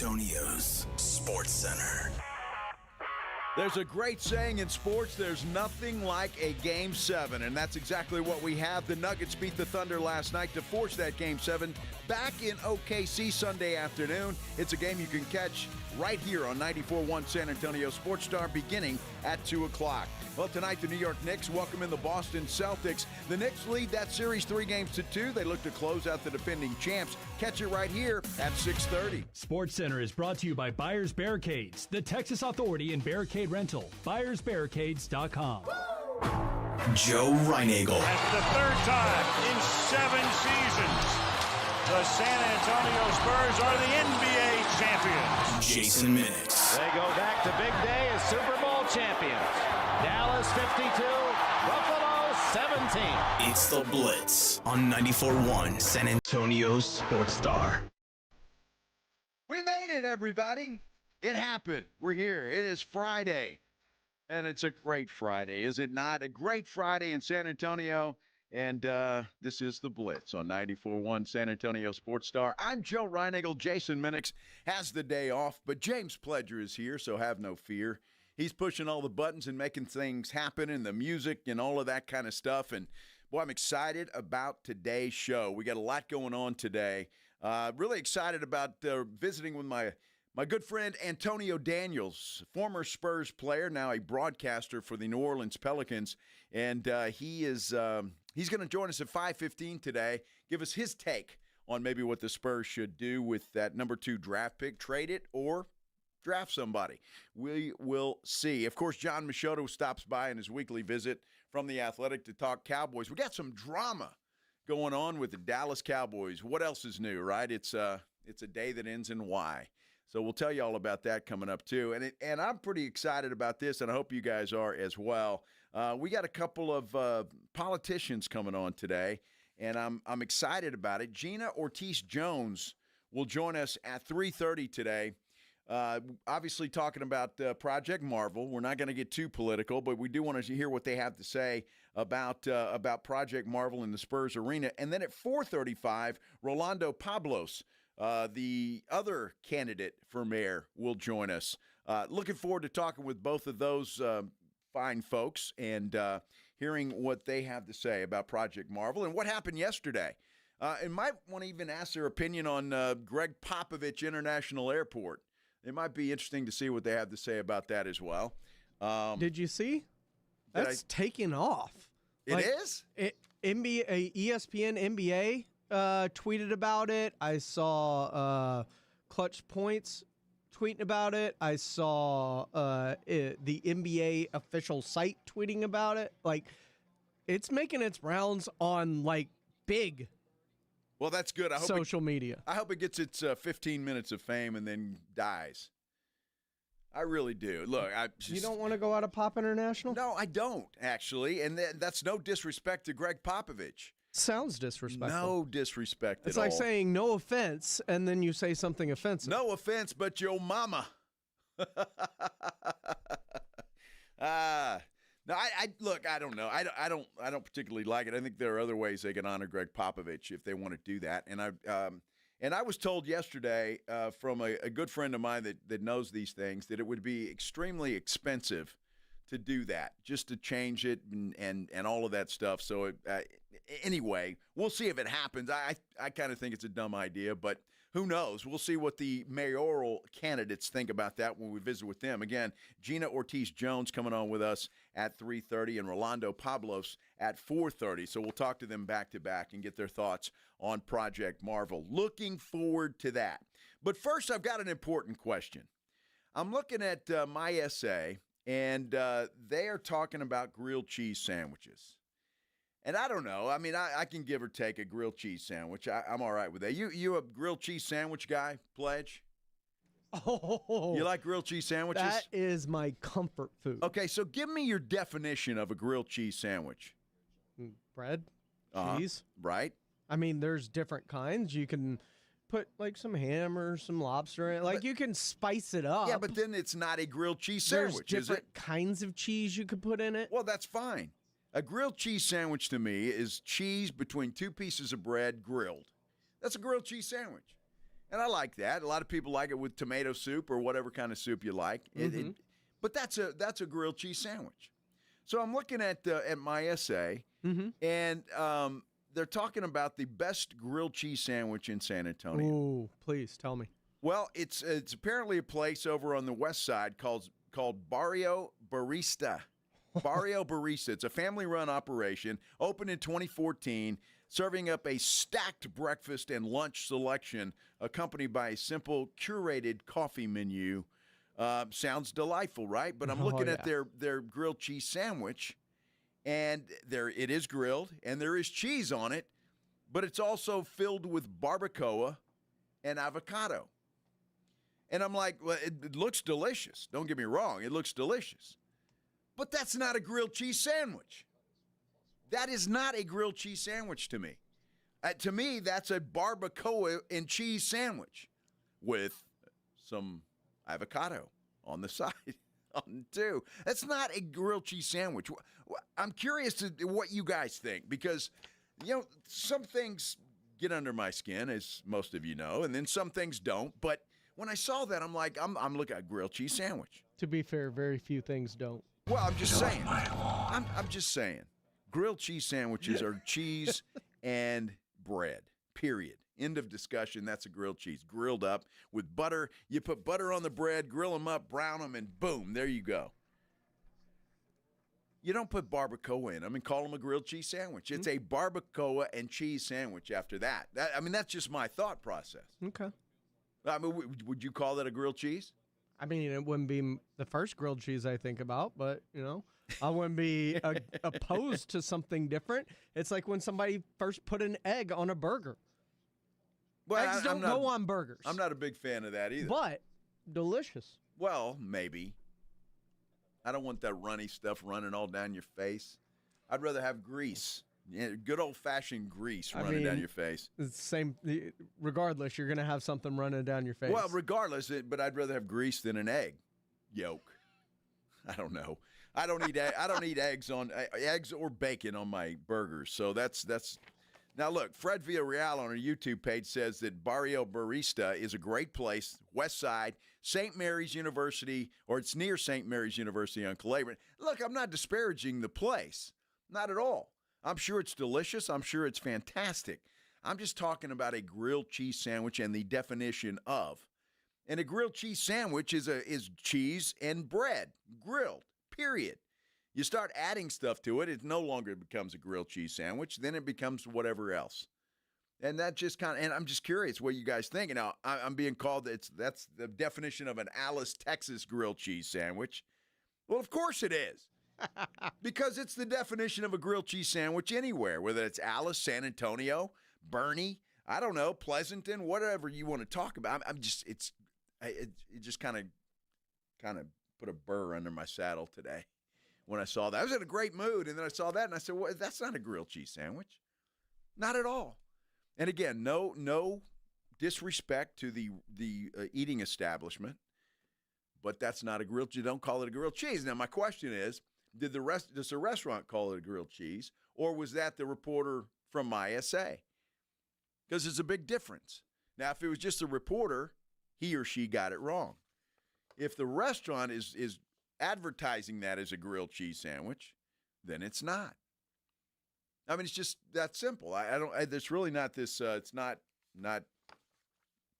Antonio's Sports Center. There's a great saying in sports, there's nothing like a Game 7, and that's exactly what we have. The Nuggets beat the Thunder last night to force that Game 7 back in OKC Sunday afternoon. It's a game you can catch right here on 94.1 San Antonio Sports Star beginning at 2 o'clock. Well, tonight the New York Knicks welcome in the Boston Celtics. The Knicks lead that series 3-2. They look to close out the defending champs. Catch it right here at 6:30. Sports Center is brought to you by Buyers Barricades, the Texas Authority in Barricade Rental. BuyersBarricades.com. Joe Reinagel. And for the third time in 7 seasons, the San Antonio Spurs are the NBA champions. Jason Minix. They go back to big day as Super Bowl champions. Dallas 52, Buffalo 17. It's the Blitz on 94.1 San Antonio Sports Star. We made it, everybody. It happened. We're here. It is Friday. And it's a great Friday, is it not? A great Friday in San Antonio. And this is the Blitz on 94.1 San Antonio Sports Star. I'm Joe Reinagel. Jason Minix has the day off, but James Pledger is here, so have no fear. He's pushing all the buttons and making things happen and the music and all of that kind of stuff. And, boy, I'm excited about today's show. We got a lot going on today. Really excited about visiting with my good friend Antonio Daniels, former Spurs player, now a broadcaster for the New Orleans Pelicans. And he's going to join us at 5:15 today, give us his take on maybe what the Spurs should do with that number 2 draft pick, trade it or draft somebody. We will see. Of course, Jon Machota stops by in his weekly visit from The Athletic to talk Cowboys. We got some drama going on with the Dallas Cowboys. What else is new, right? It's a day that ends in Y. So we'll tell you all about that coming up too. And I'm pretty excited about this, and I hope you guys are as well. We got a couple of politicians coming on today, and I'm excited about it. Gina Ortiz Jones will join us at 3:30 today. Obviously talking about Project Marvel. We're not going to get too political, but we do want to hear what they have to say about Project Marvel in the Spurs arena. And then at 4:35, Rolando Pablos, the other candidate for mayor, will join us. Looking forward to talking with both of those fine folks and hearing what they have to say about Project Marvel and what happened yesterday. And might want to even ask their opinion on Greg Popovich International Airport. It might be interesting to see what they have to say about that as well. Did you see? That's taking off. It is? NBA, ESPN NBA tweeted about it. I saw Clutch Points tweeting about it. I saw the NBA official site tweeting about it. Like, it's making its rounds on, like, big Well, that's good. I hope social media. I hope it gets its 15 minutes of fame and then dies. I really do. Look, You don't want to go out of Pop International? No, I don't, actually. And that's no disrespect to Greg Popovich. Sounds disrespectful. No disrespect at all. It's like saying no offense, and then you say something offensive. No offense, but your mama. No, look, I don't know. I don't particularly like it. I think there are other ways they can honor Greg Popovich if they want to do that. And I was told yesterday from a good friend of mine that knows these things that it would be extremely expensive to do that, just to change it and all of that stuff. So anyway, we'll see if it happens. I kind of think it's a dumb idea, but who knows? We'll see what the mayoral candidates think about that when we visit with them. Again, Gina Ortiz Jones coming on with us at 3:30 and Rolando Pablos at 4:30. So we'll talk to them back to back and get their thoughts on Project Marvel. Looking forward to that. But first, I've got an important question. I'm looking at my essay, and they are talking about grilled cheese sandwiches. And I don't know. I mean, I can give or take a grilled cheese sandwich. I'm all right with that. You a grilled cheese sandwich guy, Pledge? Oh. You like grilled cheese sandwiches? That is my comfort food. Okay, so give me your definition of a grilled cheese sandwich. Bread, cheese. Right. I mean, there's different kinds. You can put like some ham or some lobster in it. Like, you can spice it up. Yeah, but then it's not a grilled cheese sandwich, there's is it? different kinds of cheese you could put in it. Well, that's fine. A grilled cheese sandwich to me is cheese between two pieces of bread grilled. That's a grilled cheese sandwich. And I like that. A lot of people like it with tomato soup or whatever kind of soup you like. But that's a grilled cheese sandwich. So I'm looking at my essay, and they're talking about the best grilled cheese sandwich in San Antonio. Ooh, please tell me. Well, it's apparently a place over on the west side called Barrio Barista. Barrio Barista. It's a family-run operation, opened in 2014, serving up a stacked breakfast and lunch selection accompanied by a simple, curated coffee menu. Sounds delightful, right? But I'm looking at their grilled cheese sandwich, and it is grilled, and there is cheese on it, but it's also filled with barbacoa and avocado. And I'm like, well, it looks delicious. Don't get me wrong. It looks delicious. But that's not a grilled cheese sandwich. That is not a grilled cheese sandwich to me. To me, that's a barbacoa and cheese sandwich with some avocado on the side too. That's not a grilled cheese sandwich. I'm curious to what you guys think, because, some things get under my skin, as most of you know, and then some things don't. But when I saw that, I'm like, I'm looking at a grilled cheese sandwich. To be fair, very few things don't. Well, I'm just saying. I'm just saying. Grilled cheese sandwiches are cheese and bread, period. End of discussion. That's a grilled cheese. Grilled up with butter. You put butter on the bread, grill them up, brown them, and boom, there you go. You don't put barbacoa in them and call them a grilled cheese sandwich. It's a barbacoa and cheese sandwich after that. That's just my thought process. Okay. Would you call that a grilled cheese? I mean, it wouldn't be the first grilled cheese I think about, but, I wouldn't be opposed to something different. It's like when somebody first put an egg on a burger. Well, Eggs don't go on burgers. I'm not a big fan of that either. But delicious. Well, maybe. I don't want that runny stuff running all down your face. I'd rather have grease. Yeah, good old-fashioned grease running down your face. It's the same. Regardless, you're going to have something running down your face. Well, regardless, but I'd rather have grease than an egg yolk. I don't know. I don't eat eggs or bacon on my burgers. So that's. Now look, Fred Villarreal on our YouTube page says that Barrio Barista is a great place, West Side, St. Mary's University, or it's near St. Mary's University on Calabrian. Look, I'm not disparaging the place, not at all. I'm sure it's delicious. I'm sure it's fantastic. I'm just talking about a grilled cheese sandwich and the definition of. And a grilled cheese sandwich is cheese and bread, grilled, period. You start adding stuff to it, it no longer becomes a grilled cheese sandwich. Then it becomes whatever else. And that just and I'm just curious what you guys think. Now, I'm being called, that's the definition of an Alice, Texas grilled cheese sandwich. Well, of course it is. Because it's the definition of a grilled cheese sandwich anywhere, whether it's Alice, San Antonio, Bernie, I don't know, Pleasanton, whatever you want to talk about. It just kind of put a burr under my saddle today when I saw that. I was in a great mood, and then I saw that, and I said, well, that's not a grilled cheese sandwich. Not at all. And again, no disrespect to the eating establishment, but that's not a grilled cheese. Don't call it a grilled cheese. Now, my question is, does the restaurant call it a grilled cheese, or was that the reporter from my essay? Because it's a big difference. Now, if it was just a reporter, he or she got it wrong. If the restaurant is advertising that as a grilled cheese sandwich, then it's not. I mean, it's just that simple. There's really not this. It's not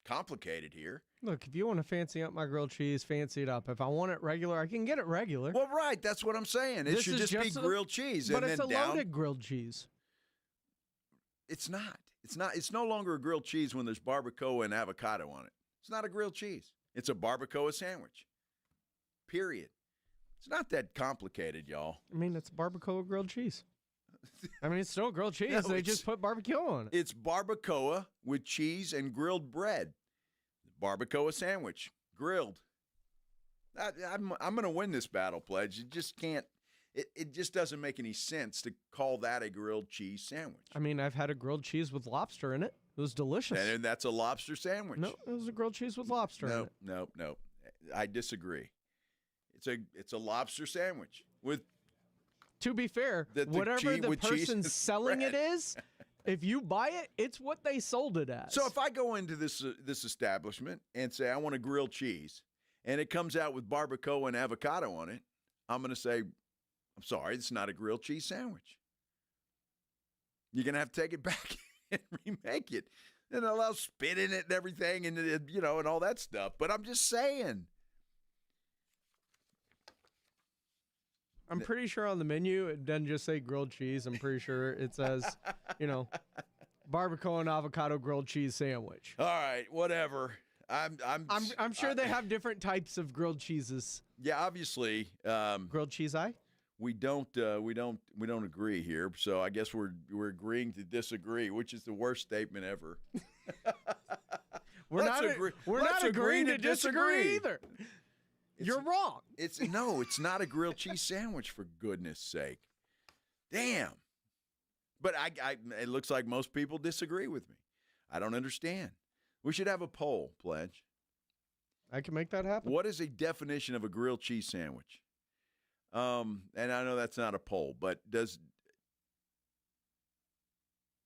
complicated here. Look, if you want to fancy up my grilled cheese, fancy it up. If I want it regular, I can get it regular. Well, right. That's what I'm saying. It should just be grilled cheese. But it's a loaded grilled cheese. It's not. It's no longer a grilled cheese when there's barbacoa and avocado on it. It's not a grilled cheese. It's a barbacoa sandwich. Period. It's not that complicated, y'all. I mean, it's barbacoa grilled cheese. I mean, it's still grilled cheese. No, they just put barbecue on it. It's barbacoa with cheese and grilled bread. Barbacoa sandwich, grilled. I'm going to win this battle, Pledge. You just can't. It just doesn't make any sense to call that a grilled cheese sandwich. I mean, I've had a grilled cheese with lobster in it. It was delicious. And that's a lobster sandwich. No, it was a grilled cheese with lobster in it. No. I disagree. It's a lobster sandwich with. To be fair, whatever the person selling it is, If you buy it, it's what they sold it as. So if I go into this establishment and say I want a grilled cheese, and it comes out with barbacoa and avocado on it, I'm going to say, I'm sorry, it's not a grilled cheese sandwich. You're going to have to take it back and remake it. And allow spit in it and everything and, and all that stuff. But I'm just saying. I'm pretty sure on the menu it doesn't just say grilled cheese. I'm pretty sure it says, barbacoa and avocado grilled cheese sandwich. All right, whatever. I'm sure they have different types of grilled cheeses. Yeah, obviously. Grilled cheese eye? We don't agree here. So I guess we're agreeing to disagree, which is the worst statement ever. We're not agreeing to disagree either. You're wrong. It's not a grilled cheese sandwich, for goodness sake. Damn. But it looks like most people disagree with me. I don't understand. We should have a poll, Pledge. I can make that happen. What is a definition of a grilled cheese sandwich? And I know that's not a poll, but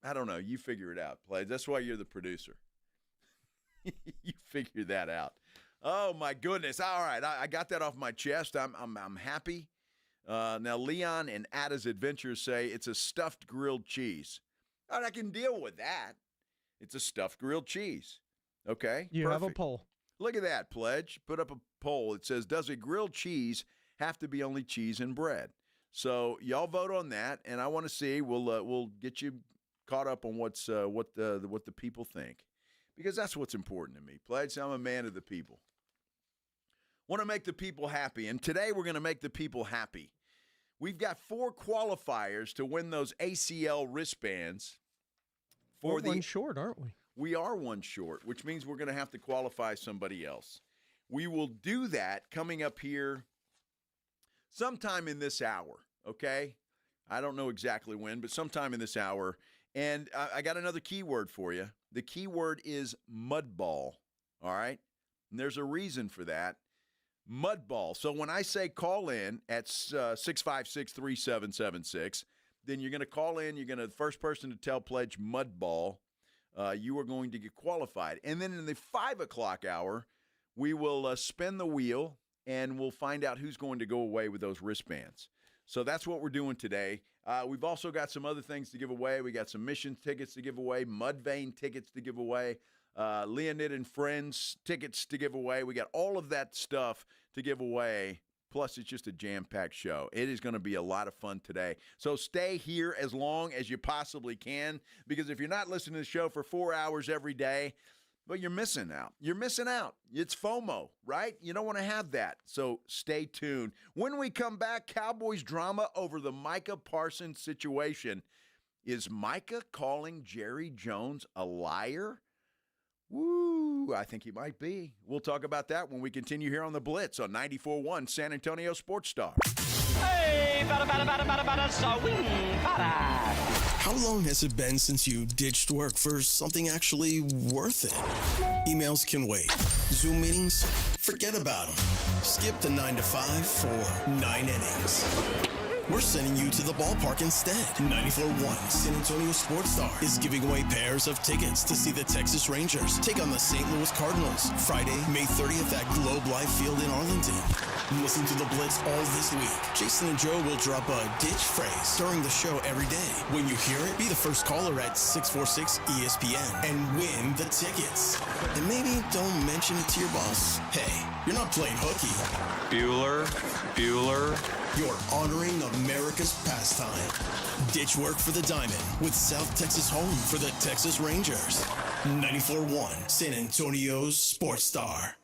I don't know. You figure it out, Pledge. That's why you're the producer. You figure that out. Oh my goodness! All right, I got that off my chest. I'm happy. Now Leon and Ada's Adventures say it's a stuffed grilled cheese. All right, I can deal with that. It's a stuffed grilled cheese. Okay, you perfect. have a poll. Look at that, Pledge. Put up a poll. It says, does a grilled cheese have to be only cheese and bread? So y'all vote on that, and I want to see. We'll get you caught up on what the people think, because that's what's important to me. Pledge. I'm a man of the people. Want to make the people happy, and today we're going to make the people happy. We've got 4 qualifiers to win those ACL wristbands. We're one short, aren't we? We are one short, which means we're going to have to qualify somebody else. We will do that coming up here sometime in this hour, okay? I don't know exactly when, but sometime in this hour. And I got another keyword for you. The keyword is mud ball, all right? And there's a reason for that. Mud ball. So when I say call in at 656-3776, then you're going to call in. The first person to tell Pledge mud ball, you are going to get qualified. And then in the 5 o'clock hour, we will spin the wheel, and we'll find out who's going to go away with those wristbands. So that's what we're doing today. We've also got some other things to give away. We got some mission tickets to give away, Mudvayne tickets to give away, Leonid and Friends tickets to give away. We got all of that stuff to give away. Plus, it's just a jam-packed show. It is going to be a lot of fun today. So stay here as long as you possibly can, because if you're not listening to the show for 4 hours every day, well, you're missing out. You're missing out. It's FOMO, right? You don't want to have that. So stay tuned. When we come back, Cowboys drama over the Micah Parsons situation. Is Micah calling Jerry Jones a liar? Woo, I think he might be. We'll talk about that when we continue here on the Blitz on 94.1 San Antonio Sports Star. Hey, swing, How long has it been since you ditched work for something actually worth it? Emails can wait. Zoom meetings? Forget about them. Skip the 9 to 5 for 9 innings. We're sending you to the ballpark instead. 94.1 San Antonio Sports Star is giving away pairs of tickets to see the Texas Rangers take on the St. Louis Cardinals Friday, May 30th at Globe Life Field in Arlington. Listen to the Blitz all this week. Jason and Joe will drop a ditch phrase during the show every day. When you hear it, be the first caller at 646-ESPN and win the tickets. And maybe don't mention it to your boss. Hey, you're not playing hooky. Bueller. You're honoring America's pastime. Ditch work for the Diamond with South Texas home for the Texas Rangers. 94.1 San Antonio's Sports Star.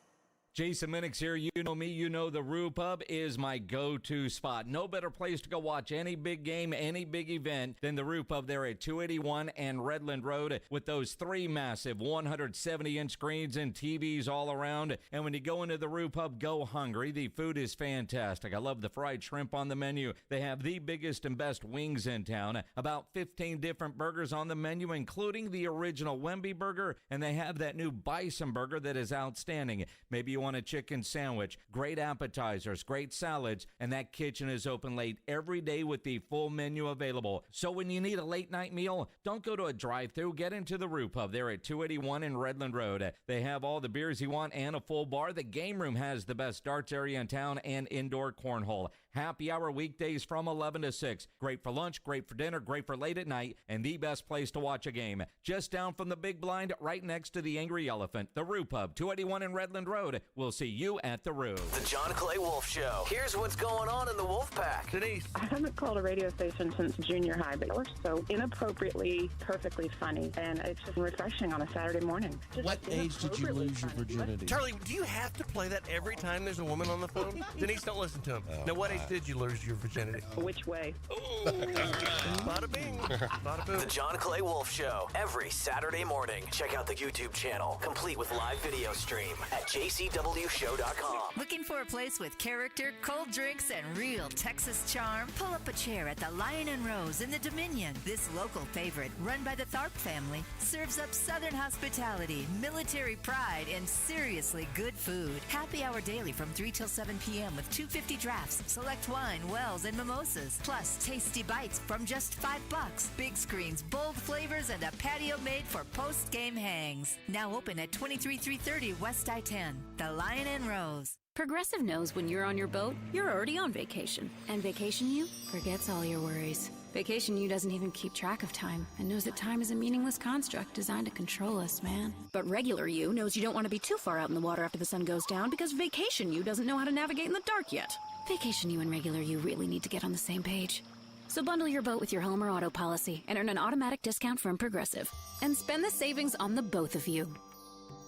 Jason Minix here. You know me. You know the Rue Pub is my go-to spot. No better place to go watch any big game, any big event than the Rue Pub there at 281 and Redland Road with those 3 massive 170-inch screens and TVs all around. And when you go into the Rue Pub, go hungry. The food is fantastic. I love the fried shrimp on the menu. They have the biggest and best wings in town. About 15 different burgers on the menu, including the original Wemby burger. And they have that new Bison burger that is outstanding. Maybe you want want a chicken sandwich, great appetizers, great salads, and that kitchen is open late every day with the full menu available. So when you need a late night meal, don't go to a drive-thru. Get into the Brew Pub. They're at 281 in Redland Road. They have all the beers you want and a full bar. The game room has the best darts area in town and indoor cornhole. Happy hour weekdays from 11 to 6. Great for lunch, great for dinner, great for late at night, and the best place to watch a game. Just down from the big blind, right next to the Angry Elephant. The Roo Pub, 281 in Redland Road. We'll see you at the Roo. The John Clay Wolf Show. Here's what's going on in the Wolf Pack. Denise. I haven't called a radio station since junior high, but we're so inappropriately, perfectly funny, and it's just refreshing on a Saturday morning. What age did you lose your virginity? Charlie, do you have to play that every time there's a woman on the phone? Denise, don't listen to him. Now, what age did you lose your virginity? Which way? Bada bing. Bada boom. The John Clay Wolf Show. Every Saturday morning. Check out the YouTube channel, complete with live video stream at jcwshow.com. Looking for a place with character, cold drinks, and real Texas charm? Pull up a chair at the Lion and Rose in the Dominion. This local favorite, run by the Tharp family, serves up Southern hospitality, military pride, and seriously good food. Happy hour daily from 3 till 7 p.m. with $2.50 drafts, select wine, wells, and mimosas. Plus, tasty bites from just $5. Big screens, bold flavors, and a patio made for post-game hangs. Now open at 23330 West I-10. The Lion and Rose. Progressive knows when you're on your boat, you're already on vacation. And Vacation You forgets all your worries. Vacation You doesn't even keep track of time and knows that time is a meaningless construct designed to control us, man. But Regular You knows you don't want to be too far out in the water after the sun goes down because Vacation You doesn't know how to navigate in the dark yet. Vacation You and Regular You really need to get on the same page. So bundle your boat with your home or auto policy and earn an automatic discount from Progressive. And spend the savings on the both of you.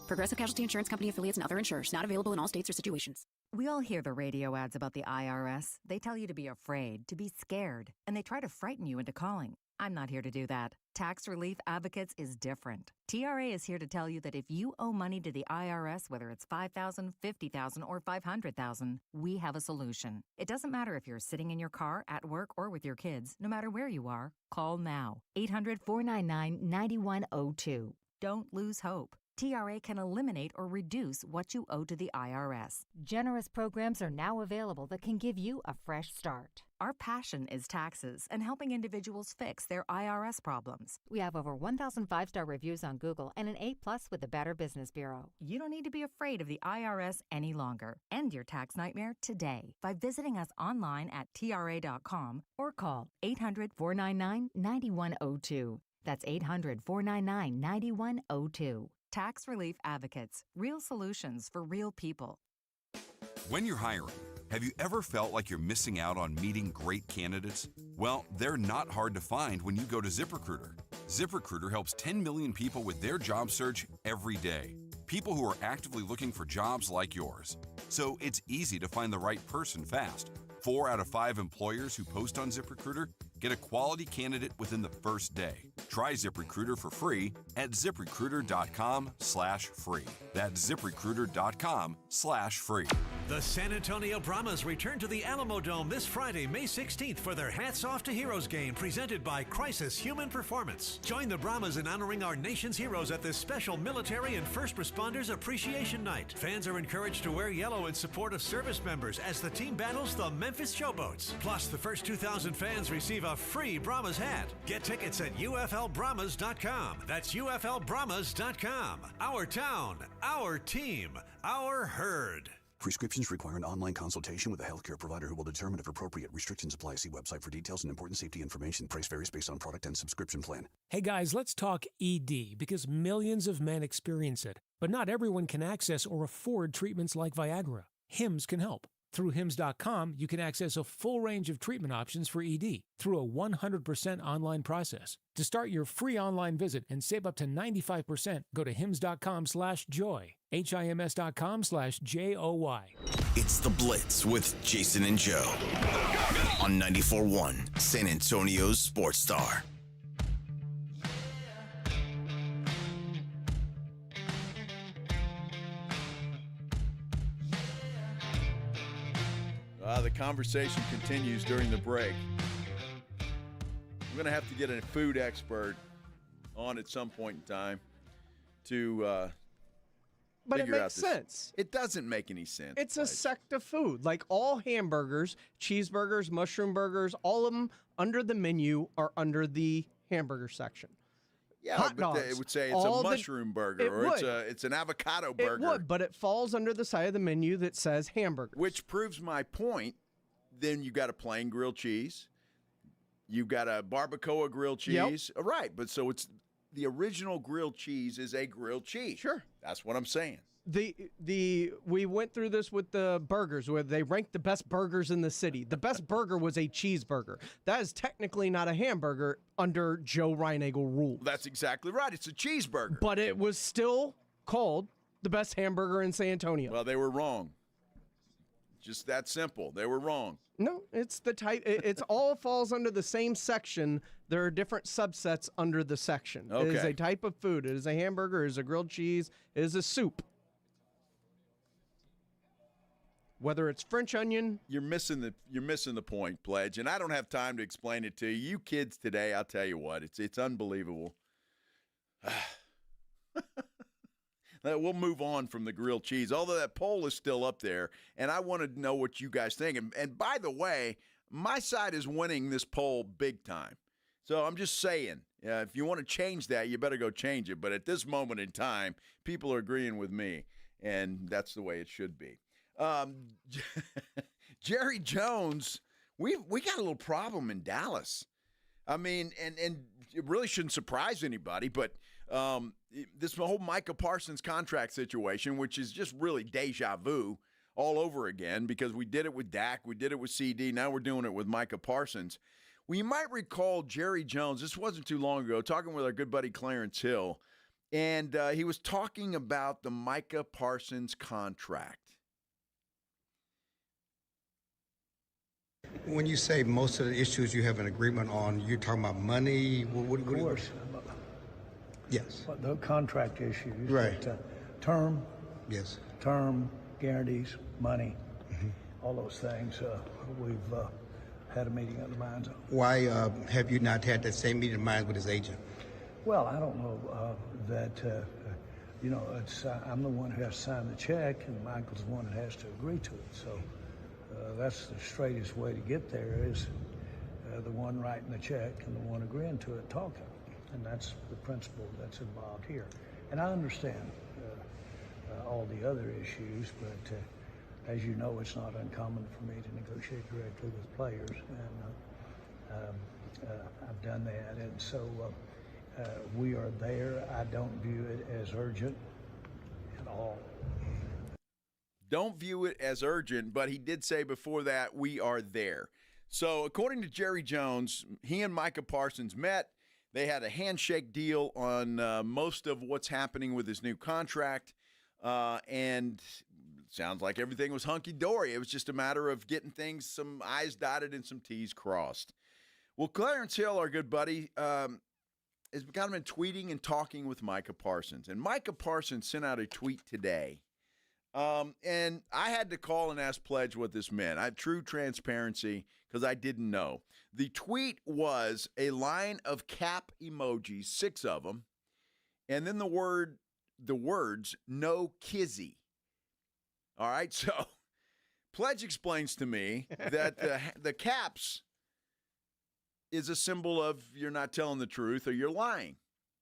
Progressive Casualty Insurance Company affiliates and other insurers. Not available in all states or situations. We all hear the radio ads about the IRS. They tell you to be afraid, to be scared, and they try to frighten you into calling. I'm not here to do that. Tax Relief Advocates is different. TRA is here to tell you that if you owe money to the IRS, whether it's $5,000, $50,000, or $500,000, we have a solution. It doesn't matter if you're sitting in your car, at work, or with your kids. No matter where you are, call now. 800-499-9102. Don't lose hope. TRA can eliminate or reduce what you owe to the IRS. Generous programs are now available that can give you a fresh start. Our passion is taxes and helping individuals fix their IRS problems. We have over 1,000 5-star reviews on Google and an A+ with the Better Business Bureau. You don't need to be afraid of the IRS any longer. End your tax nightmare today by visiting us online at TRA.com or call 800-499-9102. That's 800-499-9102. Tax Relief Advocates. Real solutions for real people. When you're hiring, have you ever felt like you're missing out on meeting great candidates? Well, they're not hard to find when you go to ZipRecruiter. ZipRecruiter helps 10 million people with their job search every day. People who are actively looking for jobs like yours. So it's easy to find the right person fast. 4 out of 5 employers who post on ZipRecruiter get a quality candidate within the first day. Try ZipRecruiter for free at ZipRecruiter.com/free. That's ZipRecruiter.com/free. The San Antonio Brahmas return to the Alamo Dome this Friday, May 16th for their Hats Off to Heroes game presented by Crisis Human Performance. Join the Brahmas in honoring our nation's heroes at this special military and first responders appreciation night. Fans are encouraged to wear yellow in support of service members as the team battles the Memphis Showboats. Plus, the first 2,000 fans receive a free Brahmas hat. Get tickets at UFLBrahmas.com. That's UFLBrahmas.com. Our town, our team, our herd. Prescriptions require an online consultation with a healthcare provider who will determine if appropriate. Restrictions apply. See website for details and important safety information. Price varies based on product and subscription plan. Hey guys, let's talk ED because millions of men experience it. But not everyone can access or afford treatments like Viagra. Hims can help. Through Hims.com, you can access a full range of treatment options for ED through a 100% online process. To start your free online visit and save up to 95%, go to Hims.com/joy. HIMS.com/JOY. It's The Blitz with Jason and Joe on 94.1 San Antonio's Sports Star. The conversation continues during the break. We're going to have to get a food expert on at some point in time to But it figure out makes this. sense. It doesn't make any sense. It's a sect of food. Like all hamburgers, cheeseburgers, mushroom burgers, all of them under the menu are under the hamburger section. Yeah, Hot but dogs, it would say it's all a the- mushroom burger it or would. it's an avocado burger. It would, but it falls under the side of the menu that says hamburger. Which proves my point. Then you got a plain grilled cheese. You've got a barbacoa grilled cheese. Right, but so it's the original grilled cheese is a grilled cheese. Sure. That's what I'm saying. We went through this with the burgers where they ranked the best burgers in the city. The best burger was a cheeseburger. That is technically not a hamburger under Joe Reinagle rules. That's exactly right. It's a cheeseburger. But it was still called the best hamburger in San Antonio. Well, they were wrong. Just that simple. They were wrong. No, it's the type. It's all falls under the same section. There are different subsets under the section. It is Okay. a type of food. It is a hamburger. It is a grilled cheese. It is a soup. Whether it's French onion, You're missing the point, Pledge, and I don't have time to explain it to you. You kids today, I'll tell you what, it's unbelievable. We'll move on from the grilled cheese, although that poll is still up there, and I want to know what you guys think. And by the way, my side is winning this poll big time. So I'm just saying, if you want to change that, you better go change it. But at this moment in time, people are agreeing with me, and that's the way it should be. Jerry Jones, we got a little problem in Dallas. I mean, and it really shouldn't surprise anybody, but this whole Micah Parsons contract situation, which is just really deja vu all over again, because we did it with Dak, we did it with CD, now we're doing it with Micah Parsons. Well, you might recall Jerry Jones, this wasn't too long ago, talking with our good buddy Clarence Hill, and he was talking about the Micah Parsons contract. When you say most of the issues you have an agreement on, you're talking about money? What, Of course. Yes. But the contract issues. Right. But, term. Yes. Term, guarantees, money, all those things. We've had a meeting of the minds on. Why have you not had that same meeting of mind with his agent? Well, I don't know that, it's, I'm the one who has to sign the check, and Michael's the one that has to agree to it. So that's the straightest way to get there is the one writing the check and the one agreeing to it talking. And that's the principle that's involved here. And I understand all the other issues, but as you know, it's not uncommon for me to negotiate directly with players, and I've done that. And so we are there. I don't view it as urgent at all. Don't view it as urgent, but he did say before that, we are there. So according to Jerry Jones, he and Micah Parsons met. They had a handshake deal on most of what's happening with his new contract, and sounds like everything was hunky-dory. It was just a matter of getting things, some I's dotted and some T's crossed. Well, Clarence Hill, our good buddy, has kind of been tweeting and talking with Micah Parsons. And Micah Parsons sent out a tweet today. And I had to call and ask Pledge what this meant. I had true transparency because I didn't know. The tweet was a line of cap emojis, 6 of them, and then the words, no kizzy. All right, so Pledge explains to me that the caps is a symbol of you're not telling the truth or you're lying.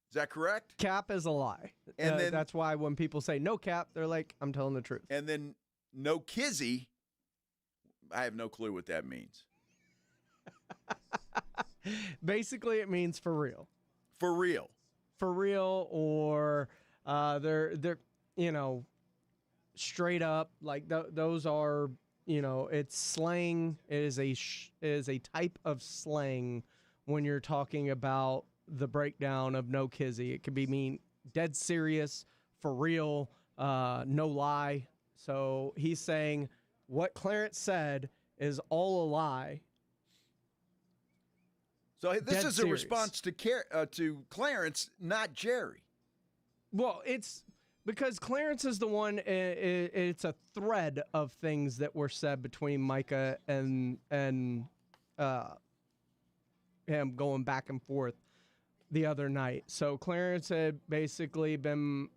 Is that correct? cap is a lie. And then, that's why when people say no cap, they're like, I'm telling the truth. And then no kizzy, I have no clue what that means. Basically, it means for real. For real. For real, or they're straight up. Like those are, it's slang. It is a type of slang when you're talking about the breakdown of no kizzy. It could mean dead serious, for real, no lie. So he's saying what Clarence said is all a lie. So this Dead is a serious. response to Clarence, not Jerry. Well, it's because Clarence is the one. It's a thread of things that were said between Micah and him going back and forth the other night. So Clarence had basically been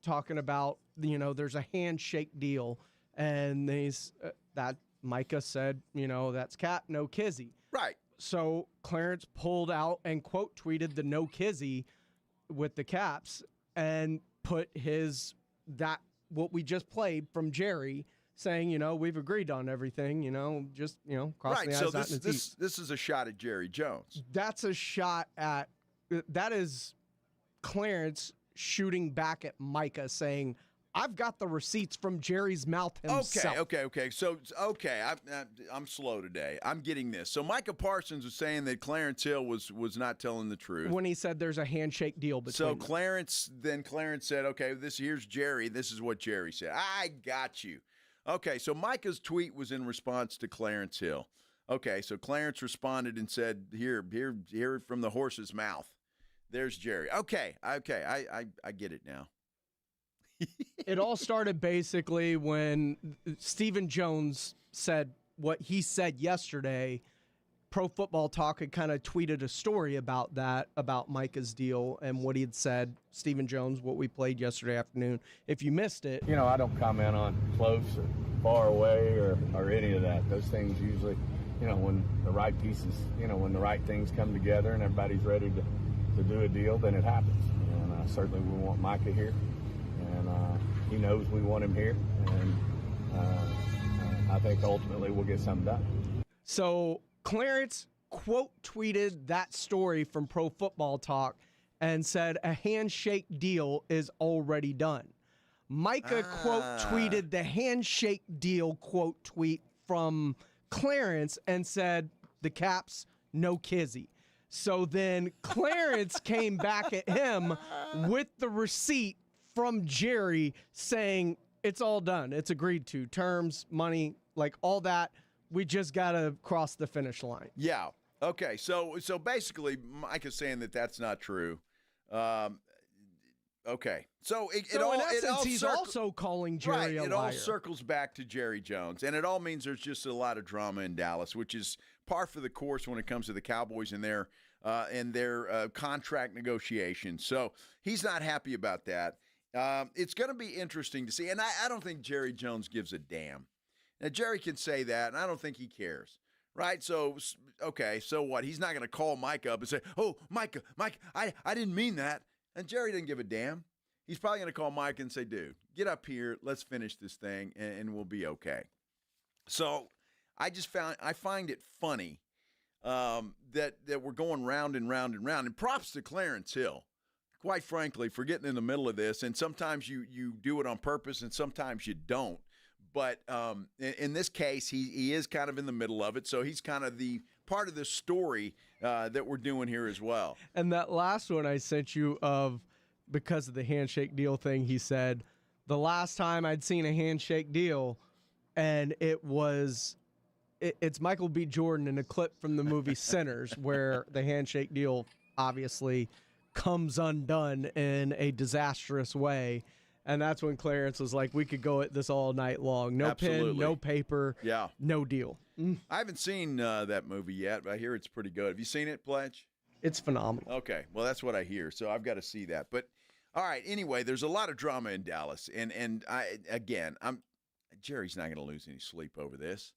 talking about, there's a handshake deal, and that Micah said, that's Cap, no Kizzy. Right. So Clarence pulled out and quote tweeted the no Kizzy with the Caps and put what we just played from Jerry saying, we've agreed on everything, just, crossing the I's, so dotting the T's. this is a shot at Jerry Jones. That's a shot at, that is Clarence shooting back at Micah saying, I've got the receipts from Jerry's mouth himself. Okay. So, I'm slow today. I'm getting this. So Micah Parsons was saying that Clarence Hill was not telling the truth. When he said there's a handshake deal between them. Clarence said, okay, here's Jerry. This is what Jerry said. I got you. Okay, so Micah's tweet was in response to Clarence Hill. Okay, so Clarence responded and said, here from the horse's mouth. There's Jerry. Okay, I get it now. It all started basically when Stephen Jones said what he said yesterday. Pro Football Talk had kind of tweeted a story about that, about Micah's deal and what he had said. Stephen Jones, what we played yesterday afternoon. If you missed it. I don't comment on close or far away or any of that. Those things usually, when the right pieces, when the right things come together and everybody's ready to do a deal, then it happens. And certainly we want Micah here. And he knows we want him here, and I think ultimately we'll get something done. So Clarence quote tweeted that story from Pro Football Talk and said a handshake deal is already done. Micah quote tweeted the handshake deal quote tweet from Clarence and said the Caps, no Kizzy. So then Clarence came back at him with the receipt from Jerry saying it's all done. It's agreed to. Terms, money, like all that. We just got to cross the finish line. Yeah. Okay. So basically, Mike is saying that that's not true. Okay. So he's also calling Jerry a liar. It all circles back to Jerry Jones, and it all means there's just a lot of drama in Dallas, which is par for the course when it comes to the Cowboys and their contract negotiations. So he's not happy about that. It's going to be interesting to see, and I don't think Jerry Jones gives a damn. Now, Jerry can say that, and I don't think he cares, right? So, okay, so what? He's not going to call Mike up and say, oh, Mike, I didn't mean that. And Jerry didn't give a damn. He's probably going to call Mike and say, dude, get up here, let's finish this thing, and we'll be okay. So I find it funny that we're going round and round and round, and props to Clarence Hill. Quite frankly, for getting in the middle of this, and sometimes you do it on purpose and sometimes you don't. But in this case, he is kind of in the middle of it, so he's kind of the part of the story that we're doing here as well. And that last one I sent you because of the handshake deal thing, he said, the last time I'd seen a handshake deal, and it's Michael B. Jordan in a clip from the movie Sinners, where the handshake deal obviously comes undone in a disastrous way. And that's when Clarence was like, we could go at this all night long. No pen, no paper, no deal. I haven't seen that movie yet, but I hear it's pretty good. Have you seen it, Pledge? It's phenomenal. Okay, well, that's what I hear, so I've got to see that. But, all right, anyway, there's a lot of drama in Dallas. And Jerry's not going to lose any sleep over this.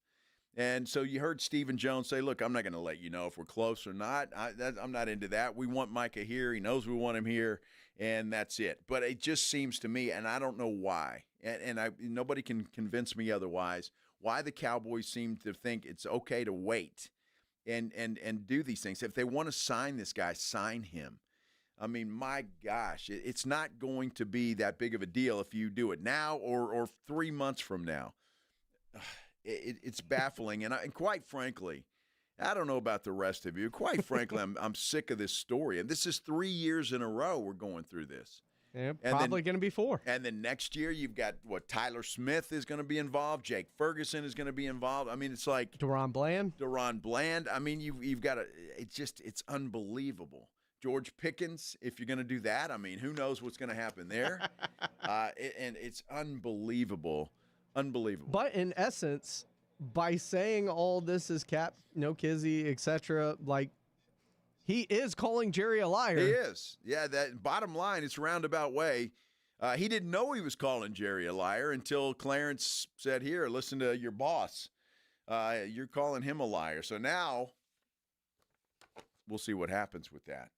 And so you heard Stephen Jones say, look, I'm not going to let you know if we're close or not. I'm not into that. We want Micah here. He knows we want him here, and that's it. But it just seems to me, and I don't know why, and nobody can convince me otherwise, why the Cowboys seem to think it's okay to wait and do these things. If they want to sign this guy, sign him. I mean, my gosh, it's not going to be that big of a deal if you do it now or 3 months from now. It's baffling, and quite frankly, I don't know about the rest of you. Quite frankly, I'm sick of this story, and this is 3 years in a row we're going through this. Yeah, probably going to be 4. And then next year you've got Tyler Smith is going to be involved, Jake Ferguson is going to be involved. I mean, it's like Deron Bland. I mean, you've got it's unbelievable. George Pickens, if you're going to do that, I mean, who knows what's going to happen there? And it's unbelievable. Unbelievable. But in essence, by saying all this is Cap, no Kizzy, etc., like, he is calling Jerry a liar. He is. Yeah, that bottom line, it's a roundabout way. He didn't know he was calling Jerry a liar until Clarence said, here, listen to your boss. You're calling him a liar. So now we'll see what happens with that.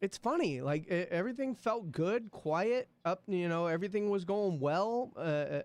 It's funny. Like, everything felt good, quiet, everything was going well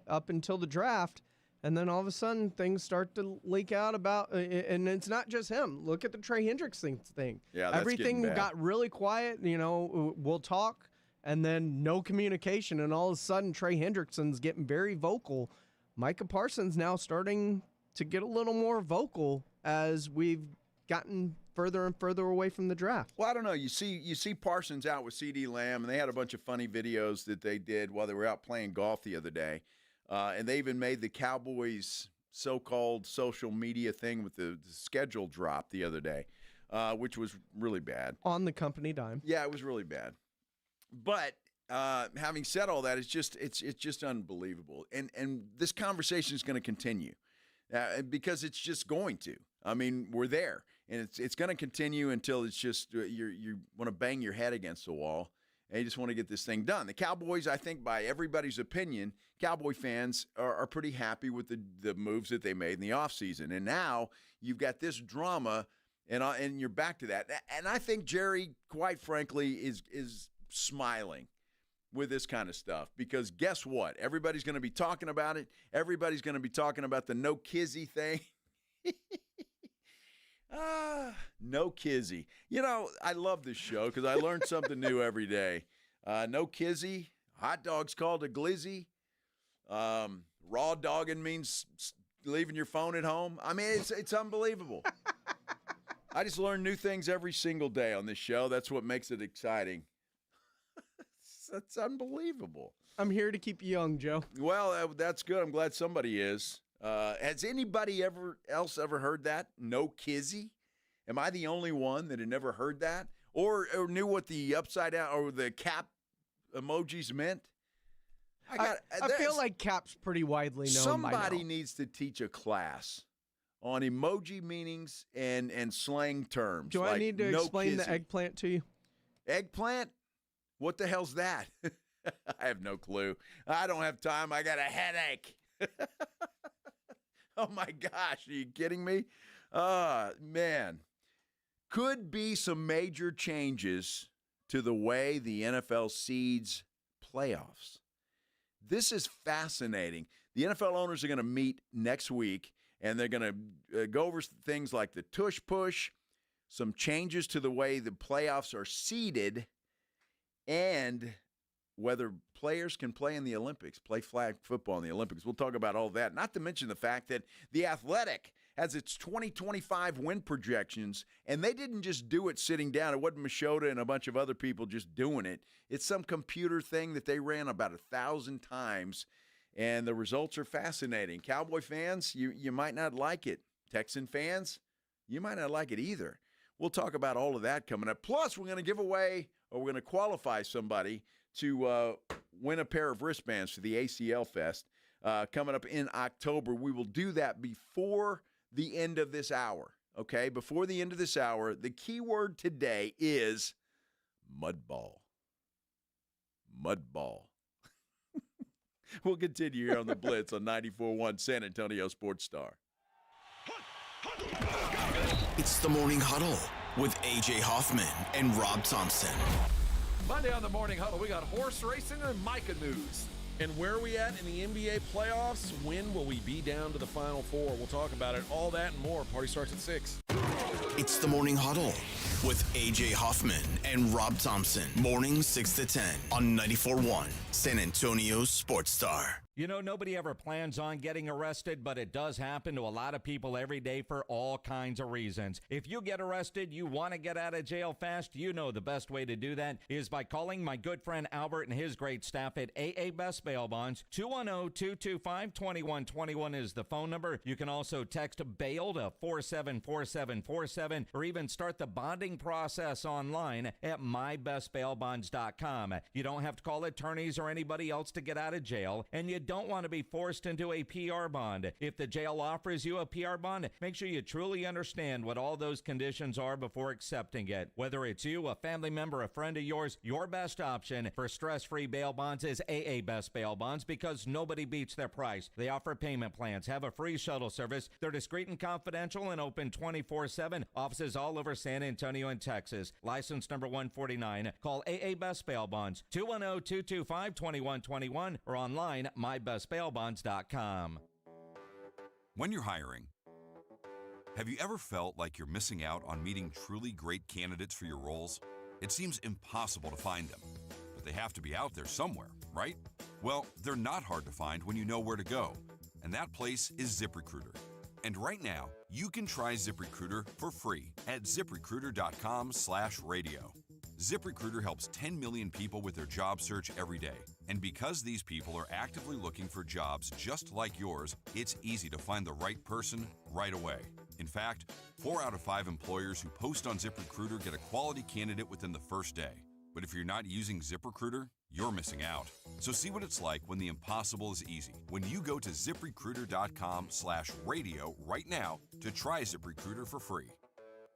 up until the draft. And then all of a sudden, things start to leak out about, and it's not just him. Look at the Trey Hendrickson thing. Yeah, that's everything getting bad. got really quiet. We'll talk, and then no communication, and all of a sudden, Trey Hendrickson's getting very vocal. Micah Parsons now starting to get a little more vocal as we've gotten further and further away from the draft. Well, I don't know. You see Parsons out with CeeDee Lamb, and they had a bunch of funny videos that they did while they were out playing golf the other day. And they even made the Cowboys' so-called social media thing with the schedule drop the other day, which was really bad. On the company dime. Yeah, it was really bad. But having said all that, it's just unbelievable. And this conversation is going to continue because it's just going to. I mean, we're there, and it's going to continue until it's just you want to bang your head against the wall. And you just want to get this thing done. The Cowboys, I think, by everybody's opinion, Cowboy fans are pretty happy with the moves that they made in the offseason. And now you've got this drama, and you're back to that. And I think Jerry, quite frankly, is smiling with this kind of stuff because guess what? Everybody's going to be talking about it. Everybody's going to be talking about the no Kizzy thing. No Kizzy. I love this show because I learn something new every day. No Kizzy. Hot dogs called a glizzy. Raw dogging means leaving your phone at home. I mean, it's unbelievable. I just learn new things every single day on this show. That's what makes it exciting. That's unbelievable. I'm here to keep you young, Joe. Well, that's good. I'm glad somebody is. Has anybody else ever heard that? No Kizzy? Am I the only one that had never heard that? Or knew what the upside down or the cap emojis meant? I feel like cap's pretty widely known. Somebody needs to teach a class on emoji meanings and slang terms. Do I need to explain the eggplant to you? Eggplant? What the hell's that? I have no clue. I don't have time. I got a headache. Oh, my gosh. Are you kidding me? Man. Could be some major changes to the way the NFL seeds playoffs. This is fascinating. The NFL owners are going to meet next week, and they're going to go over things like the tush push, some changes to the way the playoffs are seeded, and whether players can play in the Olympics, play flag football in the Olympics. We'll talk about all that, not to mention the fact that The Athletic has its 2025 win projections, and they didn't just do it sitting down. It wasn't Machota and a bunch of other people just doing it. It's some computer thing that they ran about 1,000 times, and the results are fascinating. Cowboy fans, you might not like it. Texan fans, you might not like it either. We'll talk about all of that coming up. Plus, we're going to give away, or we're going to qualify somebody to win a pair of wristbands for the ACL Fest coming up in October. We will do that before the end of this hour, okay? Before the end of this hour, the key word today is mudball. Mudball. We'll continue here on the Blitz on 94.1 San Antonio Sports Star. It's the Morning Huddle with A.J. Hoffman and Rob Thompson. Monday on the Morning Huddle, we got horse racing and Micah news. And where are we at in the NBA playoffs? When will we be down to the Final Four? We'll talk about it. All that and more. Party starts at 6. It's the Morning Huddle with A.J. Hoffman and Rob Thompson. Mornings 6 to 10 on 94.1 San Antonio Sports Star. You know, nobody ever plans on getting arrested, but it does happen to a lot of people every day for all kinds of reasons. If you get arrested, you want to get out of jail fast, you know the best way to do that is by calling my good friend Albert and his great staff at AA Best Bail Bonds. 210-225-2121 is the phone number. You can also text BAIL to 474747 or even start the bonding process online at mybestbailbonds.com. You don't have to call attorneys or anybody else to get out of jail, and you don't want to be forced into a PR bond. If the jail offers you a PR bond, make sure you truly understand what all those conditions are before accepting it. Whether it's you, a family member, a friend of yours, your best option for stress-free bail bonds is AA Best Bail Bonds because nobody beats their price. They offer payment plans, have a free shuttle service. They're discreet and confidential and open 24/7. Offices all over San Antonio and Texas. License number 149. Call AA Best Bail Bonds, 210-225-2121 or online, mybestbailbonds.com. When you're hiring, have you ever felt like you're missing out on meeting truly great candidates for your roles? It seems impossible to find them, but they have to be out there somewhere, right? Well, they're not hard to find when you know where to go, and that place is ZipRecruiter. And right now, you can try ZipRecruiter for free at ZipRecruiter.com/radio. ZipRecruiter helps 10 million people with their job search every day. And because these people are actively looking for jobs just like yours, it's easy to find the right person right away. In fact, 4 out of 5 employers who post on ZipRecruiter get a quality candidate within the first day. But if you're not using ZipRecruiter, you're missing out. So see what it's like when the impossible is easy. When you go to ZipRecruiter.com/radio right now to try ZipRecruiter for free.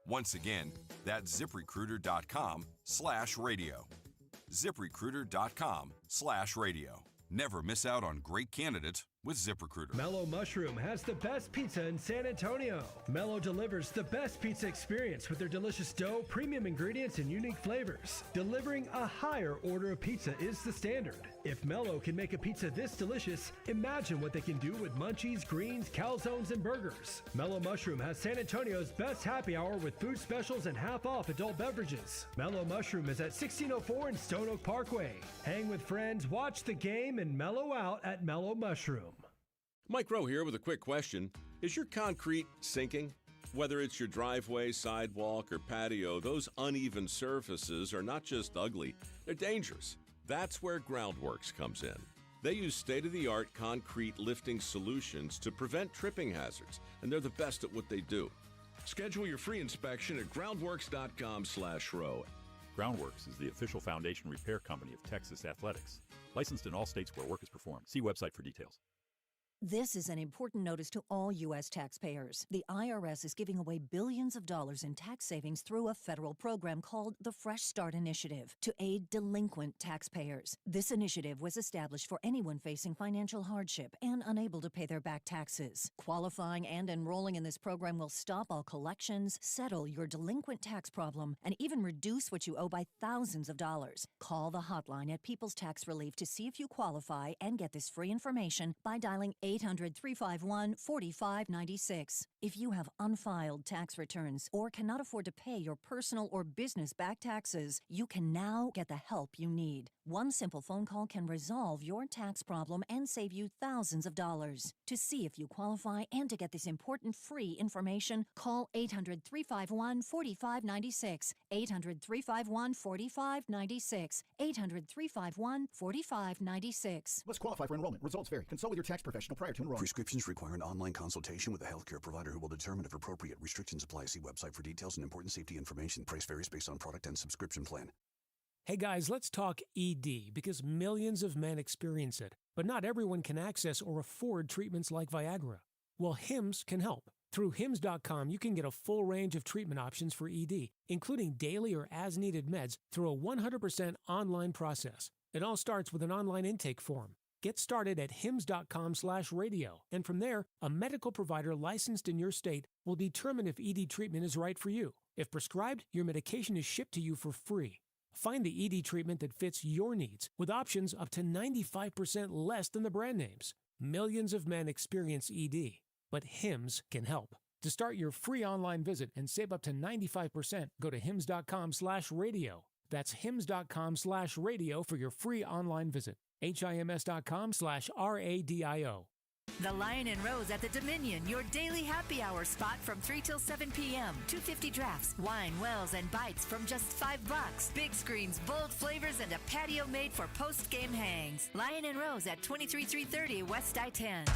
Once again, that's ZipRecruiter.com/radio. ZipRecruiter.com/radio. Never miss out on great candidates with ZipRecruiter. Mellow Mushroom has the best pizza in San Antonio. Mellow delivers the best pizza experience with their delicious dough, premium ingredients, and unique flavors. Delivering a higher order of pizza is the standard. If Mellow can make a pizza this delicious, imagine what they can do with munchies, greens, calzones, and burgers. Mellow Mushroom has San Antonio's best happy hour with food specials and half-off adult beverages. Mellow Mushroom is at 1604 in Stone Oak Parkway. Hang with friends, watch the game, and mellow out at Mellow Mushroom. Mike Rowe here with a quick question. Is your concrete sinking? Whether it's your driveway, sidewalk, or patio, those uneven surfaces are not just ugly, they're dangerous. That's where Groundworks comes in. They use state-of-the-art concrete lifting solutions to prevent tripping hazards, and they're the best at what they do. Schedule your free inspection at groundworks.com/row. Groundworks is the official foundation repair company of Texas Athletics. Licensed in all states where work is performed. See website for details. This is an important notice to all U.S. taxpayers. The IRS is giving away billions of dollars in tax savings through a federal program called the Fresh Start Initiative to aid delinquent taxpayers. This initiative was established for anyone facing financial hardship and unable to pay their back taxes. Qualifying and enrolling in this program will stop all collections, settle your delinquent tax problem, and even reduce what you owe by thousands of dollars. Call the hotline at People's Tax Relief to see if you qualify and get this free information by dialing 800-351-4596. If you have unfiled tax returns or cannot afford to pay your personal or business back taxes, you can now get the help you need. One simple phone call can resolve your tax problem and save you thousands of dollars. To see if you qualify and to get this important free information, call 800-351-4596. 800-351-4596. 800-351-4596. Must qualify for enrollment. Results vary. Consult with your tax professional prior to enrollment. Prescriptions require an online consultation with a healthcare provider who will determine if appropriate. Restrictions apply. See website for details and important safety information. Price varies based on product and subscription plan. Hey guys, let's talk ED because millions of men experience it, but not everyone can access or afford treatments like Viagra. Well, Hims can help. Through Hims.com, you can get a full range of treatment options for ED, including daily or as-needed meds through a 100% online process. It all starts with an online intake form. Get started at hims.com/radio, and from there, a medical provider licensed in your state will determine if ED treatment is right for you. If prescribed, your medication is shipped to you for free. Find the ED treatment that fits your needs with options up to 95% less than the brand names. Millions of men experience ED, but Hims can help. To start your free online visit and save up to 95%, go to hims.com/radio. That's hims.com/radio for your free online visit. HIMS.com/RADIO. The Lion and Rose at the Dominion, your daily happy hour spot from 3 till 7 p.m. 250 drafts, wine, wells, and bites from just $5. Big screens, bold flavors, and a patio made for post-game hangs. Lion and Rose at 23330 West I-10.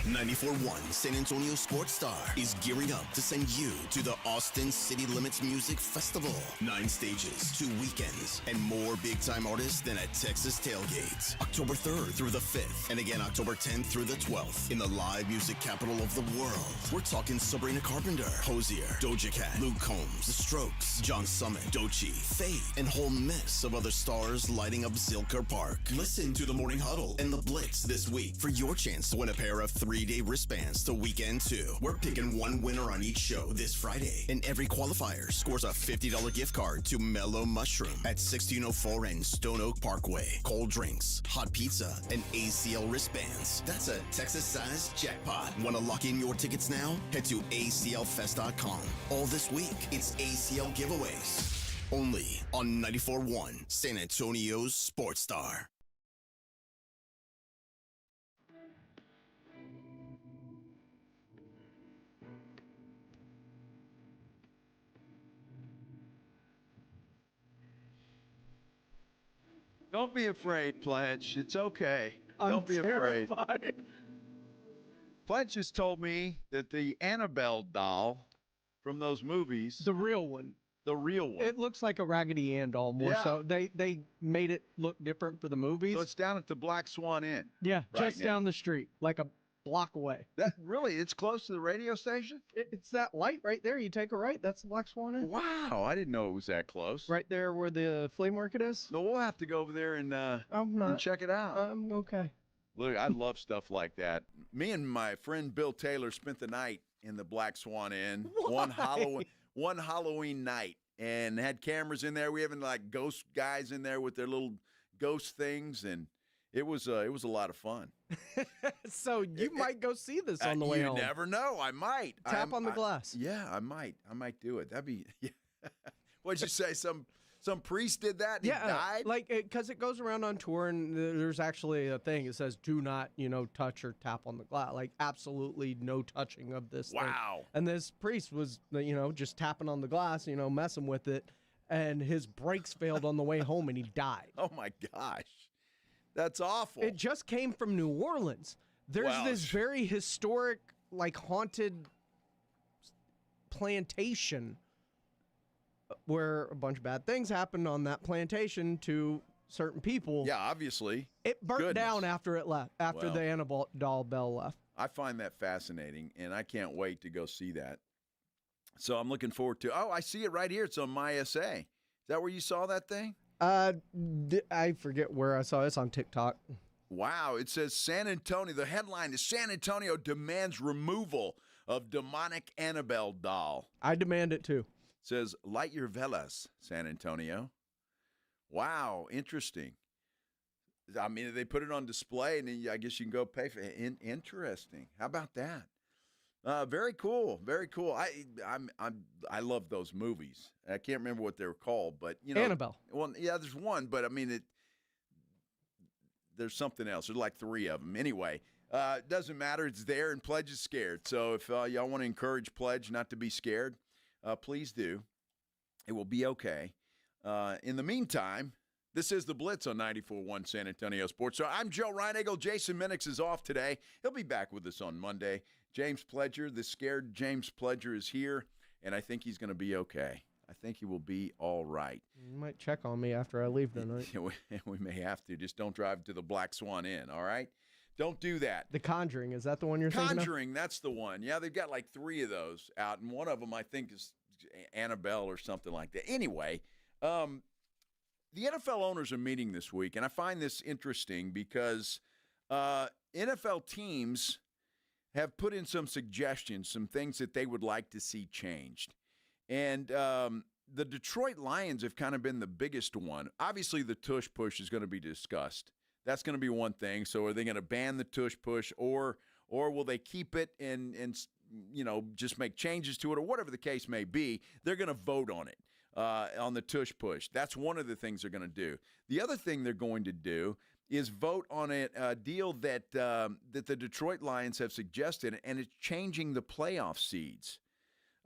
94.1 San Antonio Sports Star is gearing up to send you to the Austin City Limits Music Festival. 9 stages, 2 weekends, and more big-time artists than at Texas Tailgates. October 3rd through the 5th, and again October 10th through the 12th in the live music capital of the world. We're talking Sabrina Carpenter, Hosier, Doja Cat, Luke Combs, The Strokes, John Summit, Doechii, Faith, and whole mess of other stars lighting up Zilker Park. Listen to the Morning Huddle and the Blitz this week for your chance to win a pair of 3-day wristbands to Weekend 2. We're picking one winner on each show this Friday, and every qualifier scores a $50 gift card to Mellow Mushroom at 1604 and Stone Oak Parkway. Cold drinks, hot pizza, and ACL wristbands. That's a Texas-sized jackpot. Want to lock in your tickets now? Head to aclfest.com. All this week, it's ACL giveaways. Only on 94.1 San Antonio's Sports Star. Don't be afraid, Pledge. It's okay. Don't be afraid. Pledge just told me that the Annabelle doll from those movies, The real one. It looks like a Raggedy Ann doll more so. They made it look different for the movies. So it's down at the Black Swan Inn. Yeah, right just now. down the street, like a block away. That really, it's close to the radio station? It's that light right there. You take a right, that's the Black Swan Inn. Wow, I didn't know it was that close. Right there where the flea market is. No, we'll have to go over there and check it out. Okay. Look, I love stuff like that. Me and my friend Bill Taylor spent the night in the Black Swan Inn one Halloween night, and had cameras in there. We having like ghost guys in there with their little ghost things, and it was a lot of fun. So you might go see this on the way home. You never know. I might Tap on the glass. Yeah, I might do it. That'd be. Yeah. What'd you say? Some priest did that and he died? Like, because it goes around on tour, and there's actually a thing. It says, do not, touch or tap on the glass. Like, absolutely no touching of this thing. Wow. And this priest was, just tapping on the glass, messing with it, and his brakes failed on the way home, and he died. Oh, my gosh. That's awful. It just came from New Orleans. There's this very historic, like, haunted plantation where a bunch of bad things happened on that plantation to certain people. Yeah, obviously. It burnt down after it left, after the Annabelle doll Bell left. I find that fascinating, and I can't wait to go see that. So I'm looking forward to. Oh, I see it right here. It's on My SA. Is that where you saw that thing? I forget where I saw it. It's on TikTok. Wow. It says San Antonio. The headline is San Antonio demands removal of demonic Annabelle doll. I demand it too. It says, light your velas, San Antonio. Wow, interesting. I mean, they put it on display, and then I guess you can go pay for it. Interesting. How about that? Very cool. Very cool. I love those movies. I can't remember what they were called, but Annabelle. Well, yeah, there's one, but I mean there's something else. There's like 3 of them. Anyway, it doesn't matter. It's there, and Pledge is scared. So if y'all want to encourage Pledge not to be scared, please do. It will be okay. In the meantime, this is the Blitz on 94.1 San Antonio Sports. So I'm Joe Reinagle. Jason Minix is off today. He'll be back with us on Monday. James Pledger, the scared James Pledger, is here, and I think he's going to be okay. I think he will be all right. You might check on me after I leave tonight. We may have to. Just don't drive to the Black Swan Inn, all right? Don't do that. The Conjuring, is that the one you're thinking of? Conjuring, that's the one. Yeah, they've got like 3 of those out, and one of them I think is Annabelle or something like that. Anyway, the NFL owners are meeting this week, and I find this interesting because NFL teams have put in some suggestions, some things that they would like to see changed. And the Detroit Lions have kind of been the biggest one. Obviously, the tush push is going to be discussed. That's going to be one thing. So are they going to ban the tush push, or will they keep it and just make changes to it, or whatever the case may be? They're going to vote on it, on the tush push. That's one of the things they're going to do. The other thing they're going to do is vote on a deal that the Detroit Lions have suggested, and it's changing the playoff seeds.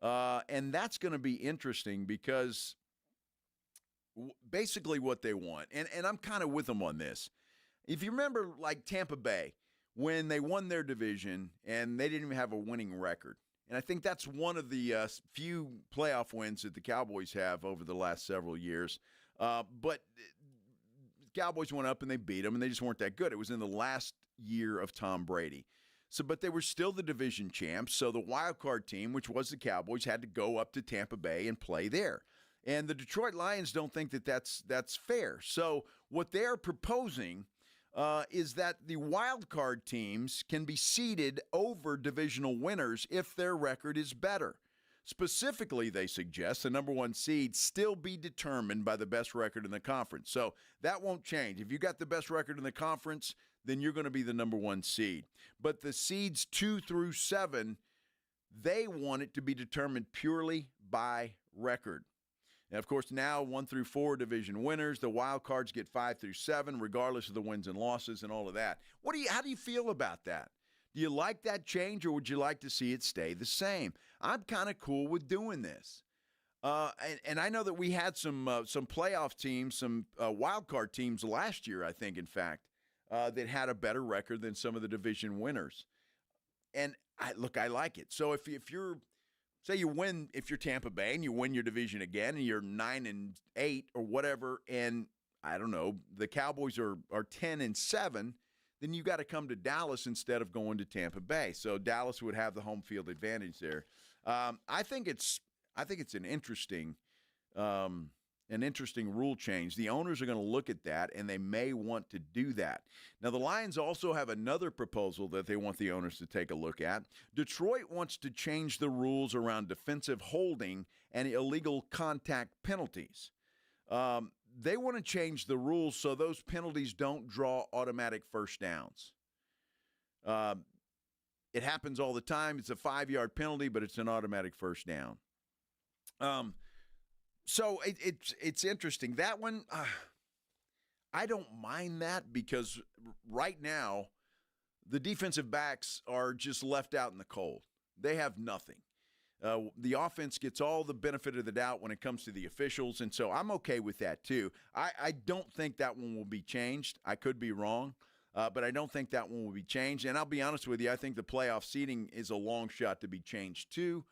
And that's going to be interesting because basically what they want, and I'm kind of with them on this. If you remember, like Tampa Bay, when they won their division and they didn't even have a winning record. And I think that's one of the few playoff wins that the Cowboys have over the last several years. But the Cowboys went up and they beat them, and they just weren't that good. It was in the last year of Tom Brady. But they were still the division champs, so the wild card team, which was the Cowboys, had to go up to Tampa Bay and play there. And the Detroit Lions don't think that that's fair. So what they're proposing is that the wild card teams can be seeded over divisional winners if their record is better. Specifically, they suggest the number one seed still be determined by the best record in the conference. So that won't change. If you got the best record in the conference, then you're going to be the number one seed. But the seeds 2 through 7, they want it to be determined purely by record. And, of course, now 1 through 4 division winners. The wild cards get 5 through 7, regardless of the wins and losses and all of that. How do you feel about that? Do you like that change, or would you like to see it stay the same? I'm kind of cool with doing this. And I know that we had some playoff teams, some wild card teams last year, I think, in fact, that had a better record than some of the division winners. And, I like it. So if you're – say you win, if you're Tampa Bay and you win your division again and you're 9-8 or whatever, and I don't know, the Cowboys are 10-7, then you got to come to Dallas instead of going to Tampa Bay. So Dallas would have the home field advantage there. I think it's an interesting rule change. The owners are going to look at that, and they may want to do that. Now, the Lions also have another proposal that they want the owners to take a look at. Detroit wants to change the rules around defensive holding and illegal contact penalties. They want to change the rules so those penalties don't draw automatic first downs. It happens all the time. It's a 5-yard penalty, but it's an automatic first down. So it's interesting. That one, I don't mind that because right now the defensive backs are just left out in the cold. They have nothing. The offense gets all the benefit of the doubt when it comes to the officials, and so I'm okay with that too. I don't think that one will be changed. I could be wrong, but I don't think that one will be changed. And I'll be honest with you, I think the playoff seeding is a long shot to be changed too.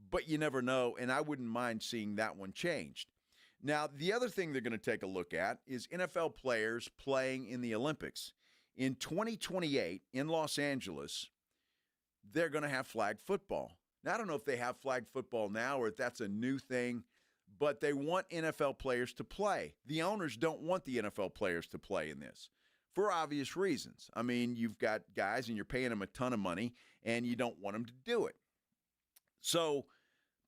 But you never know, and I wouldn't mind seeing that one changed. Now, the other thing they're going to take a look at is NFL players playing in the Olympics. In 2028 in Los Angeles, they're going to have flag football. Now, I don't know if they have flag football now or if that's a new thing, but they want NFL players to play. The owners don't want the NFL players to play in this for obvious reasons. I mean, you've got guys and you're paying them a ton of money, and you don't want them to do it. So,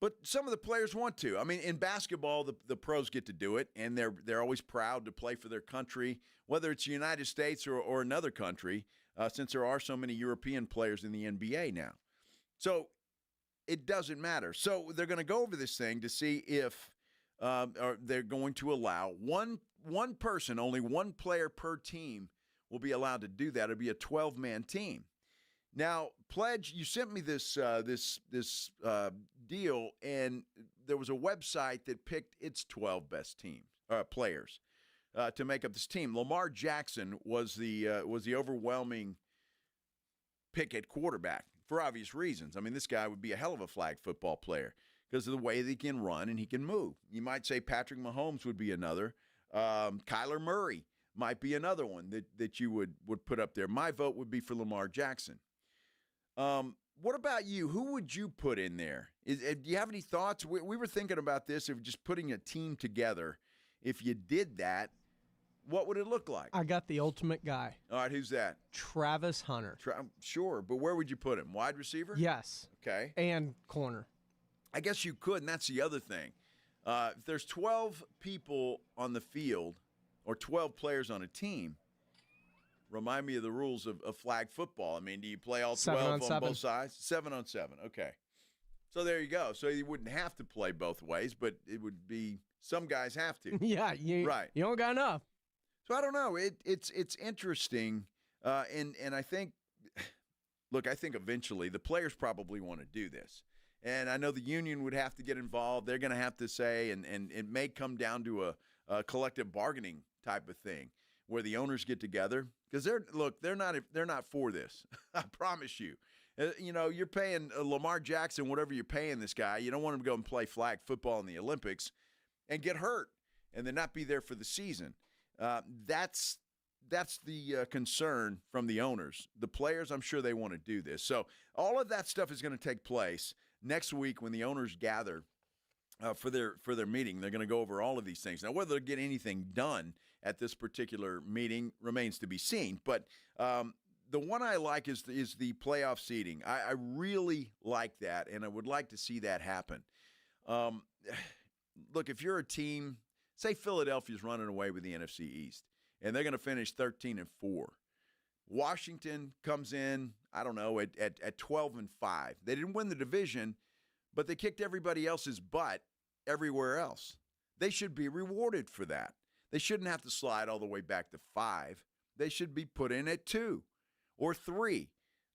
but some of the players want to. I mean, in basketball, the pros get to do it, and they're always proud to play for their country, whether it's the United States or another country, since there are so many European players in the NBA now. So it doesn't matter. So they're going to go over this thing to see if they're going to allow one person, only one player per team will be allowed to do that. It'll be a 12-man team. Now, Pledge, you sent me this deal, and there was a website that picked its 12 best players to make up this team. Lamar Jackson was the overwhelming pick at quarterback for obvious reasons. I mean, this guy would be a hell of a flag football player because of the way that he can run and he can move. You might say Patrick Mahomes would be another. Kyler Murray might be another one that you would put up there. My vote would be for Lamar Jackson. What about you? Who would you put in there? Do you have any thoughts? We were thinking about this, of just putting a team together. If you did that, what would it look like? I got the ultimate guy. All right, who's that? Travis Hunter. Sure, but where would you put him? Wide receiver? Yes. Okay. And corner. I guess you could, and that's the other thing. If there's 12 people on the field or 12 players on a team, remind me of the rules of flag football. I mean, do you play all 12 on both sides? 7 on 7. Okay. So there you go. So you wouldn't have to play both ways, but it would be some guys have to. Yeah, right. You don't got enough. So I don't know. It's interesting, and I think, look, I think eventually the players probably want to do this. And I know the union would have to get involved. They're going to have to say, and it may come down to a collective bargaining type of thing, where the owners get together because they're not for this. I promise you. You're paying Lamar Jackson whatever you're paying this guy. You don't want him to go and play flag football in the Olympics and get hurt and then not be there for the season. That's the concern from the owners. The players, I'm sure they want to do this. So all of that stuff is going to take place next week when the owners gather for their meeting. They're going to go over all of these things. Now, whether they'll get anything done at this particular meeting remains to be seen. But the one I like is the playoff seeding. I really like that, and I would like to see that happen. Look, if you're a team, say Philadelphia's running away with the NFC East, and they're going to finish 13-4. Washington comes in, I don't know, at 12-5. They didn't win the division, but they kicked everybody else's butt everywhere else. They should be rewarded for that. They shouldn't have to slide all the way back to 5. They should be put in at 2 or 3.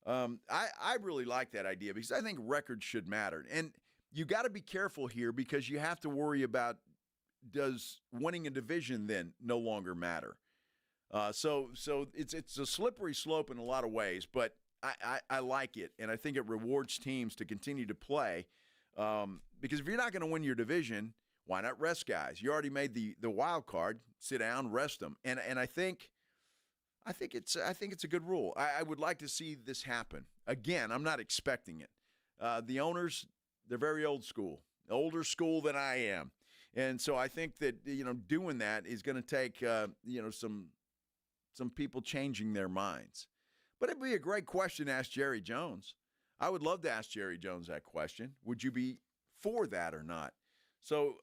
I really like that idea because I think records should matter. And you got to be careful here because you have to worry about, does winning a division then no longer matter? So it's a slippery slope in a lot of ways, but I like it, and I think it rewards teams to continue to play because if you're not going to win your division, why not rest guys? You already made the wild card. Sit down, rest them, and I think it's a good rule. I would like to see this happen. Again, I'm not expecting it. The owners, they're very old school, older school than I am, and so I think that doing that is going to take some people changing their minds. But it'd be a great question to ask Jerry Jones. I would love to ask Jerry Jones that question. Would you be for that or not? So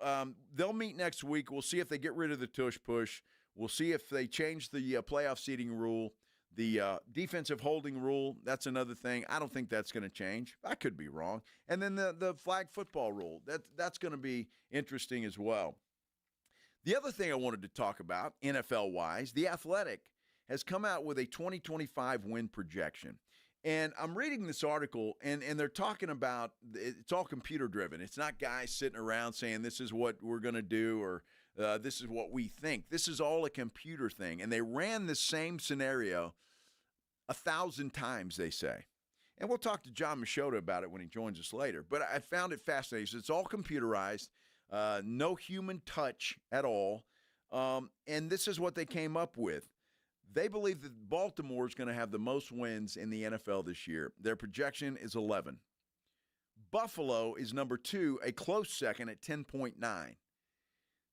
they'll meet next week. We'll see if they get rid of the tush push. We'll see if they change the playoff seeding rule. The defensive holding rule, that's another thing. I don't think that's going to change. I could be wrong. And then the flag football rule, that's going to be interesting as well. The other thing I wanted to talk about, NFL-wise, The Athletic has come out with a 2025 win projection. And I'm reading this article, and they're talking about it's all computer-driven. It's not guys sitting around saying this is what we're going to do or this is what we think. This is all a computer thing. And they ran the same scenario 1,000 times, they say. And we'll talk to Jon Machota about it when he joins us later. But I found it fascinating. It's all computerized, no human touch at all. And this is what they came up with. They believe that Baltimore is going to have the most wins in the NFL this year. Their projection is 11. Buffalo is number 2, a close second at 10.9.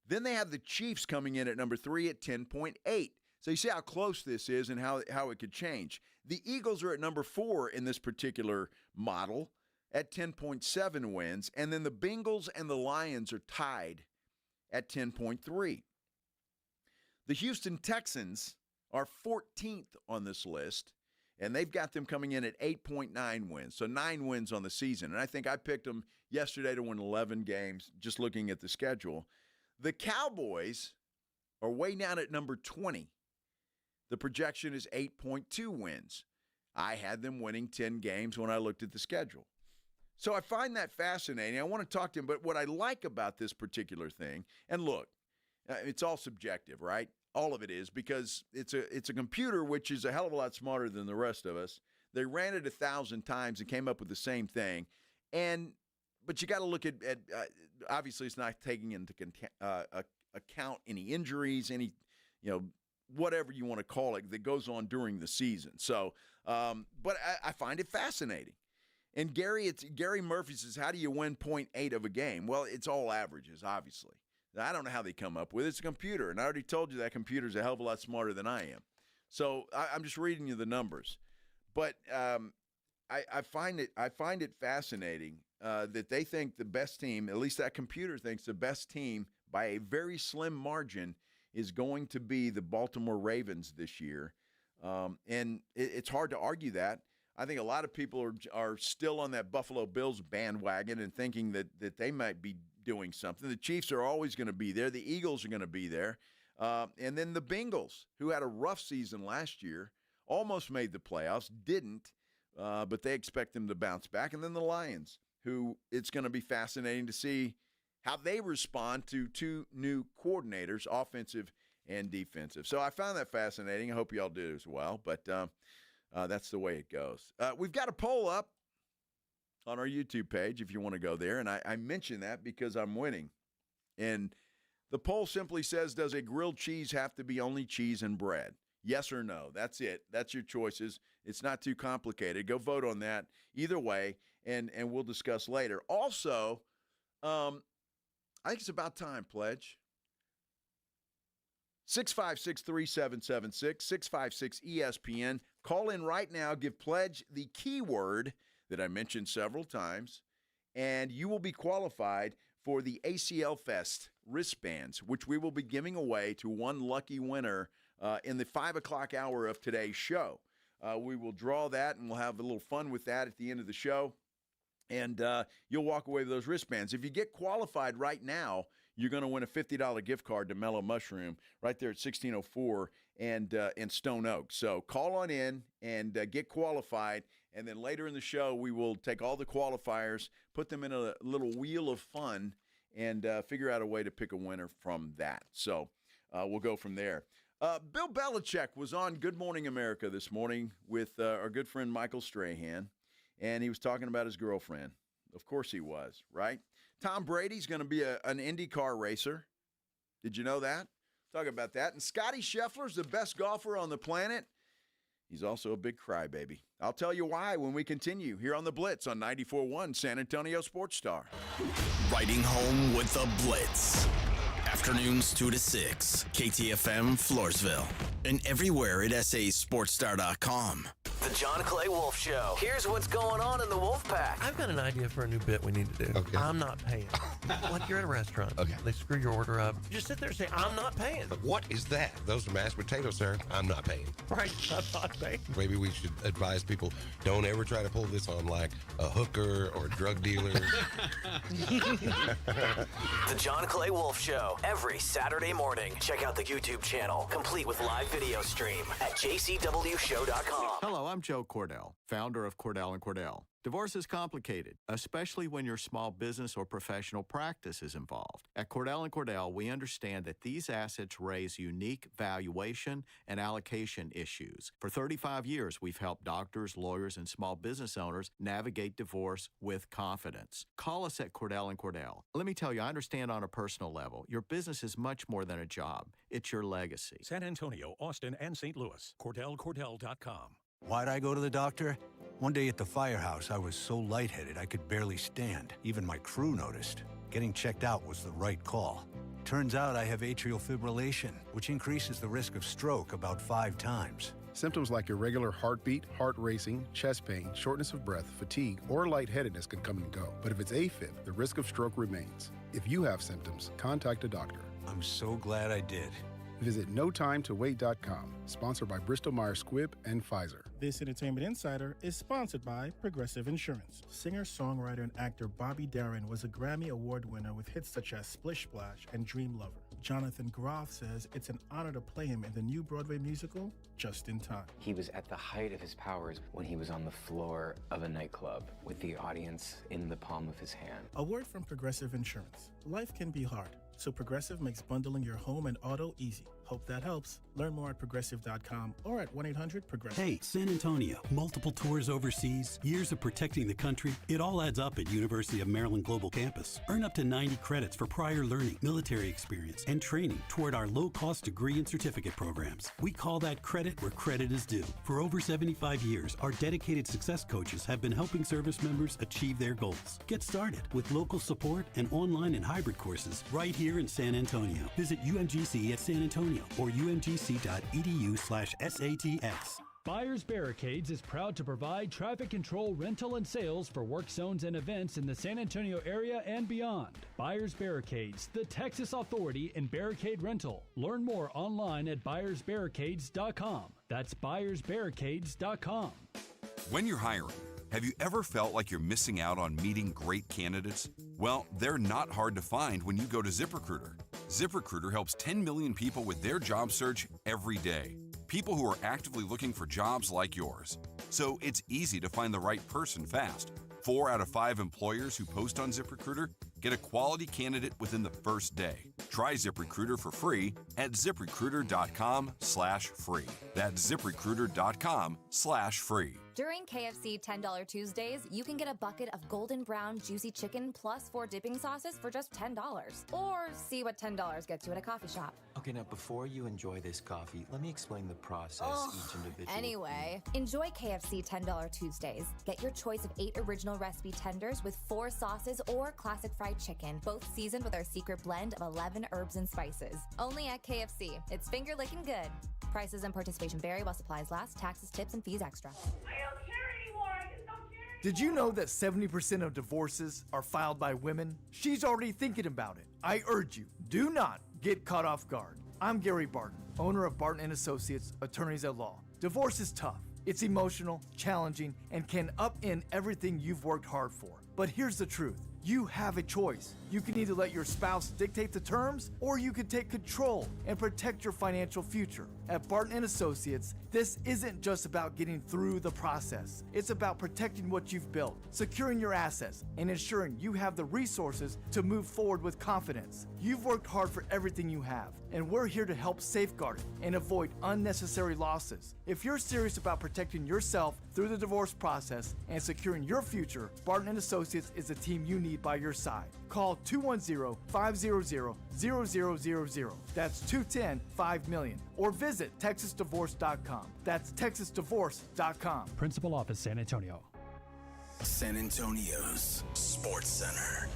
Then they have the Chiefs coming in at number 3 at 10.8. So you see how close this is and how it could change. The Eagles are at number 4 in this particular model at 10.7 wins. And then the Bengals and the Lions are tied at 10.3. The Houston Texans are 14th on this list, and they've got them coming in at 8.9 wins, so 9 wins on the season. And I think I picked them yesterday to win 11 games, just looking at the schedule. The Cowboys are way down at number 20. The projection is 8.2 wins. I had them winning 10 games when I looked at the schedule. So I find that fascinating. I want to talk to him, but what I like about this particular thing, and look, it's all subjective, right? All of it is, because it's a computer which is a hell of a lot smarter than the rest of us. They ran it 1,000 times and came up with the same thing. But you got to look at obviously it's not taking into account any injuries, any whatever you want to call it that goes on during the season. So, but I find it fascinating. And Gary Murphy says, how do you win 0.8 of a game? Well, it's all averages, obviously. I don't know how they come up with it. It's a computer, and I already told you that computer's a hell of a lot smarter than I am. So I'm just reading you the numbers. But I find it fascinating that they think the best team, at least that computer thinks the best team by a very slim margin, is going to be the Baltimore Ravens this year. And it's hard to argue that. I think a lot of people are still on that Buffalo Bills bandwagon and thinking that they might be doing something. The Chiefs are always going to be there. The Eagles are going to be there. And then the Bengals, who had a rough season last year, almost made the playoffs, didn't, but they expect them to bounce back. And then the Lions, who it's going to be fascinating to see how they respond to 2 new coordinators, offensive and defensive. So I found that fascinating. I hope y'all do as well, but that's the way it goes. We've got a poll up on our YouTube page if you want to go there, and I mention that because I'm winning. And the poll simply says, does a grilled cheese have to be only cheese and bread? Yes or no. That's it. That's your choices. It's not too complicated. Go vote on that either way, and we'll discuss later. Also, I think it's about time, Pledge. 656-3776, 656-ESPN. Call in right now. Give Pledge the keyword that I mentioned several times, and you will be qualified for the ACL Fest wristbands, which we will be giving away to one lucky winner in the 5 o'clock hour of today's show. We will draw that, and we'll have a little fun with that at the end of the show. And you'll walk away with those wristbands. If you get qualified right now, you're going to win a $50 gift card to Mellow Mushroom right there at 1604 and Stone Oak. So call on in and get qualified. And then later in the show, we will take all the qualifiers, put them in a little wheel of fun, and figure out a way to pick a winner from that. So we'll go from there. Bill Belichick was on Good Morning America this morning with our good friend Michael Strahan, and he was talking about his girlfriend. Of course he was, right? Tom Brady's going to be an IndyCar racer. Did you know that? Talk about that. And Scotty Scheffler's the best golfer on the planet. He's also a big crybaby. I'll tell you why when we continue here on The Blitz on 94.1 San Antonio Sports Star. Riding home with The Blitz. Afternoons 2 to 6. KTFM Floresville. And everywhere at sasportstar.com. The John Clay Wolf Show. Here's what's going on in the Wolf Pack. I've got an idea for a new bit we need to do. Okay. I'm not paying. Like you're at a restaurant. Okay. They screw your order up. Just sit there and say, I'm not paying. What is that? Those are mashed potatoes, sir. I'm not paying. Right, I'm not paying. Maybe we should advise people, don't ever try to pull this on like a hooker or a drug dealer. The John Clay Wolf Show. Every Saturday morning. Check out the YouTube channel, complete with live video stream at jcwshow.com. Hello, I'm Joe Cordell, founder of Cordell & Cordell. Divorce is complicated, especially when your small business or professional practice is involved. At Cordell & Cordell, we understand that these assets raise unique valuation and allocation issues. For 35 years, we've helped doctors, lawyers, and small business owners navigate divorce with confidence. Call us at Cordell & Cordell. Let me tell you, I understand on a personal level, your business is much more than a job. It's your legacy. San Antonio, Austin, and St. Louis. CordellCordell.com. Why'd I go to the doctor? One day at the firehouse, I was so lightheaded I could barely stand. Even my crew noticed. Getting checked out was the right call. Turns out I have atrial fibrillation, which increases the risk of stroke about 5 times. Symptoms like irregular heartbeat, heart racing, chest pain, shortness of breath, fatigue, or lightheadedness can come and go. But if it's AFib, the risk of stroke remains. If you have symptoms, contact a doctor. I'm so glad I did. Visit NoTimeToWait.com, sponsored by Bristol-Myers Squibb and Pfizer. This Entertainment Insider is sponsored by Progressive Insurance. Singer, songwriter, and actor Bobby Darin was a Grammy Award winner with hits such as Splish Splash and Dream Lover. Jonathan Groff says it's an honor to play him in the new Broadway musical, Just in Time. He was at the height of his powers when he was on the floor of a nightclub with the audience in the palm of his hand. A word from Progressive Insurance. Life can be hard, so Progressive makes bundling your home and auto easy. Hope that helps. Learn more at progressive.com or at 1-800-PROGRESSIVE. Hey, San Antonio. Multiple tours overseas, years of protecting the country. It all adds up at University of Maryland Global Campus. Earn up to 90 credits for prior learning, military experience, and training toward our low-cost degree and certificate programs. We call that credit where credit is due. For over 75 years, our dedicated success coaches have been helping service members achieve their goals. Get started with local support and online and hybrid courses right here in San Antonio. Visit UMGC at San Antonio or umgc.edu/SATS. Buyers Barricades is proud to provide traffic control, rental, and sales for work zones and events in the San Antonio area and beyond. Buyers Barricades, the Texas authority in barricade rental. Learn more online at buyersbarricades.com. That's buyersbarricades.com. When you're hiring, have you ever felt like you're missing out on meeting great candidates? Well, they're not hard to find when you go to ZipRecruiter. ZipRecruiter helps 10 million people with their job search every day. People who are actively looking for jobs like yours. So it's easy to find the right person fast. 4 out of 5 employers who post on ZipRecruiter Get a quality candidate within the first day. Try ZipRecruiter for free at ZipRecruiter.com/free. That's ZipRecruiter.com/free. During KFC $10 Tuesdays, you can get a bucket of golden brown juicy chicken plus 4 dipping sauces for just $10. Or see what $10 gets you at a coffee shop. Okay, now before you enjoy this coffee, let me explain the process each individual. Anyway, enjoy KFC $10 Tuesdays. Get your choice of 8 original recipe tenders with 4 sauces or classic fried chicken, both seasoned with our secret blend of 11 herbs and spices. Only at KFC. It's finger licking good. Prices and participation vary while supplies last. Taxes, tips, and fees extra. Did you know that 70% of divorces are filed by women? She's already thinking about it. I urge you, do not get caught off guard. I'm Gary Barton, owner of Barton & Associates, attorneys at law. Divorce is tough. It's emotional, challenging, and can upend everything you've worked hard for. But here's the truth. You have a choice. You can either let your spouse dictate the terms, or you can take control and protect your financial future. At Barton & Associates, this isn't just about getting through the process. It's about protecting what you've built, securing your assets, and ensuring you have the resources to move forward with confidence. You've worked hard for everything you have, and we're here to help safeguard it and avoid unnecessary losses. If you're serious about protecting yourself through the divorce process and securing your future, Barton & Associates is the team you need by your side. Call 210-500-0000. That's 210-5-million. Or visit TexasDivorce.com. That's TexasDivorce.com. Principal Office, San Antonio. San Antonio's Sports Center.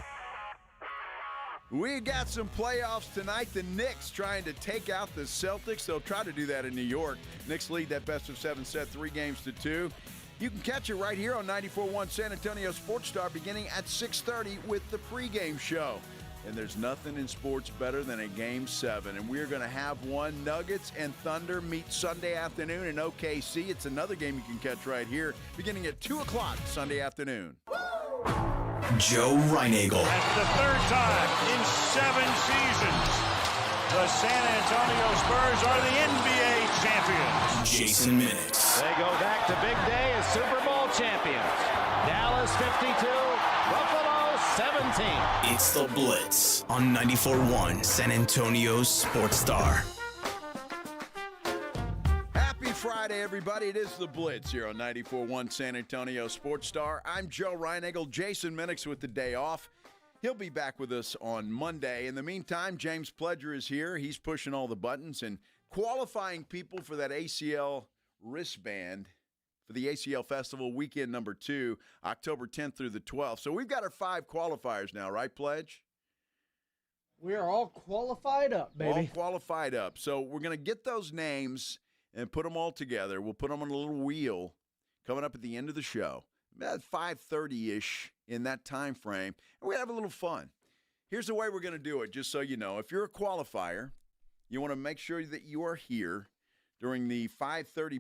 We got some playoffs tonight. The Knicks trying to take out the Celtics. They'll try to do that in New York. Knicks lead that best-of-7 set 3-2. You can catch it right here on 94.1 San Antonio Sports Star beginning at 6:30 with the pregame show. And there's nothing in sports better than a Game 7. And we're going to have one. Nuggets and Thunder meet Sunday afternoon in OKC. It's another game you can catch right here beginning at 2 o'clock Sunday afternoon. Joe Reinagel. That's the third time in 7 seasons the San Antonio Spurs are the NBA champions. Jason Minix. They go back to big day as Super Bowl champions. Dallas 52, Buffalo 17. It's the Blitz on 94.1 San Antonio's Sports Star. Happy Friday, everybody. It is the Blitz here on 94.1 San Antonio Sports Star. I'm Joe Reinagel. Jason Minix with the day off. He'll be back with us on Monday. In the meantime, James Pledger is here. He's pushing all the buttons and qualifying people for that ACL wristband for the ACL Festival weekend number 2, October 10th through the 12th. So we've got our 5 qualifiers now, right, Pledge? We are all qualified up, baby. All qualified up. So we're going to get those names and put them all together. We'll put them on a little wheel coming up at the end of the show, about 5:30-ish in that time frame, and we're going to have a little fun. Here's the way we're going to do it, just so you know. If you're a qualifier, you want to make sure that you are here during the 5:30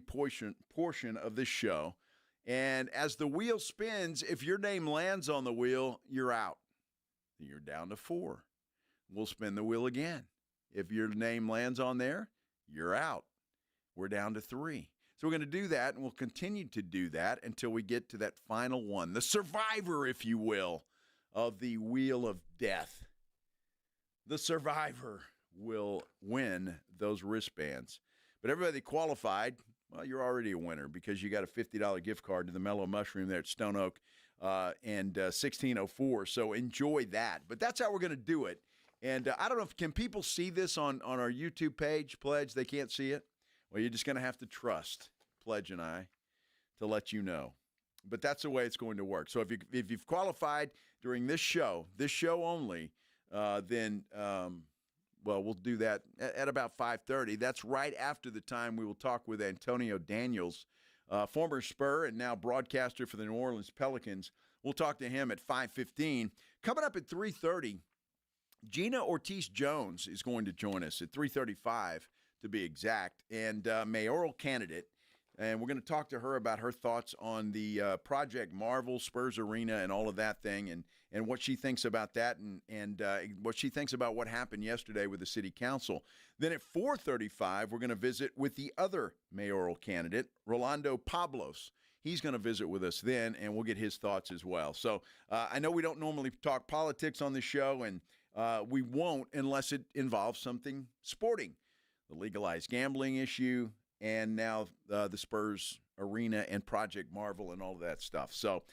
portion of this show. And as the wheel spins, if your name lands on the wheel, you're out. You're down to 4. We'll spin the wheel again. If your name lands on there, you're out. We're down to 3. So we're going to do that, and we'll continue to do that until we get to that final one, the survivor, if you will, of the Wheel of Death. The survivor will win those wristbands. But everybody that qualified, well, you're already a winner because you got a $50 gift card to the Mellow Mushroom there at Stone Oak and 1604. So enjoy that. But that's how we're going to do it. And I don't know, can people see this on our YouTube page, Pledge? They can't see it? Well, you're just going to have to trust Pledge and I to let you know. But that's the way it's going to work. So if you've qualified during this show only, then we'll do that at about 5:30. That's right after the time we will talk with Antonio Daniels, former Spur and now broadcaster for the New Orleans Pelicans. We'll talk to him at 5:15. Coming up at 3:30, Gina Ortiz-Jones is going to join us at 3:35. To be exact, and mayoral candidate. And we're going to talk to her about her thoughts on the Project Marvel, Spurs Arena, and all of that thing, and what she thinks about that, and what she thinks about what happened yesterday with the city council. Then at 4:35, we're going to visit with the other mayoral candidate, Rolando Pablos. he's going to visit with us then, and we'll get his thoughts as well. So I know we don't normally talk politics on the show, and we won't unless it involves something sporting. The legalized gambling issue, and now the Spurs arena and Project Marvel and all of that stuff. So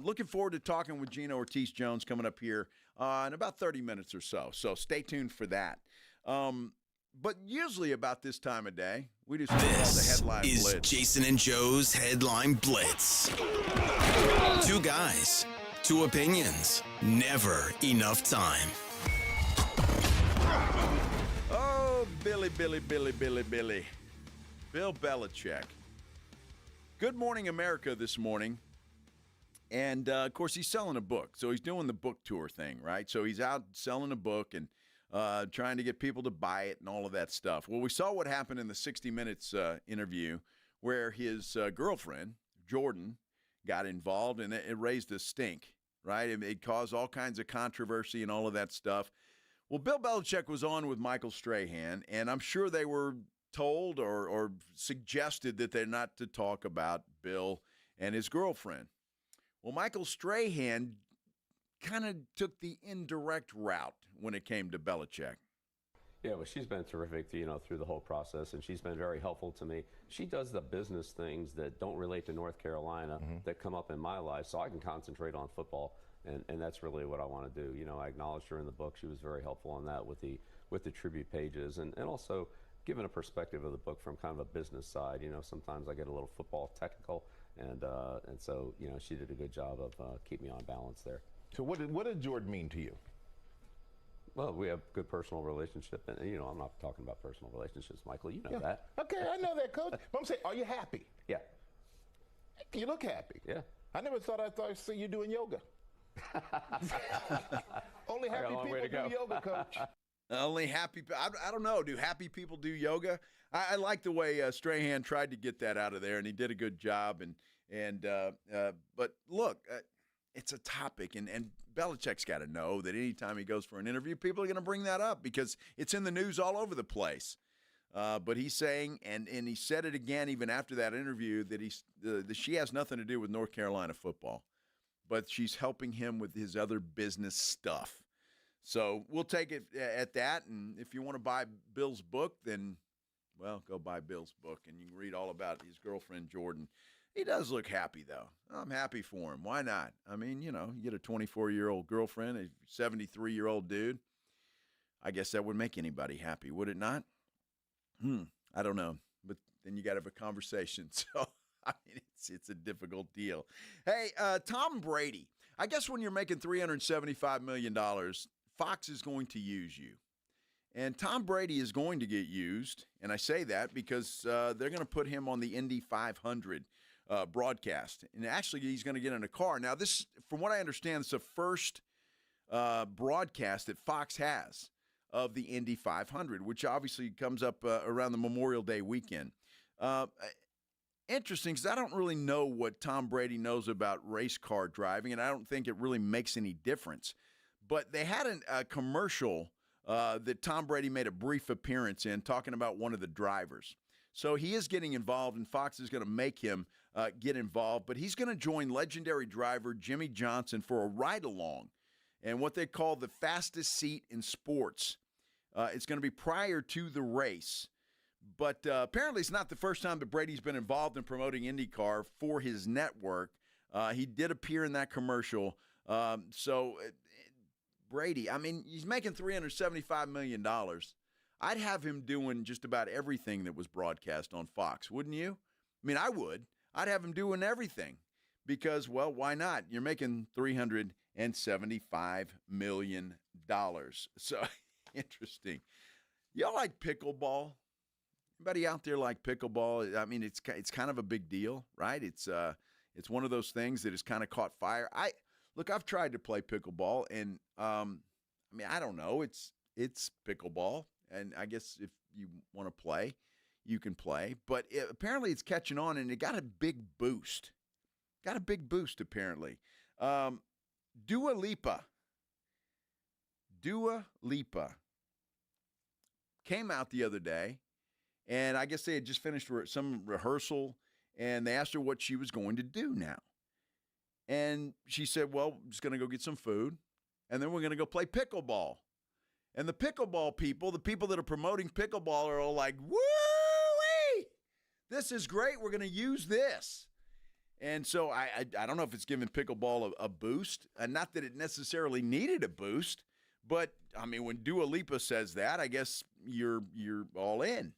looking forward to talking with Gina Ortiz-Jones coming up here in about 30 minutes or so. So stay tuned for that. But usually about this time of day, we just call the headline is blitz. Jason and Joe's Headline Blitz. Two guys, two opinions, never enough time. Oh, Billy. Bill Belichick. Good Morning America this morning. And, of course, he's selling a book. So he's doing the book tour thing, right? So he's out selling a book and trying to get people to buy it and all of that stuff. Well, we saw what happened in the 60 Minutes interview where his girlfriend, Jordan, got involved, and it raised a stink, right? It caused all kinds of controversy and all of that stuff. Well, Bill Belichick was on with Michael Strahan, and I'm sure they were told or suggested that they're not to talk about Bill and his girlfriend. Well, Michael Strahan kind of took the indirect route when it came to Belichick. Yeah, well, she's been terrific, through the whole process, and she's been very helpful to me. She does the business things that don't relate to North Carolina that come up in my life, so I can concentrate on football, and that's really what I want to do. I acknowledged her in the book. She was very helpful on that with the tribute pages, and also giving a perspective of the book from kind of a business side. Sometimes I get a little football technical, and so she did a good job of keeping me on balance there. So what did Jordan mean to you? Well, we have a good personal relationship, and I'm not talking about personal relationships, Michael. You know that. Okay, I know that, Coach. But I'm saying, are you happy? Yeah. You look happy. Yeah. I never thought I'd see you doing yoga. Only happy people do yoga, Coach. Only happy. I don't know. Do happy people do yoga? I like the way Strahan tried to get that out of there, and he did a good job. But look, it's a topic, and Belichick's got to know that anytime he goes for an interview, people are going to bring that up because it's in the news all over the place. But he's saying, and he said it again even after that interview, that she has nothing to do with North Carolina football, but she's helping him with his other business stuff. So we'll take it at that, and if you want to buy Bill's book, then, well, go buy Bill's book, and you can read all about his girlfriend, Jordan. He does look happy, though. I'm happy for him. Why not? I mean, you get a 24-year-old girlfriend, a 73-year-old dude. I guess that would make anybody happy, would it not? I don't know. But then you got to have a conversation. So, I mean, it's a difficult deal. Hey, Tom Brady. I guess when you're making $375 million, Fox is going to use you. And Tom Brady is going to get used, and I say that because they're going to put him on the Indy 500 broadcast. And actually, he's going to get in a car. Now, this, from what I understand, it's the first broadcast that Fox has of the Indy 500, which obviously comes up around the Memorial Day weekend. Interesting, because I don't really know what Tom Brady knows about race car driving, and I don't think it really makes any difference. But they had a commercial that Tom Brady made a brief appearance in talking about one of the drivers. So he is getting involved, and Fox is going to make him get involved. But he's going to join legendary driver Jimmy Johnson for a ride-along and what they call the fastest seat in sports. It's going to be prior to the race. But apparently it's not the first time that Brady's been involved in promoting IndyCar for his network. He did appear in that commercial. Brady, I mean, he's making $375 million. I'd have him doing just about everything that was broadcast on Fox, wouldn't you? I mean, I would. I'd have him doing everything because, well, why not? You're making $375 million. So, interesting. Y'all like pickleball? Anybody out there like pickleball? I mean, it's kind of a big deal, right? It's one of those things that has kind of caught fire. I've tried to play pickleball, and I mean, I don't know. It's pickleball, and I guess if you want to play, you can play. But apparently, it's catching on, and it got a big boost. Apparently. Dua Lipa came out the other day, and I guess they had just finished some rehearsal, and they asked her what she was going to do now. And she said, well, I'm just going to go get some food, and then we're going to go play pickleball. And the pickleball people, the people that are promoting pickleball are all like, woo-wee! This is great. We're going to use this. And so I don't know if it's giving pickleball a boost. Not that it necessarily needed a boost, but, I mean, when Dua Lipa says that, I guess you're all in,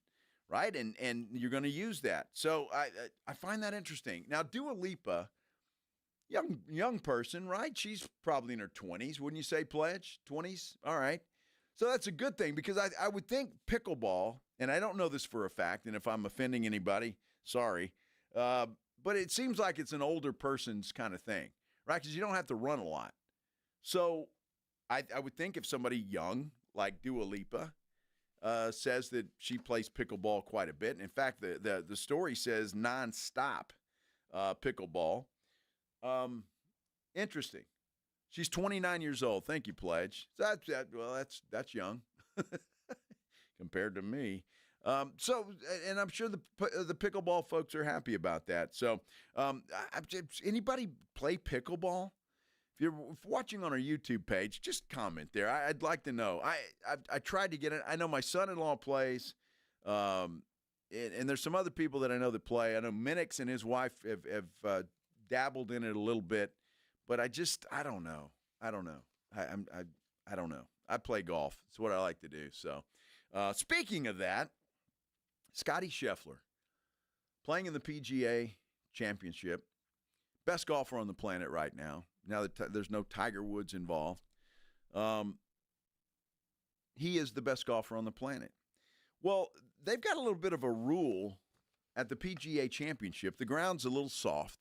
right? And you're going to use that. So I find that interesting. Now, Dua Lipa, young person, right? She's probably in her 20s. Wouldn't you say, Pledge? 20s? All right. So that's a good thing because I would think pickleball, and I don't know this for a fact, and if I'm offending anybody, sorry, but it seems like it's an older person's kind of thing, right? Because you don't have to run a lot. So I would think if somebody young, like Dua Lipa, says that she plays pickleball quite a bit, and in fact, the story says nonstop pickleball. Interesting. She's 29 years old. Thank you, Pledge. That's young compared to me. And I'm sure the pickleball folks are happy about that. So, anybody play pickleball? If you're watching on our YouTube page, just comment there. I'd like to know. I tried to get it. I know my son-in-law plays, and there's some other people that I know that play. I know Minix and his wife have dabbled in it a little bit. But I don't know. I don't know. I don't know. I play golf. It's what I like to do. So, speaking of that, Scottie Scheffler, playing in the PGA Championship, best golfer on the planet right now. Now that there's no Tiger Woods involved, he is the best golfer on the planet. Well, they've got a little bit of a rule at the PGA Championship. The ground's a little soft.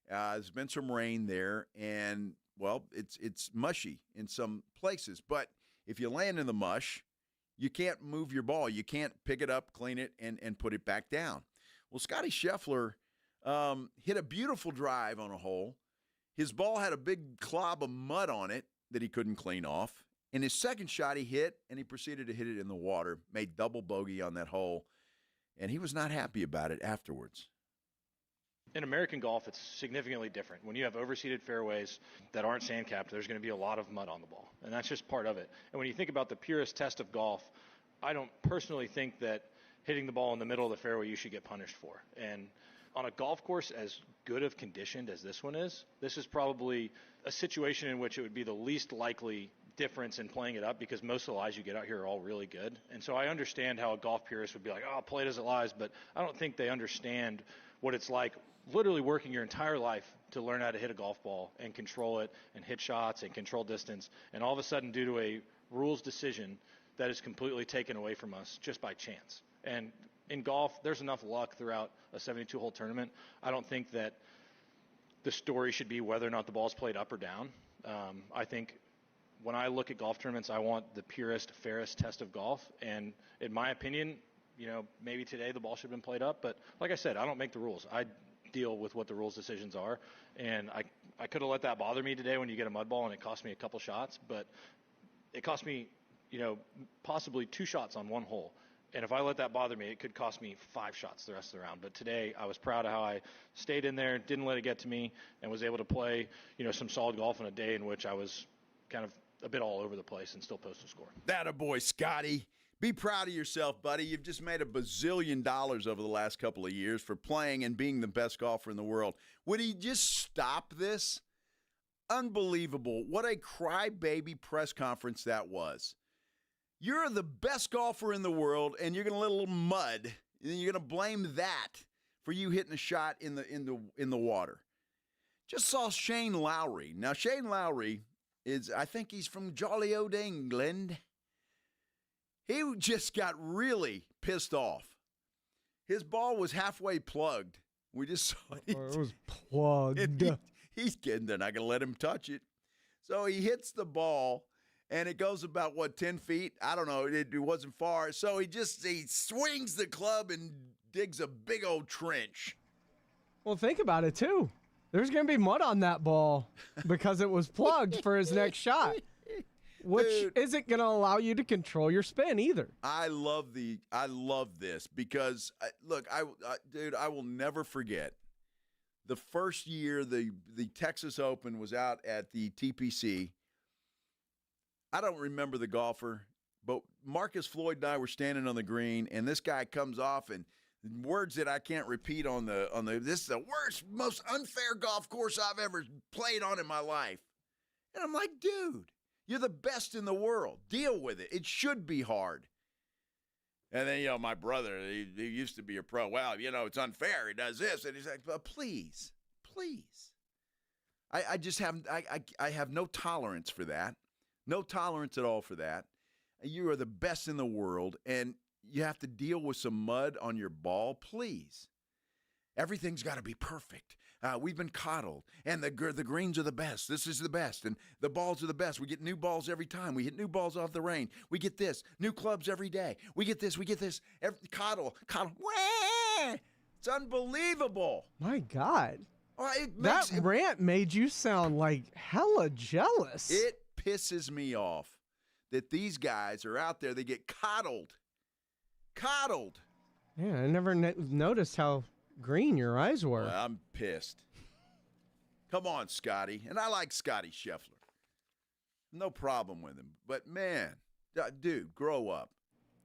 There's been some rain there, and, well, it's mushy in some places. But if you land in the mush, you can't move your ball. You can't pick it up, clean it, and put it back down. Well, Scottie Scheffler hit a beautiful drive on a hole. His ball had a big clob of mud on it that he couldn't clean off. And his second shot he hit, and he proceeded to hit it in the water, made double bogey on that hole, and he was not happy about it afterwards. In American golf, it's significantly different. When you have overseeded fairways that aren't sand-capped, there's going to be a lot of mud on the ball, and that's just part of it. And when you think about the purest test of golf, I don't personally think that hitting the ball in the middle of the fairway you should get punished for. And on a golf course as good of conditioned as this one is, this is probably a situation in which it would be the least likely difference in playing it up because most of the lies you get out here are all really good. And so I understand how a golf purist would be like, oh, play it as it lies, but I don't think they understand what it's like literally working your entire life to learn how to hit a golf ball and control it and hit shots and control distance. And all of a sudden, due to a rules decision, that is completely taken away from us just by chance. And in golf, there's enough luck throughout a 72-hole tournament. I don't think that the story should be whether or not the ball's played up or down. I think when I look at golf tournaments, I want the purest, fairest test of golf. And in my opinion, maybe today the ball should have been played up. But like I said, I don't make the rules. I deal with what the rules decisions are. And I could have let that bother me today when you get a mud ball and it cost me a couple shots. But it cost me, possibly 2 shots on one hole. And if I let that bother me, it could cost me 5 shots the rest of the round. But today, I was proud of how I stayed in there, didn't let it get to me, and was able to play, some solid golf on a day in which I was kind of a bit all over the place and still post a score. That a boy, Scotty. Be proud of yourself, buddy. You've just made $1 bazillion over the last couple of years for playing and being the best golfer in the world. Would he just stop this? Unbelievable. What a crybaby press conference that was. You're the best golfer in the world, and you're going to let a little mud, and you're going to blame that for you hitting a shot in the water. Just saw Shane Lowry. Now, Shane Lowry I think he's from jolly old England. He just got really pissed off. His ball was halfway plugged. We just saw it. It was plugged. He's kidding. They're not going to let him touch it. So he hits the ball. And it goes about, 10 feet? I don't know. It wasn't far. So he swings the club and digs a big old trench. Well, think about it, too. There's going to be mud on that ball because it was plugged for his next shot. which isn't going to allow you to control your spin either. I love this because look, I will never forget the first year the Texas Open was out at the TPC. I don't remember the golfer, but Marcus Floyd and I were standing on the green, and this guy comes off and words that I can't repeat on the this is the worst, most unfair golf course I've ever played on in my life. And I'm like, dude, you're the best in the world. Deal with it. It should be hard. And then, my brother, he used to be a pro. Well, it's unfair. He does this. And he's like, but please. I just haven't, I have no tolerance for that. No tolerance at all for that. You are the best in the world, and you have to deal with some mud on your ball, please. Everything's got to be perfect. We've been coddled, and the greens are the best. This is the best, and the balls are the best. We get new balls every time. We hit new balls off the range. We get this. New clubs every day. We get this. Coddle. Wah! It's unbelievable. My God. That rant made you sound like hella jealous. It pisses me off that these guys are out there. They get coddled. Yeah, I never noticed how green your eyes were. Well, I'm pissed. Come on, Scotty. And I like Scotty Scheffler. No problem with him. But, man, dude, grow up.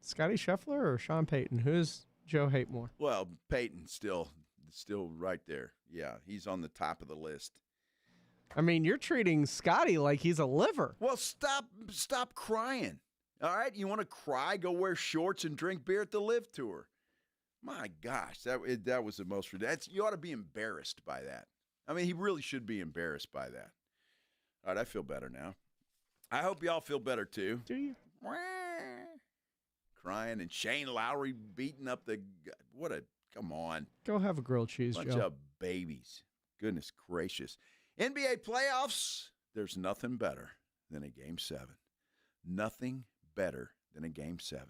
Scotty Scheffler or Sean Payton? Who's Joe hate more? Well, Payton's still right there. Yeah, he's on the top of the list. I mean, you're treating Scotty like he's a liver. Well, stop crying. All right? You want to cry? Go wear shorts and drink beer at the Live Tour. My gosh, that was the most ridiculous. You ought to be embarrassed by that. I mean, he really should be embarrassed by that. All right, I feel better now. I hope y'all feel better too. Do you? Crying and Shane Lowry beating up come on. Go have a grilled cheese, Bunch Joe. of babies. Goodness gracious. NBA playoffs, there's nothing better than a Game 7. Nothing better than a Game 7.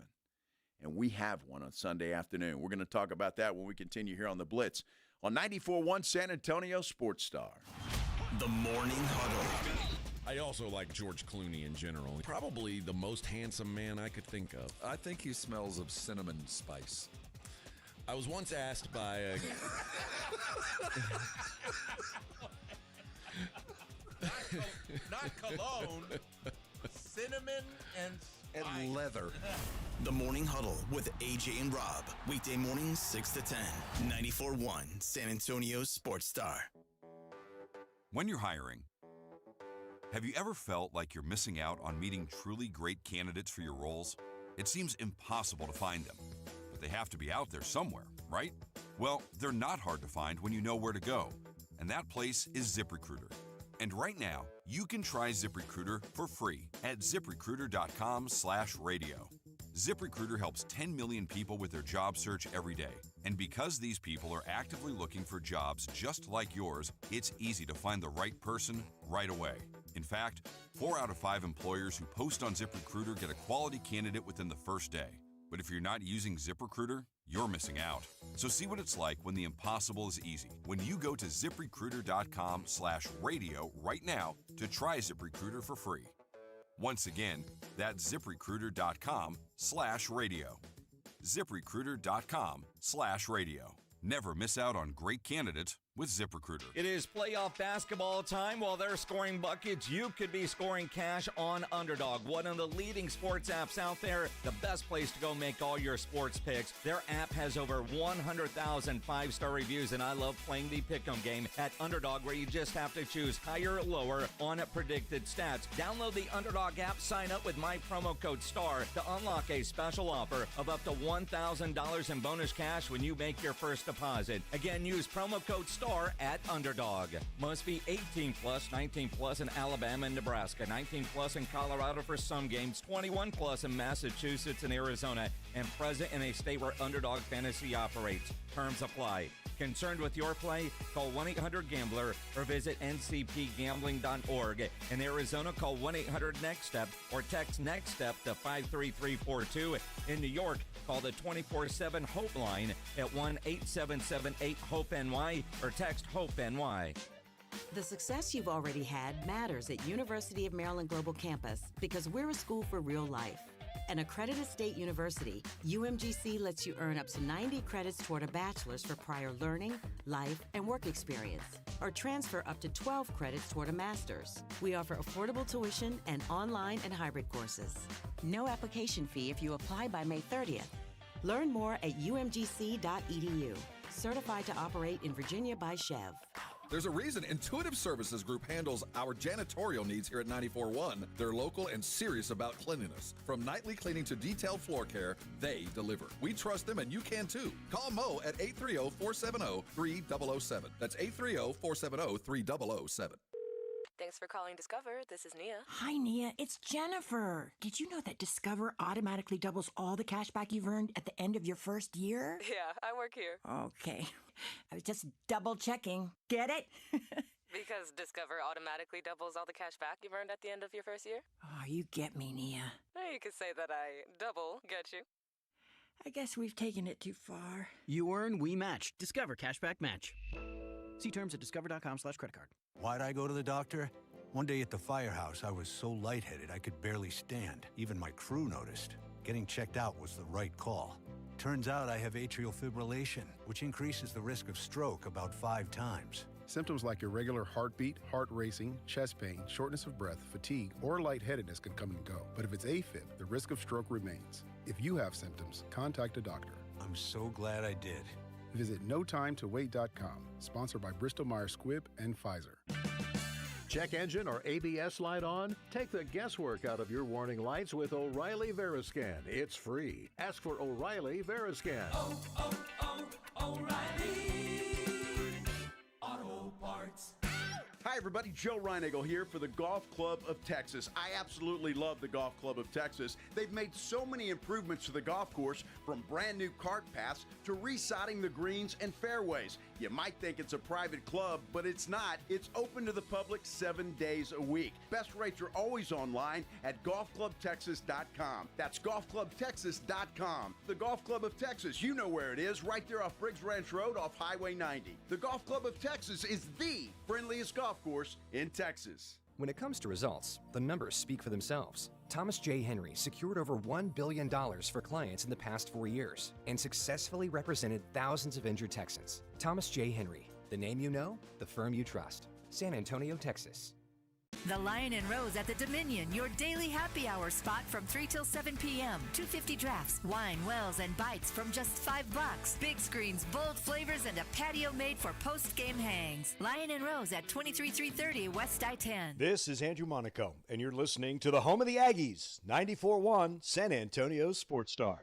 And we have one on Sunday afternoon. We're going to talk about that when we continue here on The Blitz on 94.1 San Antonio Sports Star. The Morning Huddle. I also like George Clooney in general. Probably the most handsome man I could think of. I think he smells of cinnamon spice. I was once asked by a... not cologne, cinnamon and leather. The Morning Huddle with AJ and Rob. Weekday mornings 6 to 10. 94.1 San Antonio Sports Star. When you're hiring, have you ever felt like you're missing out on meeting truly great candidates for your roles? It seems impossible to find them, but they have to be out there somewhere, right? Well, they're not hard to find when you know where to go, and that place is ZipRecruiter. And right now, you can try ZipRecruiter for free at ZipRecruiter.com/radio. ZipRecruiter helps 10 million people with their job search every day. And because these people are actively looking for jobs just like yours, it's easy to find the right person right away. In fact, 4 out of 5 employers who post on ZipRecruiter get a quality candidate within the first day. But if you're not using ZipRecruiter, you're missing out. So see what it's like when the impossible is easy. When you go to ZipRecruiter.com/radio right now to try ZipRecruiter for free. Once again, that's ZipRecruiter.com/radio. ZipRecruiter.com/radio. Never miss out on great candidates with ZipRecruiter. It is playoff basketball time. While they're scoring buckets, you could be scoring cash on Underdog, one of the leading sports apps out there, the best place to go make all your sports picks. Their app has over 100,000 5-star reviews, and I love playing the pick'em game at Underdog, where you just have to choose higher or lower on predicted stats. Download the Underdog app, sign up with my promo code STAR to unlock a special offer of up to $1,000 in bonus cash when you make your first deposit. Again, use promo code STAR at Underdog. Must be 18 plus, 19 plus in Alabama and Nebraska, 19 plus in Colorado for some games, 21 plus in Massachusetts and Arizona, and present in a state where Underdog Fantasy operates. Terms apply. Concerned with your play? Call 1-800-GAMBLER or visit ncpgambling.org. In Arizona, call 1-800-NEXT-STEP or text NEXT-STEP to 53342. In New York, call the 24/7 HOPE line at 1-877-8-HOPE-NY or text HOPE-NY. The success you've already had matters at University of Maryland Global Campus because we're a school for real life. An accredited state university, UMGC lets you earn up to 90 credits toward a bachelor's for prior learning, life, and work experience, or transfer up to 12 credits toward a master's. We offer affordable tuition and online and hybrid courses. No application fee if you apply by May 30th. Learn more at umgc.edu. Certified to operate in Virginia by Chev. There's a reason Intuitive Services Group handles our janitorial needs here at 94.1. They're local and serious about cleanliness. From nightly cleaning to detailed floor care, they deliver. We trust them, and you can too. Call Mo at 830-470-3007. That's 830-470-3007. Thanks for calling Discover. This is Nia. Hi, Nia. It's Jennifer. Did you know that Discover automatically doubles all the cash back you've earned at the end of your first year? Yeah, I work here. Okay. I was just double checking. Get it? Because Discover automatically doubles all the cash back you've earned at the end of your first year? Oh, you get me, Nia. You could say that I double get you. I guess we've taken it too far. You earn, we match. Discover Cashback Match. See terms at discover.com/creditcard. Why'd I go to the doctor? One day at the firehouse, I was so lightheaded I could barely stand. Even my crew noticed. Getting checked out was the right call. Turns out I have atrial fibrillation, which increases the risk of stroke about 5 times. Symptoms like irregular heartbeat, heart racing, chest pain, shortness of breath, fatigue, or lightheadedness can come and go. But if it's AFib, the risk of stroke remains. If you have symptoms, contact a doctor. I'm so glad I did. Visit NoTimeToWait.com, sponsored by Bristol-Myers Squibb and Pfizer. Check engine or ABS light on? Take the guesswork out of your warning lights with O'Reilly Veriscan. It's free. Ask for O'Reilly Veriscan. O'Reilly Auto Parts. Hi, everybody. Joe Reinagle here for the Golf Club of Texas. I absolutely love the Golf Club of Texas. They've made so many improvements to the golf course, from brand new cart paths to resodding the greens and fairways. You might think it's a private club, but it's not. It's open to the public 7 days a week. Best rates are always online at golfclubtexas.com. That's golfclubtexas.com. The Golf Club of Texas, you know where it is, right there off Briggs Ranch Road off Highway 90. The Golf Club of Texas is the friendliest golf course in Texas. When it comes to results, the numbers speak for themselves. Thomas J. Henry secured over $1 billion for clients in the past 4 years and successfully represented thousands of injured Texans. Thomas J. Henry, the name you know, the firm you trust. San Antonio, Texas. The Lion and Rose at the Dominion, your daily happy hour spot from 3 till 7 p.m. 250 drafts, wine, wells, and bites from just $5. Big screens, bold flavors, and a patio made for post-game hangs. Lion and Rose at 23330 West I-10. This is Andrew Monaco, and you're listening to the home of the Aggies, 94.1 San Antonio Sports Star.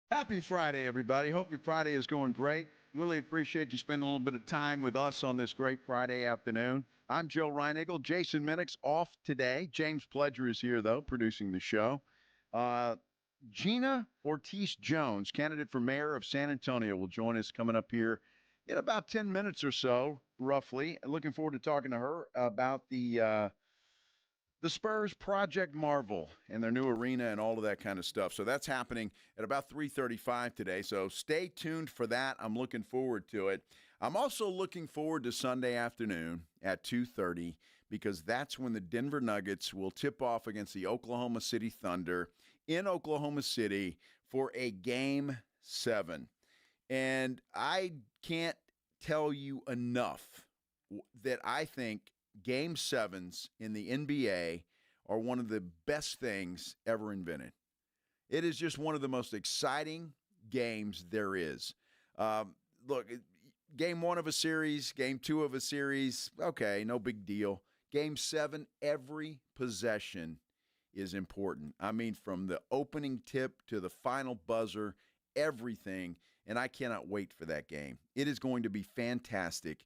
Happy Friday, everybody. Hope your Friday is going great. Really appreciate you spending a little bit of time with us on this great Friday afternoon. I'm Joe Reinagle. Jason Minnick's off today. James Pledger is here, though, producing the show. Gina Ortiz Jones, candidate for mayor of San Antonio, will join us coming up here in about 10 minutes or so, roughly. Looking forward to talking to her about the Spurs Project Marvel and their new arena and all of that kind of stuff. So that's happening at about 3:35 today. So stay tuned for that. I'm looking forward to it. I'm also looking forward to Sunday afternoon at 2:30 because that's when the Denver Nuggets will tip off against the Oklahoma City Thunder in Oklahoma City for a Game 7. And I can't tell you enough that I think Game 7s in the NBA are one of the best things ever invented. It is just one of the most exciting games there is. Look, Game 1 of a series, Game 2 of a series, okay, no big deal. Game 7, every possession is important. I mean, from the opening tip to the final buzzer, everything, and I cannot wait for that game. It is going to be fantastic.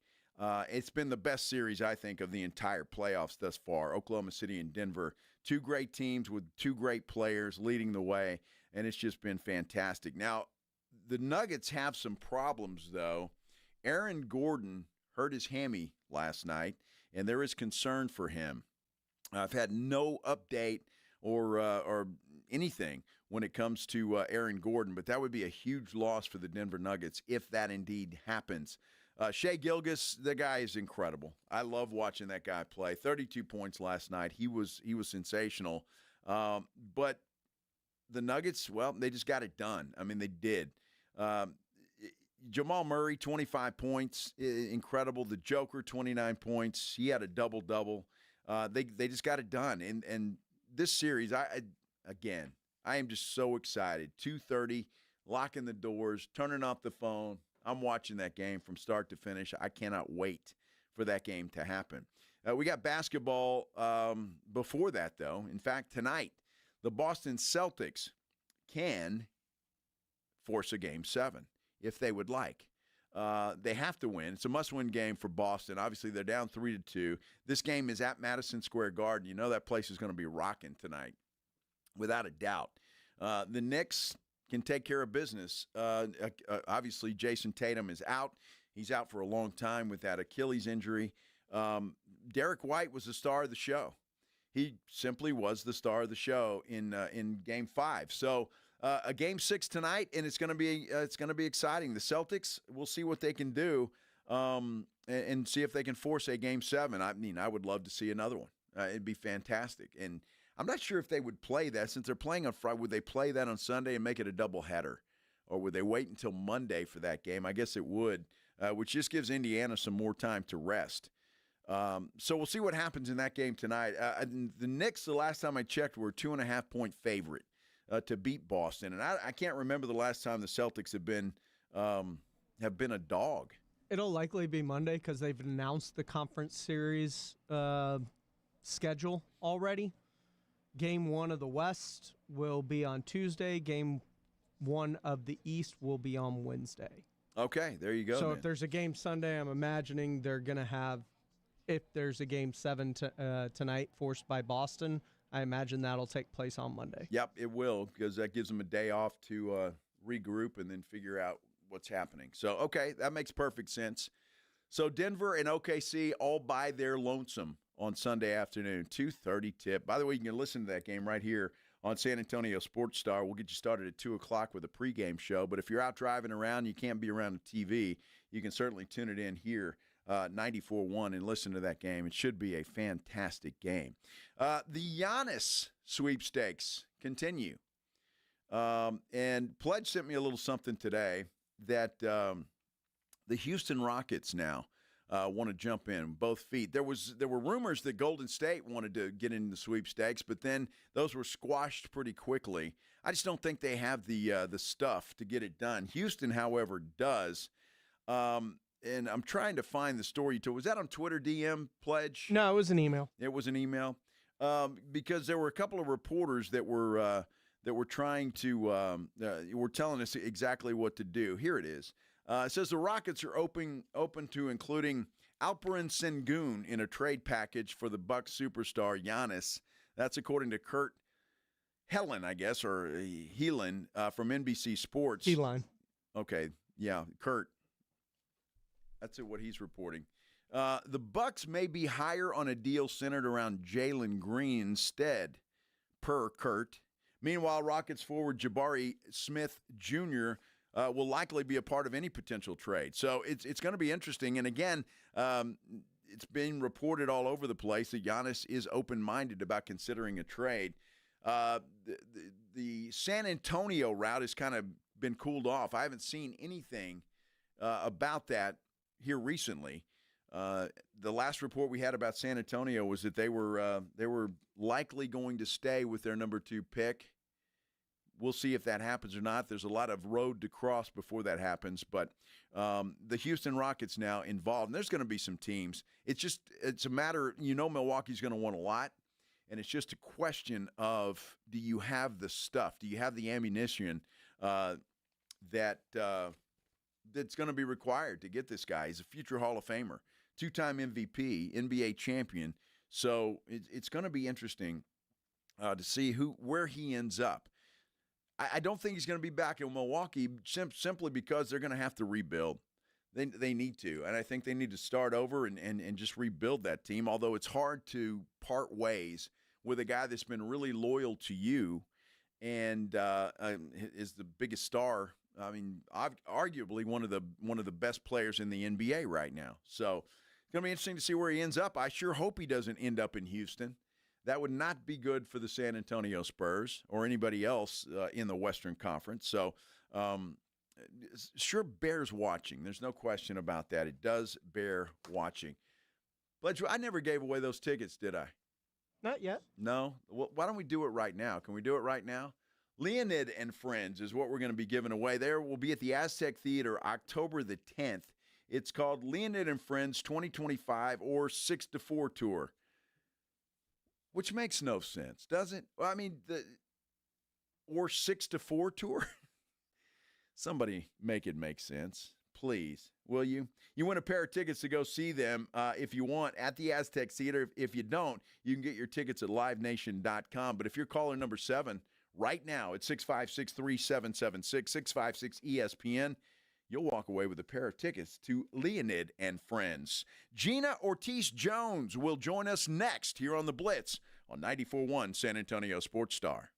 It's been the best series, I think, of the entire playoffs thus far. Oklahoma City and Denver, two great teams with two great players leading the way, and it's just been fantastic. Now, the Nuggets have some problems, though. Aaron Gordon hurt his hammy last night, and there is concern for him. I've had no update or anything when it comes to Aaron Gordon, but that would be a huge loss for the Denver Nuggets if that indeed happens. Shai Gilgeous, the guy is incredible. I love watching that guy play. 32 points last night. He was sensational. But the Nuggets, well, they just got it done. I mean, they did. Jamal Murray, 25 points, incredible. The Joker, 29 points. He had a double-double. They just got it done. And this series, I am just so excited. 2:30, locking the doors, turning off the phone. I'm watching that game from start to finish. I cannot wait for that game to happen. We got basketball before that, though. In fact, tonight, the Boston Celtics can force a Game 7 if they would like. They have to win. It's a must-win game for Boston. Obviously, they're down 3-2. This game is at Madison Square Garden. You know that place is going to be rocking tonight, without a doubt. The Knicks can take care of business. Obviously, Jason Tatum is out. He's out for a long time with that Achilles injury. Derek White was the star of the show. He simply was the star of the show in Game 5. So a Game 6 tonight, and it's going to be exciting. The Celtics, we'll see what they can do and see if they can force a Game 7. I mean, I would love to see another one. It'd be fantastic. And I'm not sure if they would play that. Since they're playing on Friday, would they play that on Sunday and make it a doubleheader? Or would they wait until Monday for that game? I guess it would, which just gives Indiana some more time to rest. So we'll see what happens in that game tonight. The Knicks, the last time I checked, were a 2.5-point favorite to beat Boston. And I can't remember the last time the Celtics have been a dog. It'll likely be Monday because they've announced the conference series schedule already. Game 1 of the West will be on Tuesday. Game 1 of the East will be on Wednesday. Okay, there you go. So then. if there's a game Sunday, I'm imagining they're going to have, if there's a Game 7 tonight forced by Boston, I imagine that'll take place on Monday. Yep, it will, because that gives them a day off to regroup and then figure out what's happening. So, okay, that makes perfect sense. So Denver and OKC all by their lonesome on Sunday afternoon, 2:30 tip. By the way, you can listen to that game right here on San Antonio Sports Star. We'll get you started at 2 o'clock with a pregame show. But if you're out driving around, you can't be around the TV, you can certainly tune it in here, 94.1, and listen to that game. It should be a fantastic game. The Giannis sweepstakes continue. And Pledge sent me a little something today that the Houston Rockets now want to jump in both feet. There were rumors that Golden State wanted to get in the sweepstakes, but then those were squashed pretty quickly. I just don't think they have the stuff to get it done. Houston, however, does. And I'm trying to find the story. Was that on Twitter DM, Pledge? No, it was an email. It was an email because there were a couple of reporters that were trying to were telling us exactly what to do. Here it is. It says the Rockets are open to including Alperen Sengun in a trade package for the Bucks superstar Giannis. That's according to Kurt Helin, I guess, or Helin from NBC Sports. Helin. Okay, yeah, Kurt. That's what he's reporting. The Bucks may be higher on a deal centered around Jalen Green instead, per Kurt. Meanwhile, Rockets forward Jabari Smith Jr. Will likely be a part of any potential trade. So it's going to be interesting. And again, it's been reported all over the place that Giannis is open-minded about considering a trade. The San Antonio route has kind of been cooled off. I haven't seen anything about that here recently. The last report we had about San Antonio was that they were likely going to stay with their number 2 pick. We'll see if that happens or not. There's a lot of road to cross before that happens. But the Houston Rockets now involved, and there's going to be some teams. It's a matter, Milwaukee's going to want a lot, and it's just a question of, do you have the stuff? Do you have the ammunition that's going to be required to get this guy? He's a future Hall of Famer, 2-time MVP, NBA champion. So it's going to be interesting to see where he ends up. I don't think he's going to be back in Milwaukee simply because they're going to have to rebuild. They need to, and I think they need to start over and just rebuild that team, although it's hard to part ways with a guy that's been really loyal to you and is the biggest star. I mean, arguably one of the best players in the NBA right now. So it's going to be interesting to see where he ends up. I sure hope he doesn't end up in Houston. That would not be good for the San Antonio Spurs or anybody else in the Western Conference. So sure bears watching. There's no question about that. It does bear watching. Blitz, I never gave away those tickets, did I? Not yet. No? Well, why don't we do it right now? Can we do it right now? Leonid and Friends is what we're going to be giving away. There will be at the Aztec Theater October the 10th. It's called Leonid and Friends 2025 or 6 to 4 Tour, which makes no sense, does it? Well, I mean, or 6 to 4 Tour? Somebody make it make sense, please, will you? You win a pair of tickets to go see them if you want at the Aztec Theater. If you don't, you can get your tickets at livenation.com. But if you're caller number 7 right now at 656-3776-656-ESPN, you'll walk away with a pair of tickets to Leonid and Friends. Gina Ortiz Jones will join us next here on The Blitz on 94.1 San Antonio Sports Star.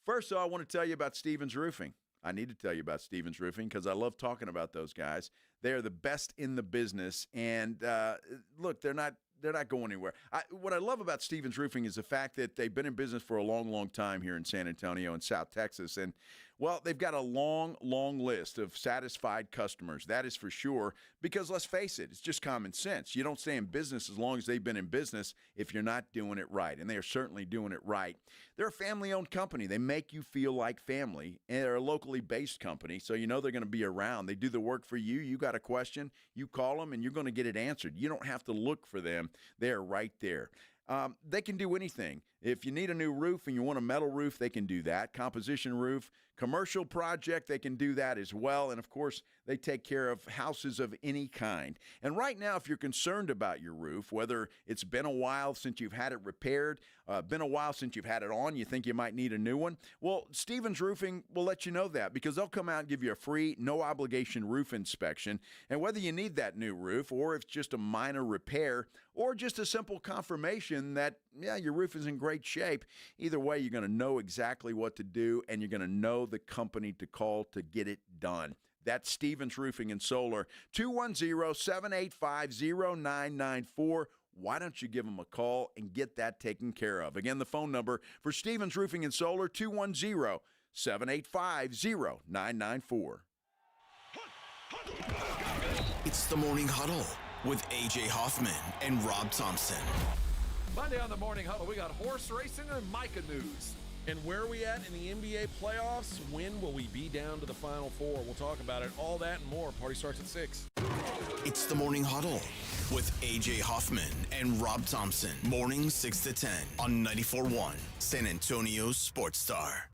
First, I want to tell you about Stevens Roofing. I need to tell you about Stevens Roofing because I love talking about those guys. They are the best in the business, and look, they're not going anywhere. What I love about Stevens Roofing is the fact that they've been in business for a long, long time here in San Antonio and South Texas, and well, they've got a long, long list of satisfied customers. That is for sure, because let's face it, it's just common sense. You don't stay in business as long as they've been in business if you're not doing it right, and they are certainly doing it right. They're a family-owned company. They make you feel like family, and they're a locally based company, so you know they're going to be around. They do the work for you. You got a question, you call them, and you're going to get it answered. You don't have to look for them. They're right there. They can do anything. If you need a new roof and you want a metal roof, they can do that. Composition roof, commercial project, they can do that as well. And, of course, they take care of houses of any kind. And right now, if you're concerned about your roof, whether it's been a while since you've had it repaired, been a while since you've had it on, you think you might need a new one, well, Stevens Roofing will let you know that because they'll come out and give you a free, no-obligation roof inspection. And whether you need that new roof or if it's just a minor repair or just a simple confirmation that, yeah, your roof is in great shape, either way, you're going to know exactly what to do and you're going to know the company to call to get it done. That's Stevens Roofing and Solar, 210-785-0994. Why don't you give them a call and get that taken care of? Again, the phone number for Stevens Roofing and Solar, 210-785-0994. It's the Morning Huddle with A.J. Hoffman and Rob Thompson. Monday on the Morning Huddle, we got horse racing and Micah news. And where are we at in the NBA playoffs? When will we be down to the Final Four? We'll talk about it. All that and more. Party starts at 6. It's the Morning Huddle with A.J. Hoffman and Rob Thompson. Mornings 6 to 10 on 94.1 San Antonio Sports Star.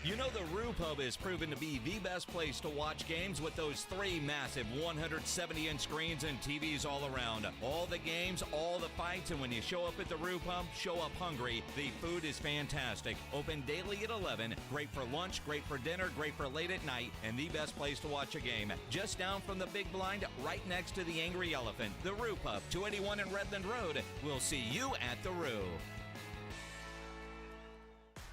You know the Roo Pub is proven to be the best place to watch games with those 3 massive 170-inch screens and TVs all around. All the games, all the fights, and when you show up at the Roo Pub, show up hungry. The food is fantastic. Open daily at 11. Great for lunch, great for dinner, great for late at night, and the best place to watch a game. Just down from the big blind, right next to the Angry Elephant. The Roo Pub, 281 in Redland Road. We'll see you at the Roo.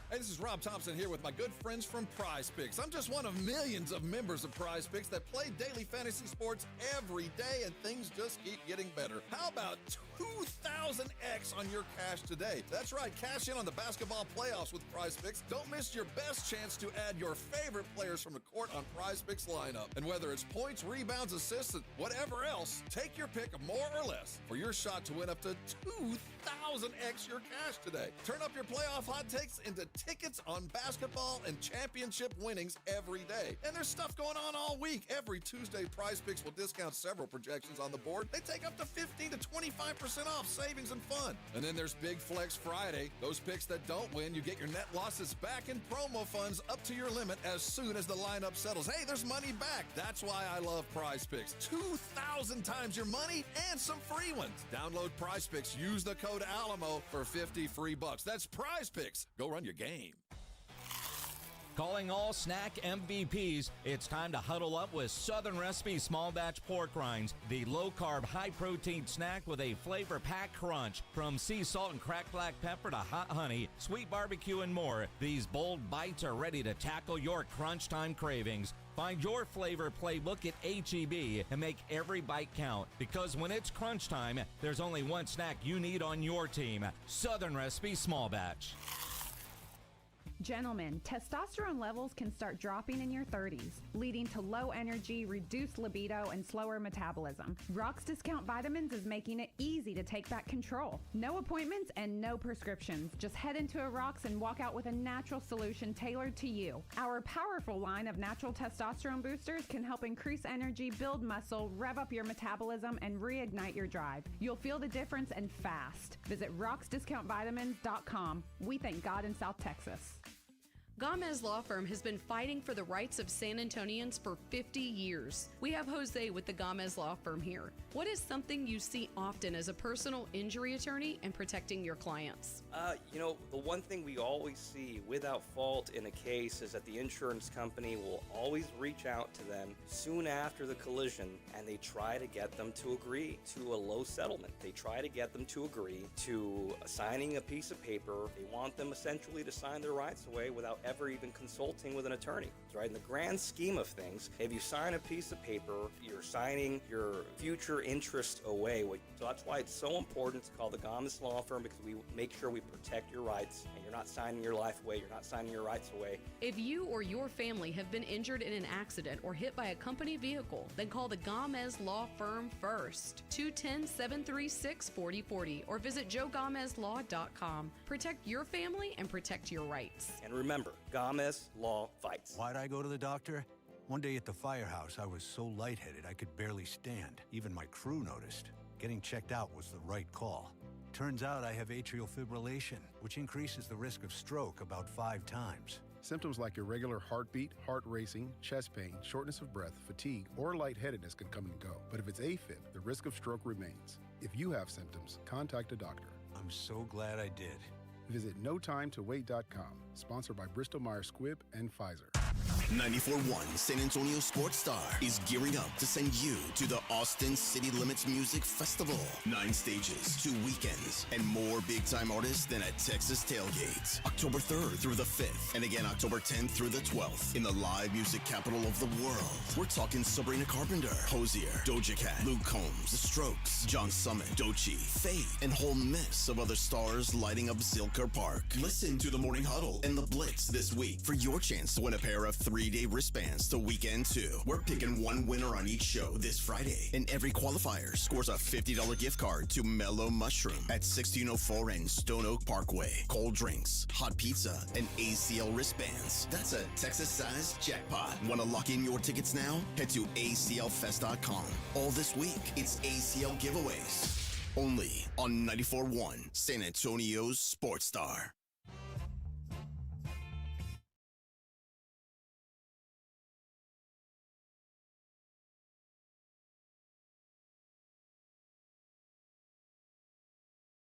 Hey, this is Rob Thompson here with my good friends from Prize Picks. I'm just one of millions of members of Prize Picks that play daily fantasy sports every day, and things just keep getting better. How about 2,000x on your cash today? That's right, cash in on the basketball playoffs with Prize Picks. Don't miss your best chance to add your favorite players from the court on Prize Picks lineup. And whether it's points, rebounds, assists, and whatever else, take your pick of more or less for your shot to win up to 2,000x your cash today. Turn up your playoff hot takes into tickets on basketball and championship winnings every day. And there's stuff going on all week. Every Tuesday, Prize Picks will discount several projections on the board. They take up to 15 to 25% off savings and fun. And then there's Big Flex Friday. Those picks that don't win, you get your net losses back in promo funds up to your limit as soon as the lineup settles. Hey, there's money back. That's why I love Prize Picks. 2,000 times your money and some free ones. Download Prize Picks. Use the code ALAMO for 50 free bucks. That's Prize Picks. Go run your game. Calling all snack MVPs, it's time to huddle up with Southern Recipe Small Batch Pork Rinds, the low-carb, high-protein snack with a flavor-packed crunch. From sea salt and cracked black pepper to hot honey, sweet barbecue, and more, these bold bites are ready to tackle your crunch time cravings. Find your flavor playbook at H-E-B and make every bite count, because when it's crunch time, there's only one snack you need on your team: Southern Recipe Small Batch. Gentlemen, testosterone levels can start dropping in your 30s, leading to low energy, reduced libido, and slower metabolism. Rock's Discount Vitamins is making it easy to take back control. No appointments and no prescriptions. Just head into a Rock's and walk out with a natural solution tailored to you. Our powerful line of natural testosterone boosters can help increase energy, build muscle, rev up your metabolism, and reignite your drive. You'll feel the difference and fast. Visit rocksdiscountvitamins.com. We thank God in South Texas. Gomez Law Firm has been fighting for the rights of San Antonians for 50 years. We have Jose with the Gomez Law Firm here. What is something you see often as a personal injury attorney and protecting your clients? The one thing we always see without fault in a case is that the insurance company will always reach out to them soon after the collision, and they try to get them to agree to a low settlement. They try to get them to agree to signing a piece of paper. They want them essentially to sign their rights away without ever even consulting with an attorney. Right? In the grand scheme of things, if you sign a piece of paper, you're signing your future interest away. So that's why it's so important to call the Gomez Law Firm, because we make sure we protect your rights, and you're not signing your life away, you're not signing your rights away. If you or your family have been injured in an accident or hit by a company vehicle, then call the Gomez Law Firm first. 210-736-4040 or visit joegomezlaw.com. Protect your family and protect your rights. And remember, Gomez Law fights. Why'd I go to the doctor? One day at the firehouse, I was so lightheaded I could barely stand. Even my crew noticed. Getting checked out was the right call. Turns out I have atrial fibrillation, which increases the risk of stroke about 5 times. Symptoms like irregular heartbeat, heart racing, chest pain, shortness of breath, fatigue, or lightheadedness can come and go. But if it's AFib, the risk of stroke remains. If you have symptoms, contact a doctor. I'm so glad I did. Visit NoTimeToWait.com, sponsored by Bristol-Myers Squibb and Pfizer. 94.1 San Antonio Sports Star is gearing up to send you to the Austin City Limits Music Festival. 9 stages, 2 weekends, and more big-time artists than a Texas tailgate. October 3rd through the 5th, and again October 10th through the 12th in the live music capital of the world. We're talking Sabrina Carpenter, Hosier, Doja Cat, Luke Combs, The Strokes, John Summit, Doechii, Faith, and whole mix of other stars lighting up Zilker Park. Listen to the Morning Huddle and the Blitz this week for your chance to win a pair of 3-day wristbands to Weekend 2. We're picking one winner on each show this Friday, and every qualifier scores a $50 gift card to Mellow Mushroom at 1604 and Stone Oak Parkway. Cold drinks, hot pizza, and ACL wristbands. That's a Texas-sized jackpot. Want to lock in your tickets now? Head to aclfest.com. All this week, it's ACL giveaways. Only on 94.1 San Antonio's Sports Star.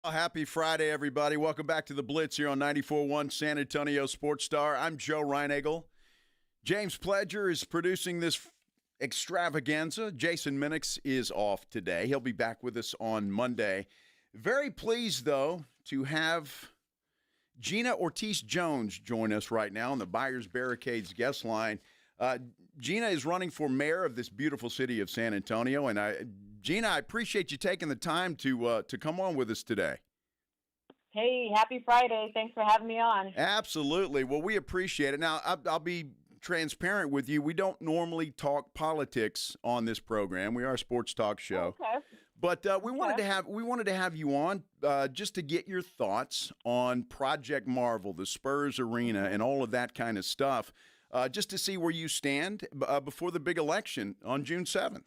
Happy Friday, everybody. Welcome back to the Blitz here on 94.1 San Antonio Sports Star. I'm Joe Reinagel. James Pledger is producing this extravaganza. Jason Minix is off today. He'll be back with us on Monday. Very pleased, though, to have Gina Ortiz-Jones join us right now on the Buyers Barricades guest line. Gina is running for mayor of this beautiful city of San Antonio, and Gina, I appreciate you taking the time to come on with us today. Hey, happy Friday. Thanks for having me on. Absolutely. Well, we appreciate it. Now, I'll be transparent with you. We don't normally talk politics on this program. We are a sports talk show. Okay. But we wanted to have you on just to get your thoughts on Project Marvel, the Spurs arena, and all of that kind of stuff, just to see where you stand before the big election on June 7th.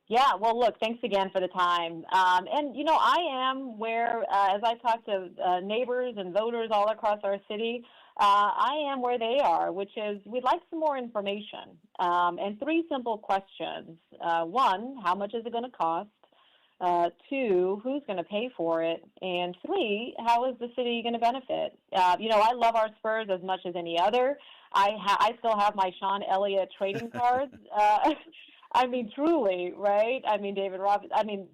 Yeah, well, look, thanks again for the time. And, you know, I am where, as I talk to neighbors and voters all across our city, I am where they are, which is we'd like some more information. And 3 simple questions. 1, how much is it going to cost? 2, who's going to pay for it? And 3, how is the city going to benefit? I love our Spurs as much as any other. I still have my Sean Elliott trading cards. I mean, truly, right? I mean, David Robinson. I mean,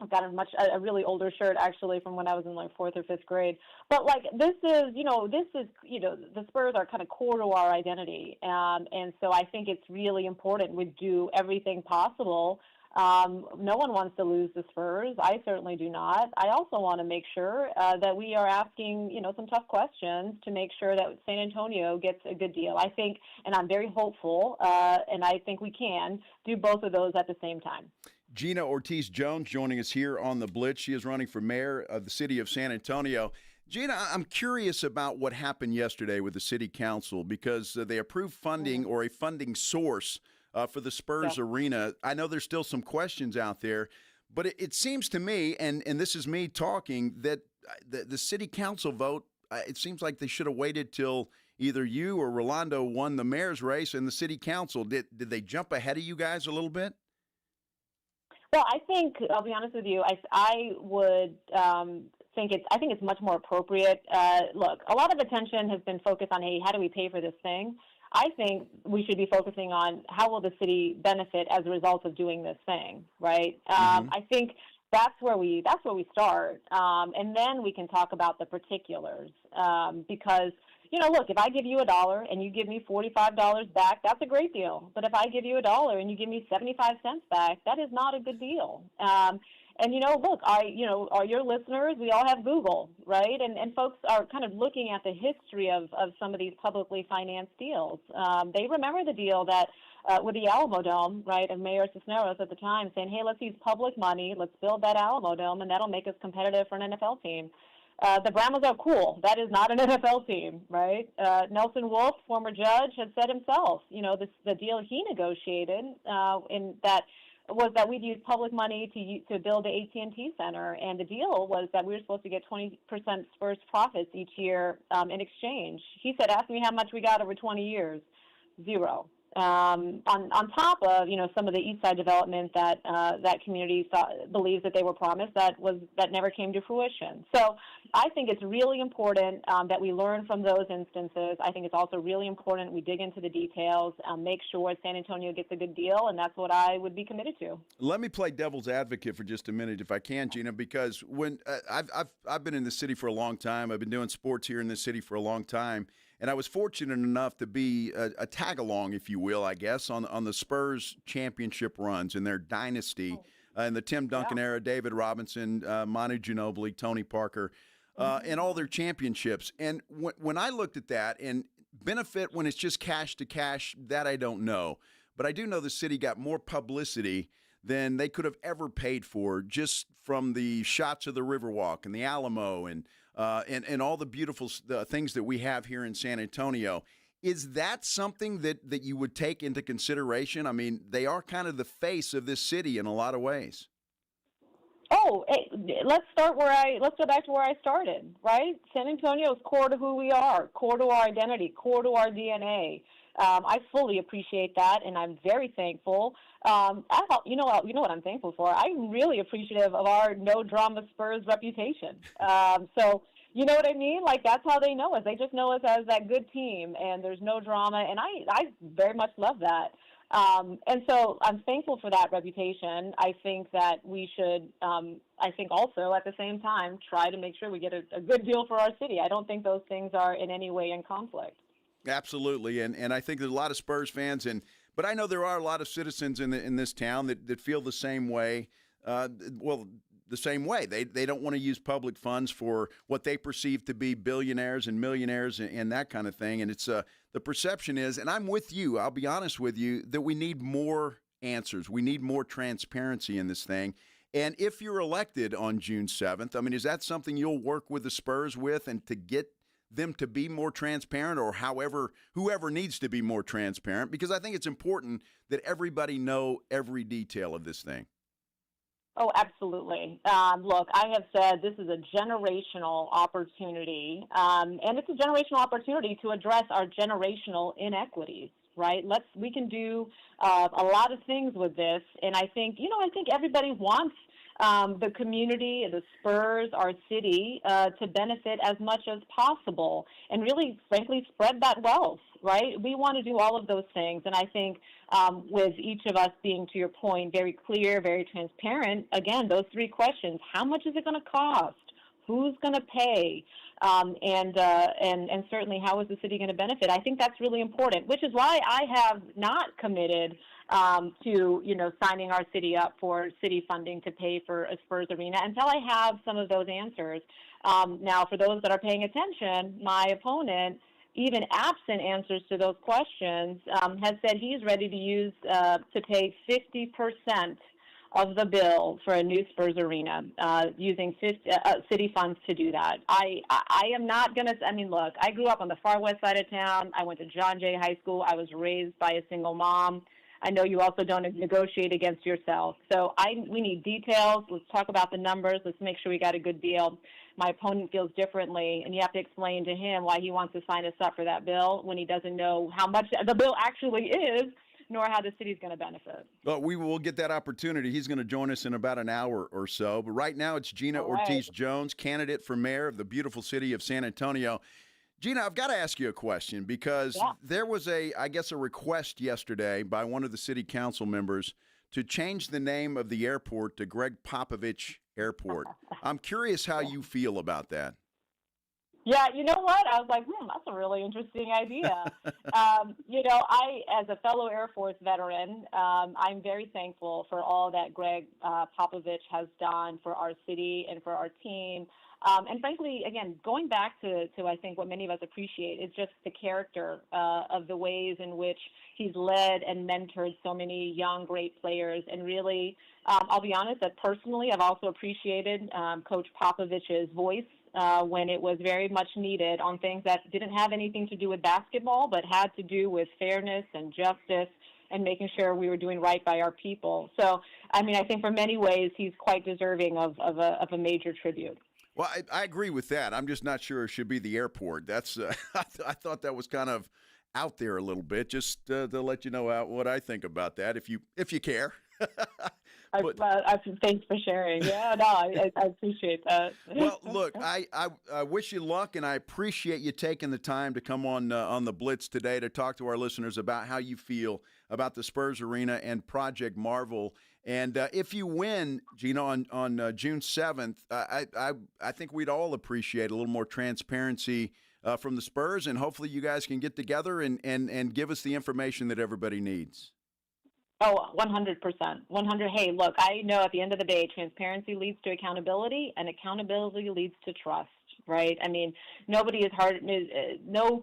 I've got a really older shirt actually from when I was in like 4th or 5th grade. But like this is the Spurs are kind of core to our identity, and so I think it's really important we do everything possible. No one wants to lose the Spurs. I certainly do not. I also want to make sure that we are asking, some tough questions to make sure that San Antonio gets a good deal. I think, and I'm very hopeful, and I think we can do both of those at the same time. Gina Ortiz-Jones joining us here on the Blitz. She is running for mayor of the city of San Antonio. Gina, I'm curious about what happened yesterday with the city council because they approved funding or a funding source for the Spurs arena. I know there's still some questions out there, but it seems to me, and this is me talking, that the city council vote, it seems like they should have waited till either you or Rolando won the mayor's race and the city council. Did they jump ahead of you guys a little bit? Well, I think, I'll be honest with you, I would think it's much more appropriate. Look, a lot of attention has been focused on, hey, how do we pay for this thing? I think we should be focusing on how will the city benefit as a result of doing this thing, right? I think that's where we start, and then we can talk about the particulars because. Look, if I give you $1 and you give me $45 back, that's a great deal. But if I give you $1 and you give me 75 cents back, that is not a good deal. Look, your listeners, we all have Google, right? And folks are kind of looking at the history of some of these publicly financed deals. They remember the deal that with the Alamo Dome, right, and Mayor Cisneros at the time saying, hey, let's use public money, let's build that Alamo Dome, and that'll make us competitive for an NFL team. The Brahmas are cool. That is not an NFL team, right? Nelson Wolff, former judge, had said himself, the deal he negotiated in that was that we'd use public money to build the AT&T Center, and the deal was that we were supposed to get 20% Spurs profits each year in exchange. He said, ask me how much we got over 20 years. 0. On top of some of the East Side development that that community believes that they were promised that never came to fruition. So I think it's really important that we learn from those instances. I think it's also really important we dig into the details, make sure San Antonio gets a good deal, and that's what I would be committed to. Let me play devil's advocate for just a minute, if I can, Gina, because when I've been in the city for a long time. I've been doing sports here in the city for a long time. And I was fortunate enough to be a tag-along, if you will, I guess, on the Spurs championship runs in their dynasty in the Tim Duncan era, David Robinson, Manu Ginobili, Tony Parker, and all their championships. And when I looked at that, and benefit when it's just cash to cash, that I don't know. But I do know the city got more publicity than they could have ever paid for just from the shots of the Riverwalk and the Alamo and all the beautiful things that we have here in San Antonio. Is that something that you would take into consideration? I mean, they are kind of the face of this city in a lot of ways. Oh, let's go back to where I started, right? San Antonio is core to who we are, core to our identity, core to our DNA. I fully appreciate that, and I'm very thankful. You know what I'm thankful for? I'm really appreciative of our no drama Spurs reputation. So you know what I mean? Like, that's how they know us. They just know us as that good team, and there's no drama, and I very much love that. And so I'm thankful for that reputation. I think that we should, I think also at the same time, try to make sure we get a good deal for our city. I don't think those things are in any way in conflict. Absolutely, and I think there's a lot of Spurs fans, but I know there are a lot of citizens in this town that feel the same way. The same way. They don't want to use public funds for what they perceive to be billionaires and millionaires and that kind of thing. And it's the perception is, and I'm with you, I'll be honest with you, that we need more answers. We need more transparency in this thing. And if you're elected on June 7th, I mean, is that something you'll work with the Spurs with and to get them to be more transparent, or whoever needs to be more transparent? Because I think it's important that everybody know every detail of this thing. Oh, absolutely. Look, I have said this is a generational opportunity, and it's a generational opportunity to address our generational inequities, right? We can do a lot of things with this, and I think everybody wants the community, the Spurs, our city, to benefit as much as possible and really, frankly, spread that wealth, right? We want to do all of those things. And I think with each of us being, to your point, very clear, very transparent, again, those three questions: how much is it going to cost? Who's going to pay? And certainly, how is the city going to benefit? I think that's really important, which is why I have not committed to signing our city up for city funding to pay for a Spurs arena until I have some of those answers. Now, for those that are paying attention, my opponent, even absent answers to those questions, has said he's ready to pay 50% of the bill for a new Spurs arena, using city funds to do that. I am not going to, look, I grew up on the far west side of town. I went to John Jay High School. I was raised by a single mom. I know you also don't negotiate against yourself. So we need details. Let's talk about the numbers. Let's make sure we got a good deal. My opponent feels differently, and you have to explain to him why he wants to sign us up for that bill when he doesn't know how much the bill actually is, nor how the city's going to benefit. Well, we will get that opportunity. He's going to join us in about an hour or so. But right now it's Gina Ortiz Jones, candidate for mayor of the beautiful city of San Antonio. Gina, I've got to ask you a question because there was a request yesterday by one of the city council members to change the name of the airport to Greg Popovich Airport. I'm curious how you feel about that. Yeah, you know what? I was like, that's a really interesting idea. I, as a fellow Air Force veteran, I'm very thankful for all that Greg Popovich has done for our city and for our team. And frankly, again, going back to I think what many of us appreciate is just the character of the ways in which he's led and mentored so many young, great players. And really, I'll be honest that personally, I've also appreciated Coach Popovich's voice when it was very much needed on things that didn't have anything to do with basketball, but had to do with fairness and justice and making sure we were doing right by our people. So, I think for many ways, he's quite deserving of a major tribute. Well, I agree with that. I'm just not sure it should be the airport. That's I thought that was kind of out there a little bit, just to let you know what I think about that, if you care. Thanks for sharing. Yeah, no, I appreciate that. Well, look, I wish you luck, and I appreciate you taking the time to come on the Blitz today to talk to our listeners about how you feel about the Spurs Arena and Project Marvel. And if you win, Gina, on June 7th, I think we'd all appreciate a little more transparency from the Spurs, and hopefully you guys can get together and give us the information that everybody needs. Oh, 100%. 100. Hey, look, I know at the end of the day, transparency leads to accountability, and accountability leads to trust, right? No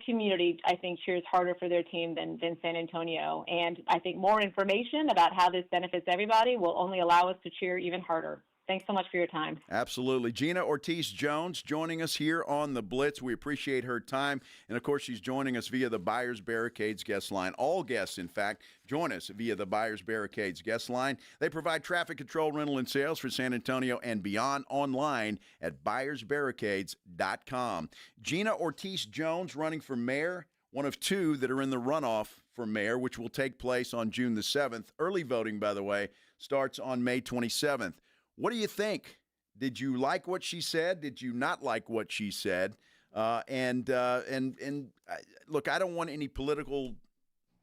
community, I think, cheers harder for their team than San Antonio. And I think more information about how this benefits everybody will only allow us to cheer even harder. Thanks so much for your time. Absolutely. Gina Ortiz Jones joining us here on the Blitz. We appreciate her time. And, of course, she's joining us via the Buyers Barricades guest line. All guests, in fact, join us via the Buyers Barricades guest line. They provide traffic control, rental, and sales for San Antonio and beyond online at buyersbarricades.com. Gina Ortiz Jones running for mayor, one of two that are in the runoff for mayor, which will take place on June the 7th. Early voting, by the way, starts on May 27th. What do you think? Did you like what she said? Did you not like what she said? And look, I don't want any political,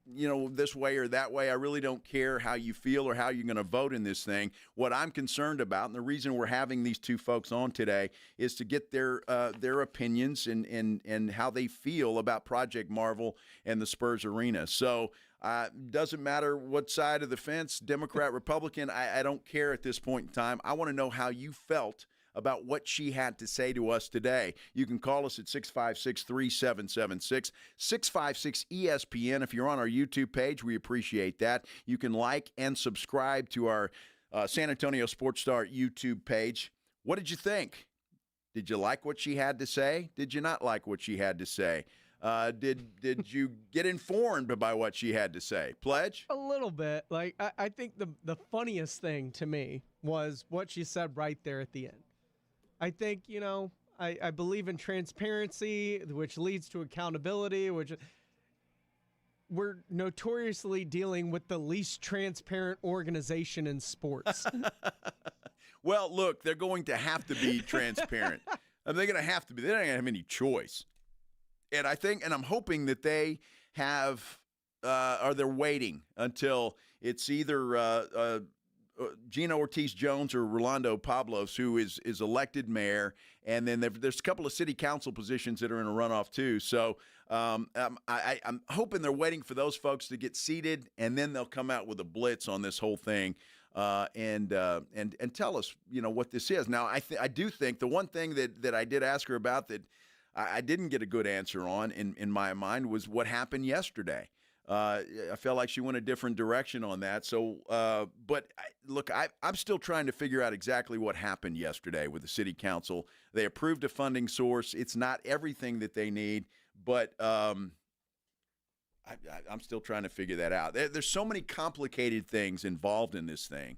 this way or that way. I really don't care how you feel or how you're going to vote in this thing. What I'm concerned about, and the reason we're having these two folks on today, is to get their opinions and how they feel about Project Marvel and the Spurs Arena. So doesn't matter what side of the fence, Democrat, Republican, I don't care at this point in time. I want to know how you felt about what she had to say to us today. You can call us at 656-3776, 656-ESPN. If you're on our YouTube page, we appreciate that. You can like and subscribe to our San Antonio Sports Star YouTube page. What did you think? Did you like what she had to say? Did you not like what she had to say? Did you get informed by what she had to say? Pledge? A little bit. Like, I think the funniest thing to me was what she said right there at the end. I think, I believe in transparency, which leads to accountability, which we're notoriously dealing with the least transparent organization in sports. Well, look, they're going to have to be transparent. They're going to have to be. They're not going to have any choice. And I think, and I'm hoping that they have, or they're waiting until it's either Gina Ortiz-Jones or Rolando Pablos, who is elected mayor, and then there's a couple of city council positions that are in a runoff too. So I'm hoping they're waiting for those folks to get seated, and then they'll come out with a blitz on this whole thing, and tell us, what this is. Now, I do think the one thing that I did ask her about that I didn't get a good answer on in my mind was what happened yesterday. I felt like she went a different direction on that. So, but look, I'm still trying to figure out exactly what happened yesterday with the city council. They approved a funding source. It's not everything that they need, but I'm still trying to figure that out. There's so many complicated things involved in this thing.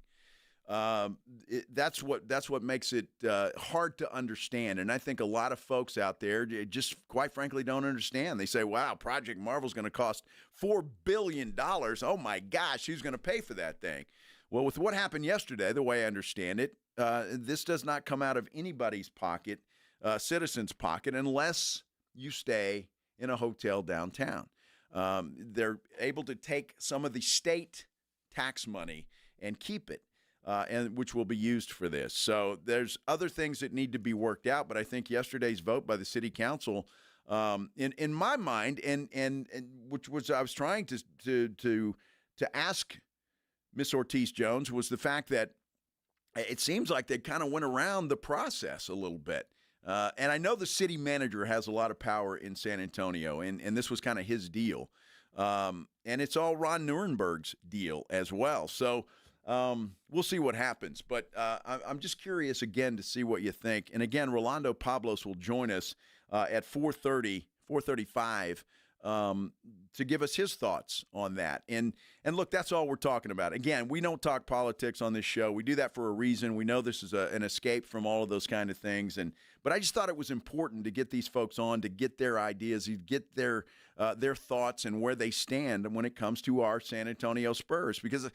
That's what makes it hard to understand. And I think a lot of folks out there just quite frankly don't understand. They say, wow, Project Marvel's going to cost $4 billion. Oh my gosh, who's going to pay for that thing? Well, with what happened yesterday, the way I understand it, this does not come out of anybody's pocket, citizen's pocket, unless you stay in a hotel downtown. They're able to take some of the state tax money and keep it. And which will be used for this. So there's other things that need to be worked out, but I think yesterday's vote by the city council, in my mind, and which was I was trying to ask Miss Ortiz-Jones, was the fact that it seems like they kind of went around the process a little bit. And I know the city manager has a lot of power in San Antonio, and this was kind of his deal. And it's all Ron Nuremberg's deal as well. So we'll see what happens, but I'm just curious again to see what you think. And again, Rolando Pablos will join us at 4:35 to give us his thoughts on that. And look, that's all we're talking about. Again, we don't talk politics on this show. We do that for a reason. We know this is an escape from all of those kind of things. But I just thought it was important to get these folks on, to get their ideas, to get their thoughts and where they stand when it comes to our San Antonio Spurs, because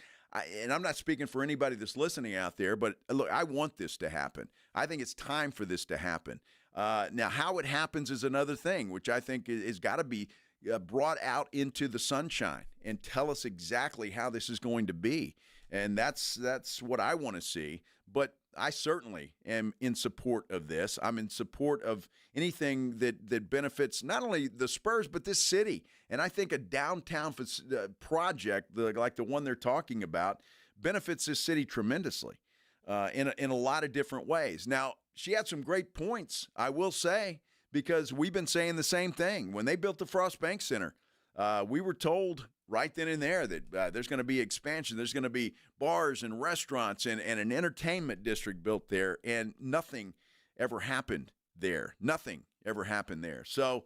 and I'm not speaking for anybody that's listening out there, but look, I want this to happen. I think it's time for this to happen. Now, how it happens is another thing, which I think has got to be brought out into the sunshine and tell us exactly how this is going to be. And that's what I want to see. But I certainly am in support of this. I'm in support of anything that benefits not only the Spurs, but this city. And I think a downtown project like the one they're talking about benefits this city tremendously in a lot of different ways. Now, she had some great points, I will say, because we've been saying the same thing. When they built the Frost Bank Center, we were told right then and there that there's going to be expansion. There's going to be bars and restaurants and an entertainment district built there, and nothing ever happened there. Nothing ever happened there. So,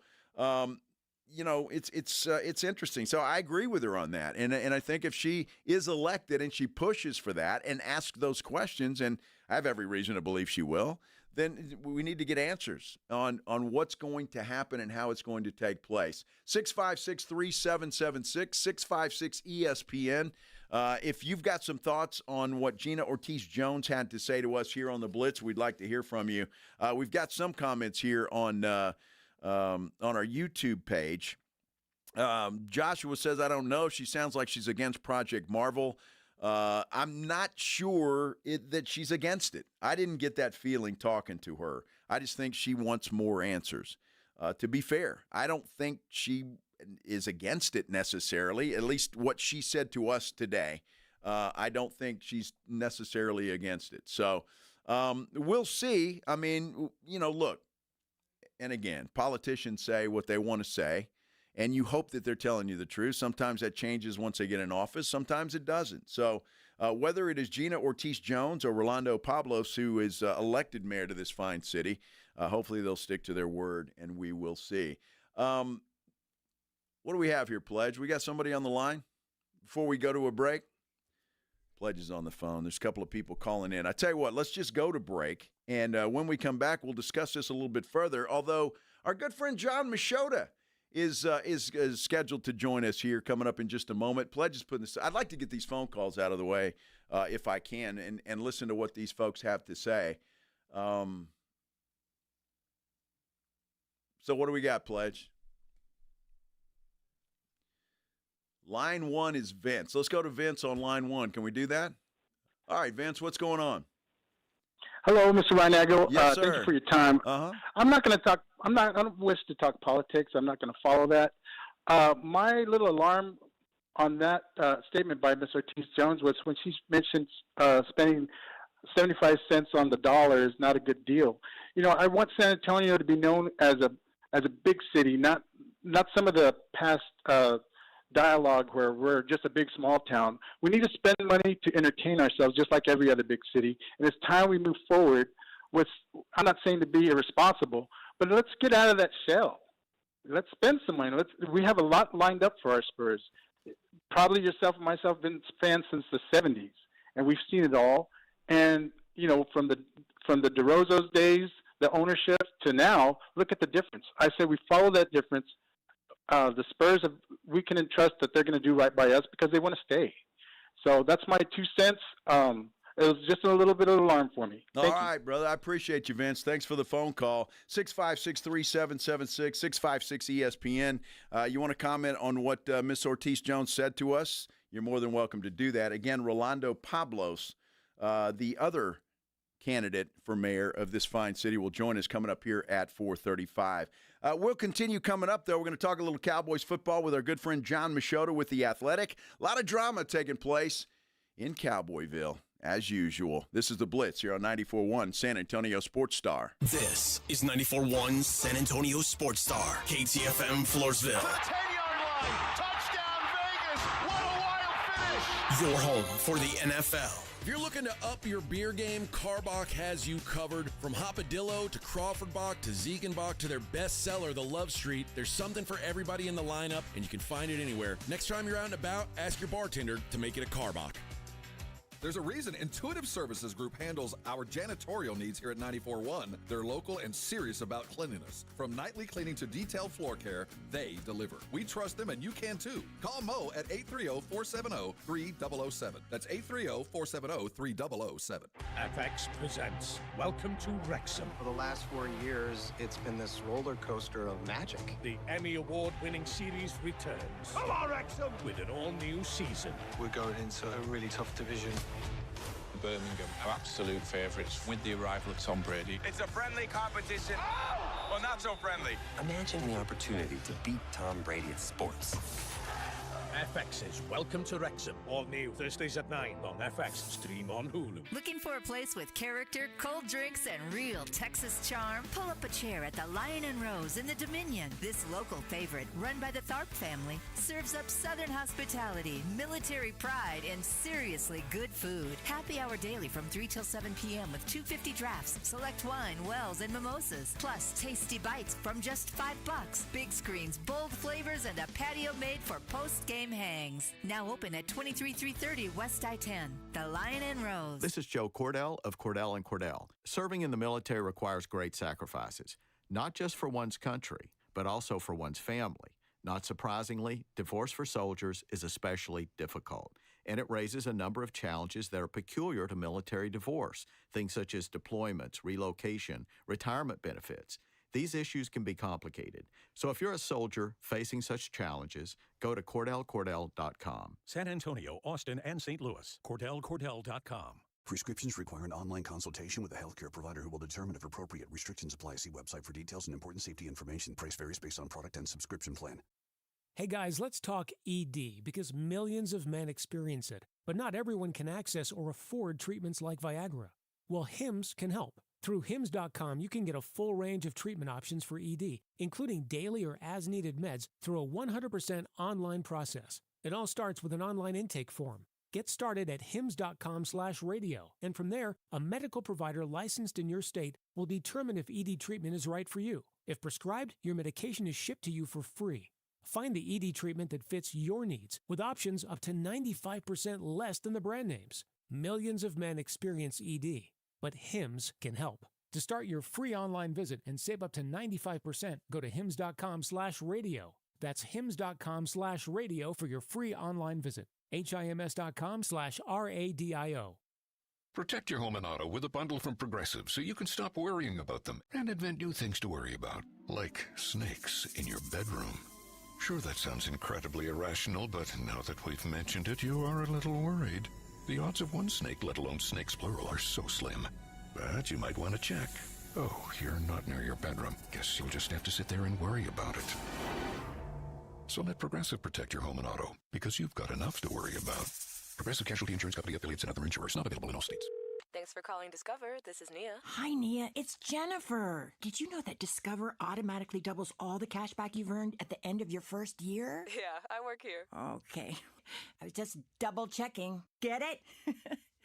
it's interesting. So I agree with her on that. And I think if she is elected and she pushes for that and asks those questions, and I have every reason to believe she will, then we need to get answers on what's going to happen and how it's going to take place. 656-3776, 656-ESPN. If you've got some thoughts on what Gina Ortiz-Jones had to say to us here on the Blitz, we'd like to hear from you. We've got some comments here on our YouTube page. Joshua says, I don't know. She sounds like she's against Project Marvel. I'm not sure that she's against it. I didn't get that feeling talking to her. I just think she wants more answers. To be fair, I don't think she is against it necessarily, at least what she said to us today. I don't think she's necessarily against it. So we'll see. I mean, look, and again, politicians say what they want to say, and you hope that they're telling you the truth. Sometimes that changes once they get in office. Sometimes it doesn't. So whether it is Gina Ortiz-Jones or Rolando Pablos, who is elected mayor to this fine city, hopefully they'll stick to their word, and we will see. What do we have here, Pledge? We got somebody on the line before we go to a break? Pledge is on the phone. There's a couple of people calling in. I tell you what, let's just go to break, and when we come back, we'll discuss this a little bit further, although our good friend Jon Machota is scheduled to join us here coming up in just a moment. Pledge is putting this. I'd like to get these phone calls out of the way if I can and listen to what these folks have to say. So what do we got, Pledge? Line 1 is Vince. Let's go to Vince on line 1. Can we do that? All right, Vince, what's going on? Hello, Mr. Reinago. Yes, sir. Thank you for your time. Uh-huh. I don't wish to talk politics. I'm not going to follow that. My little alarm on that statement by Ms. Ortiz Jones was when she mentioned spending 75 cents on the dollar is not a good deal. You know, I want San Antonio to be known as a big city, not some of the past dialogue where we're just a big small town. We need to spend money to entertain ourselves just like every other big city. And it's time we move forward with, I'm not saying to be irresponsible, but let's get out of that shell. Let's spend some money. We have a lot lined up for our Spurs. Probably yourself and myself have been fans since the 70s, and we've seen it all. And, you know, from the DeRozzo's days, the ownership to now, look at the difference. I said we follow that difference. The Spurs, we can entrust that they're going to do right by us because they want to stay. So that's my 2 cents. It was just a little bit of an alarm for me. All right, brother. I appreciate you, Vince. Thanks for the phone call. 656-3776, 656-ESPN. You want to comment on what Miss Ortiz Jones said to us? You're more than welcome to do that. Again, Rolando Pablos, the other candidate for mayor of this fine city, will join us coming up here at 4:35. We'll continue coming up, though. We're going to talk a little Cowboys football with our good friend Jon Machota with The Athletic. A lot of drama taking place in Cowboyville, as usual. This is The Blitz here on 94.1 San Antonio Sports Star. This is 94.1 San Antonio Sports Star, KTFM Floresville. Touchdown Vegas! What a wild finish! Your home for the NFL. If you're looking to up your beer game, Karbach has you covered. From Hopadillo to Crawfordbach to Ziegenbach to their best seller, the Love Street, there's something for everybody in the lineup, and you can find it anywhere. Next time you're out and about, ask your bartender to make it a Karbach. There's a reason Intuitive Services Group handles our janitorial needs here at 94.1. They're local and serious about cleanliness. From nightly cleaning to detailed floor care, they deliver. We trust them, and you can too. Call Mo at 830-470-3007. That's 830-470-3007. FX presents Welcome to Wrexham. For the last 4 years, it's been this roller coaster of magic. The Emmy Award-winning series returns. Come on, Wrexham! With an all-new season. We're going into a really tough division. Birmingham are absolute favourites with the arrival of Tom Brady. It's a friendly competition. Oh! Well, not so friendly. Imagine the opportunity to beat Tom Brady at sports. FX's Welcome to Wrexham. All new Thursdays at 9 on FX. Stream on Hulu. Looking for a place with character, cold drinks, and real Texas charm? Pull up a chair at the Lion and Rose in the Dominion. This local favorite, run by the Tharp family, serves up Southern hospitality, military pride, and seriously good food. Happy hour daily from 3 till 7 p.m. with $2.50 drafts, select wine, wells, and mimosas. Plus, tasty bites from just $5. Big screens, bold flavors, and a patio made for post-game hangs. Now open at 23330 West I-10. The Lion and Rose. This is Joe Cordell of Cordell & Cordell. Serving in the military requires great sacrifices, not just for one's country, but also for one's family. Not surprisingly, divorce for soldiers is especially difficult, and it raises a number of challenges that are peculiar to military divorce, things such as deployments, relocation, retirement benefits. These issues can be complicated. So if you're a soldier facing such challenges, go to CordellCordell.com. San Antonio, Austin, and St. Louis. CordellCordell.com. Prescriptions require an online consultation with a healthcare provider who will determine if appropriate. Restrictions apply. See website for details and important safety information. Price varies based on product and subscription plan. Hey guys, let's talk ED because millions of men experience it, but not everyone can access or afford treatments like Viagra. Well, Hims can help. Through Hims.com, you can get a full range of treatment options for ED, including daily or as-needed meds through a 100% online process. It all starts with an online intake form. Get started at hims.com/radio, and from there, a medical provider licensed in your state will determine if ED treatment is right for you. If prescribed, your medication is shipped to you for free. Find the ED treatment that fits your needs with options up to 95% less than the brand names. Millions of men experience ED. But Hims can help. To start your free online visit and save up to 95%, go to hims.com/radio. That's hims.com/radio for your free online visit. HIMS.com/RADIO. Protect your home and auto with a bundle from Progressive so you can stop worrying about them and invent new things to worry about, like snakes in your bedroom. Sure, that sounds incredibly irrational, but now that we've mentioned it, you are a little worried. The odds of one snake, let alone snakes plural, are so slim. But you might want to check. Oh, you're not near your bedroom. Guess you'll just have to sit there and worry about it. So let Progressive protect your home and auto, because you've got enough to worry about. Progressive Casualty Insurance Company, affiliates, and other insurers. Not available in all states. Thanks for calling Discover. This is Nia. Hi, Nia. It's Jennifer. Did you know that Discover automatically doubles all the cash back you've earned at the end of your first year? Yeah, I work here. Okay. I was just double checking. Get it?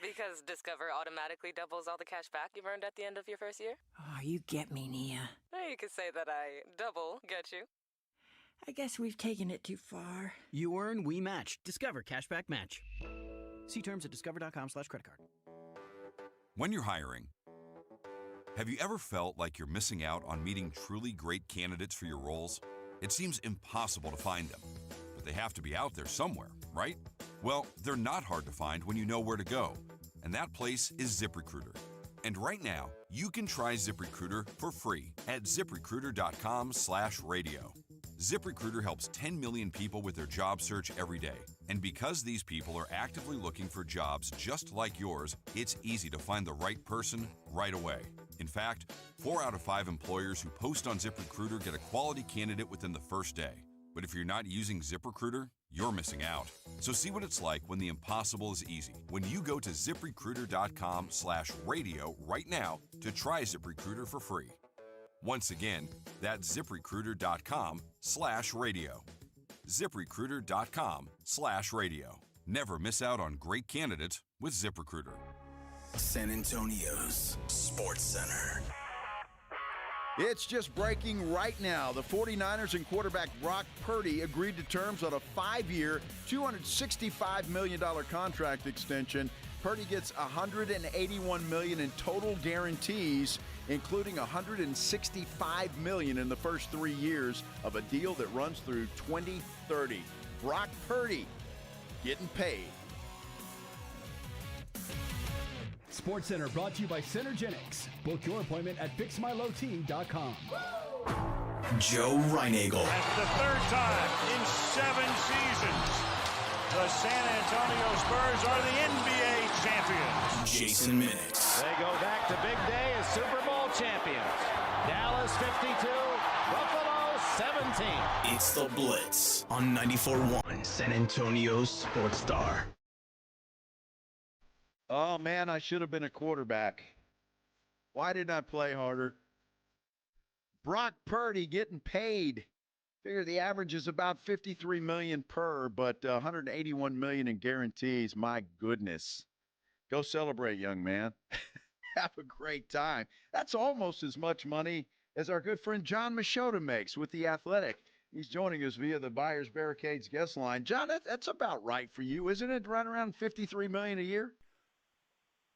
Because Discover automatically doubles all the cash back you've earned at the end of your first year? Oh, you get me, Nia. You could say that I double get you. I guess we've taken it too far. You earn, we match. Discover Cashback Match. See terms at discover.com/creditcard. When you're hiring, have you ever felt like you're missing out on meeting truly great candidates for your roles? It seems impossible to find them, but they have to be out there somewhere, right? Well, they're not hard to find when you know where to go, and that place is ZipRecruiter. And right now, you can try ZipRecruiter for free at ZipRecruiter.com/radio. ZipRecruiter helps 10 million people with their job search every day. And because these people are actively looking for jobs just like yours, it's easy to find the right person right away. In fact, 4 out of 5 employers who post on ZipRecruiter get a quality candidate within the first day. But if you're not using ZipRecruiter, you're missing out. So see what it's like when the impossible is easy. When you go to ZipRecruiter.com/radio right now to try ZipRecruiter for free. Once again, that's ZipRecruiter.com/radio. ZipRecruiter.com/radio. Never miss out on great candidates with ZipRecruiter. San Antonio's Sports Center. It's just breaking right now. The 49ers and quarterback Brock Purdy agreed to terms on a 5-year, $265 million contract extension. Purdy gets $181 million in total guarantees, including $165 million in the first 3 years of a deal that runs through 2030. Brock Purdy getting paid. Sports Center brought to you by Centergenics. Book your appointment at fixmylowt.com. Joe Reinagel. That's the third time in 7 seasons. The San Antonio Spurs are the NBA champions. Jason Minix. They go back to big day as Super Bowl champions. Dallas 52, Buffalo 17. It's the Blitz on 94.1 San Antonio's Sports Star. Oh, man, I should have been a quarterback. Why didn't I play harder? Brock Purdy getting paid. Figure the average is about $53 million per, but $181 million in guarantees. My goodness. Go celebrate, young man. Have a great time. That's almost as much money as our good friend Jon Machota makes with The Athletic. He's joining us via the Buyers Barricades guest line. John, that's about right for you, isn't it? Right around $53 million a year?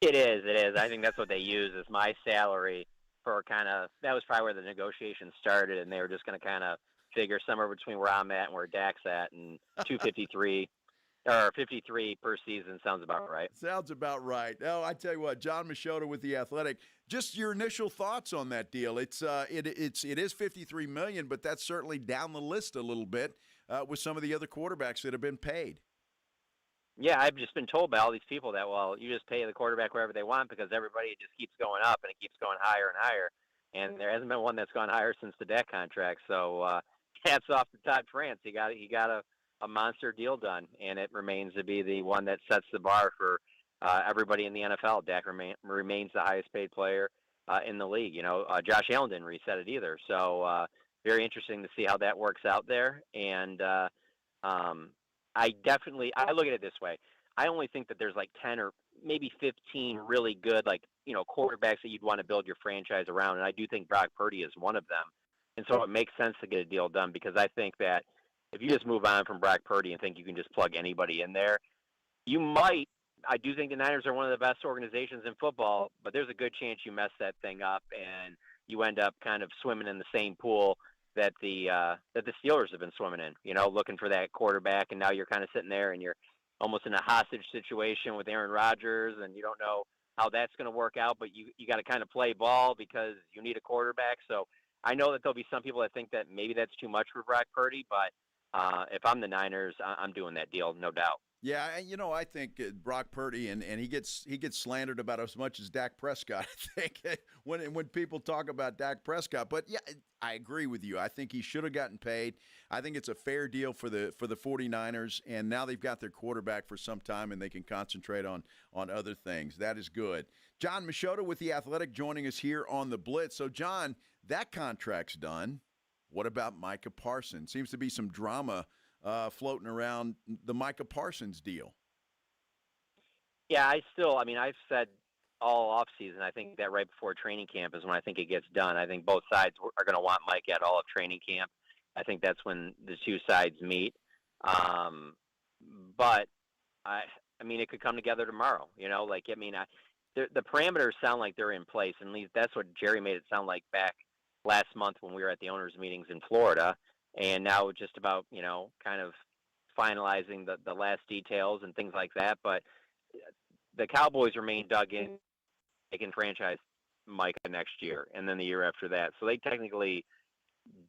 It is. I think that's what they use as my salary for that was probably where the negotiations started, and they were just going to kind of figure somewhere between where I'm at and where Dak's at, and 253 or 53 per season sounds about right. Sounds about right. Oh, I tell you what, Jon Machota with The Athletic. Just your initial thoughts on that deal. It is $53 million, but that's certainly down the list a little bit with some of the other quarterbacks that have been paid. Yeah, I've just been told by all these people that, well, you just pay the quarterback wherever they want because everybody just keeps going up and it keeps going higher and higher. And there hasn't been one that's gone higher since the Dak contract. So hats off to Todd France. He got a monster deal done, and it remains to be the one that sets the bar for everybody in the NFL. Dak remains the highest paid player in the league. Josh Allen didn't reset it either. So very interesting to see how that works out there. And I look at it this way. I only think that there's like 10 or maybe 15 really good, quarterbacks that you'd want to build your franchise around. And I do think Brock Purdy is one of them. And so it makes sense to get a deal done because I think that if you just move on from Brock Purdy and think you can just plug anybody in there, you might. I do think the Niners are one of the best organizations in football, but there's a good chance you mess that thing up and you end up kind of swimming in the same pool that the Steelers have been swimming in, looking for that quarterback, and now you're kind of sitting there and you're almost in a hostage situation with Aaron Rodgers, and you don't know how that's going to work out, but you got to kind of play ball because you need a quarterback. So I know that there'll be some people that think that maybe that's too much for Brock Purdy, but if I'm the Niners, I'm doing that deal, no doubt. Yeah, I think Brock Purdy, and he gets slandered about as much as Dak Prescott, I think, when people talk about Dak Prescott. But, yeah, I agree with you. I think he should have gotten paid. I think it's a fair deal for the 49ers, and now they've got their quarterback for some time, and they can concentrate on other things. That is good. Jon Machota with The Athletic joining us here on the Blitz. So, John, that contract's done. What about Micah Parsons? Seems to be some drama floating around the Micah Parsons deal. Yeah, I've said all offseason, I think that right before training camp is when I think it gets done. I think both sides are going to want Mike at all of training camp. I think that's when the two sides meet. But, it could come together tomorrow. The parameters sound like they're in place, and at least that's what Jerry made it sound like back last month when we were at the owners' meetings in Florida. And now just about, kind of finalizing the last details and things like that. But the Cowboys remain dug in. They can franchise Micah next year and then the year after that. So they technically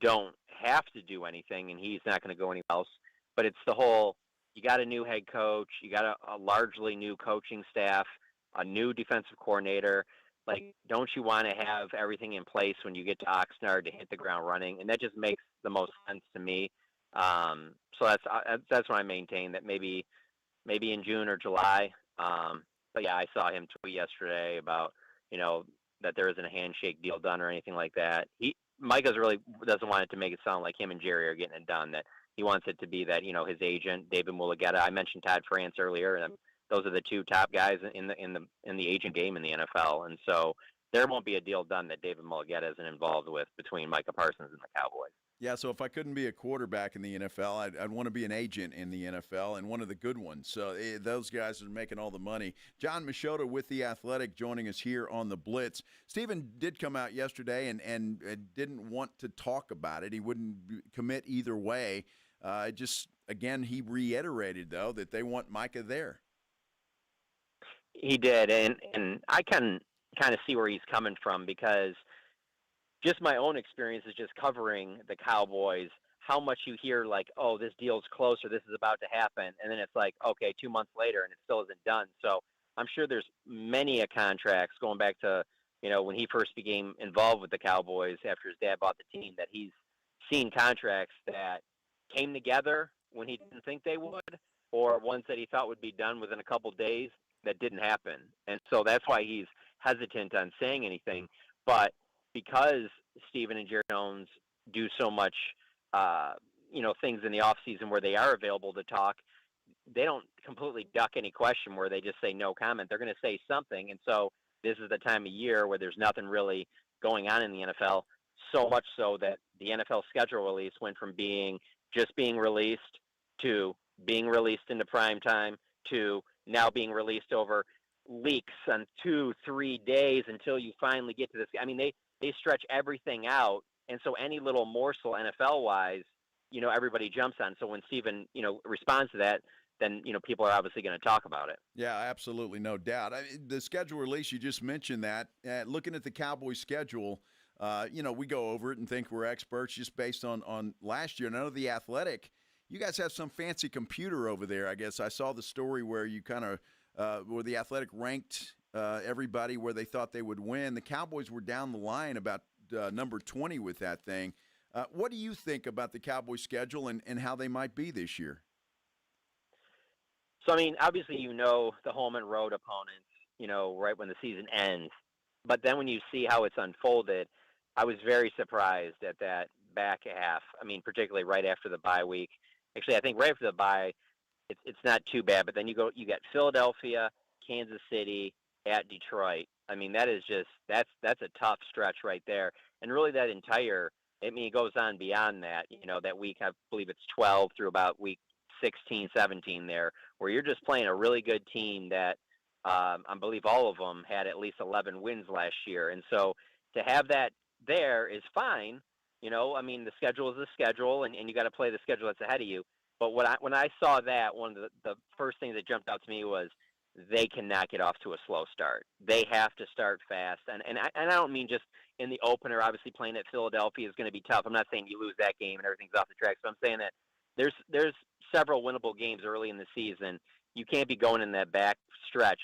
don't have to do anything, and he's not going to go anywhere else. But it's the whole, you got a new head coach, you got a largely new coaching staff, a new defensive coordinator. Like, don't you want to have everything in place when you get to Oxnard to hit the ground running? And that just makes the most sense to me. So that's what I maintain, that maybe in June or July. But yeah, I saw him tweet yesterday about, that there isn't a handshake deal done or anything like that. Micah's really doesn't want it to make it sound like him and Jerry are getting it done, that he wants it to be that, his agent, David Mulugeta. I mentioned Todd France earlier, and those are the two top guys in the agent game in the NFL, and so there won't be a deal done that David Mulugeta isn't involved with between Micah Parsons and the Cowboys. Yeah, so if I couldn't be a quarterback in the NFL, I'd want to be an agent in the NFL, and one of the good ones. So those guys are making all the money. Jon Machota with The Athletic joining us here on the Blitz. Stephen did come out yesterday and didn't want to talk about it. He wouldn't commit either way. Again, he reiterated, though, that they want Micah there. He did, and I can kind of see where he's coming from, because just my own experience is just covering the Cowboys, how much you hear like, oh, this deal's close or this is about to happen, and then it's like, okay, 2 months later and it still isn't done. So I'm sure there's many a contracts going back to, when he first became involved with the Cowboys after his dad bought the team, that he's seen contracts that came together when he didn't think they would, or ones that he thought would be done within a couple days that didn't happen. And so that's why he's hesitant on saying anything. But because Stephen and Jerry Jones do so much, things in the offseason where they are available to talk, they don't completely duck any question where they just say no comment. They're going to say something. And so this is the time of year where there's nothing really going on in the NFL, so much so that the NFL schedule release went from being released to being released into prime time to now being released over leaks on 2-3 days until you finally get to this. I mean, they stretch everything out, and so any little morsel NFL-wise, everybody jumps on. So when Stephen, responds to that, then, people are obviously going to talk about it. Yeah, absolutely, no doubt. The schedule release, you just mentioned that. Looking at the Cowboys' schedule, we go over it and think we're experts just based on last year. And I know The Athletic, you guys have some fancy computer over there, I guess. I saw the story where you kind of where The Athletic ranked everybody where they thought they would win. The Cowboys were down the line about number 20 with that thing. What do you think about the Cowboys' schedule and how they might be this year? So, obviously, the home and road opponents, right when the season ends. But then when you see how it's unfolded, I was very surprised at that back half. Particularly right after the bye week. Actually, I think right after the bye, it's not too bad. But then you got Philadelphia, Kansas City, at Detroit. That is just that's a tough stretch right there. And really, that entire it goes on beyond that. That week, I believe it's 12 through about week 16, 17 there, where you're just playing a really good team that I believe all of them had at least 11 wins last year. And so to have that there is fine, I mean, the schedule is the schedule, and you got to play the schedule that's ahead of you. But when I saw that, one of the first things that jumped out to me was they cannot get off to a slow start. They have to start fast, and I don't mean just in the opener. Obviously, playing at Philadelphia is going to be tough. I'm not saying you lose that game and everything's off the tracks, but I'm saying that there's several winnable games early in the season. You can't be going in that back stretch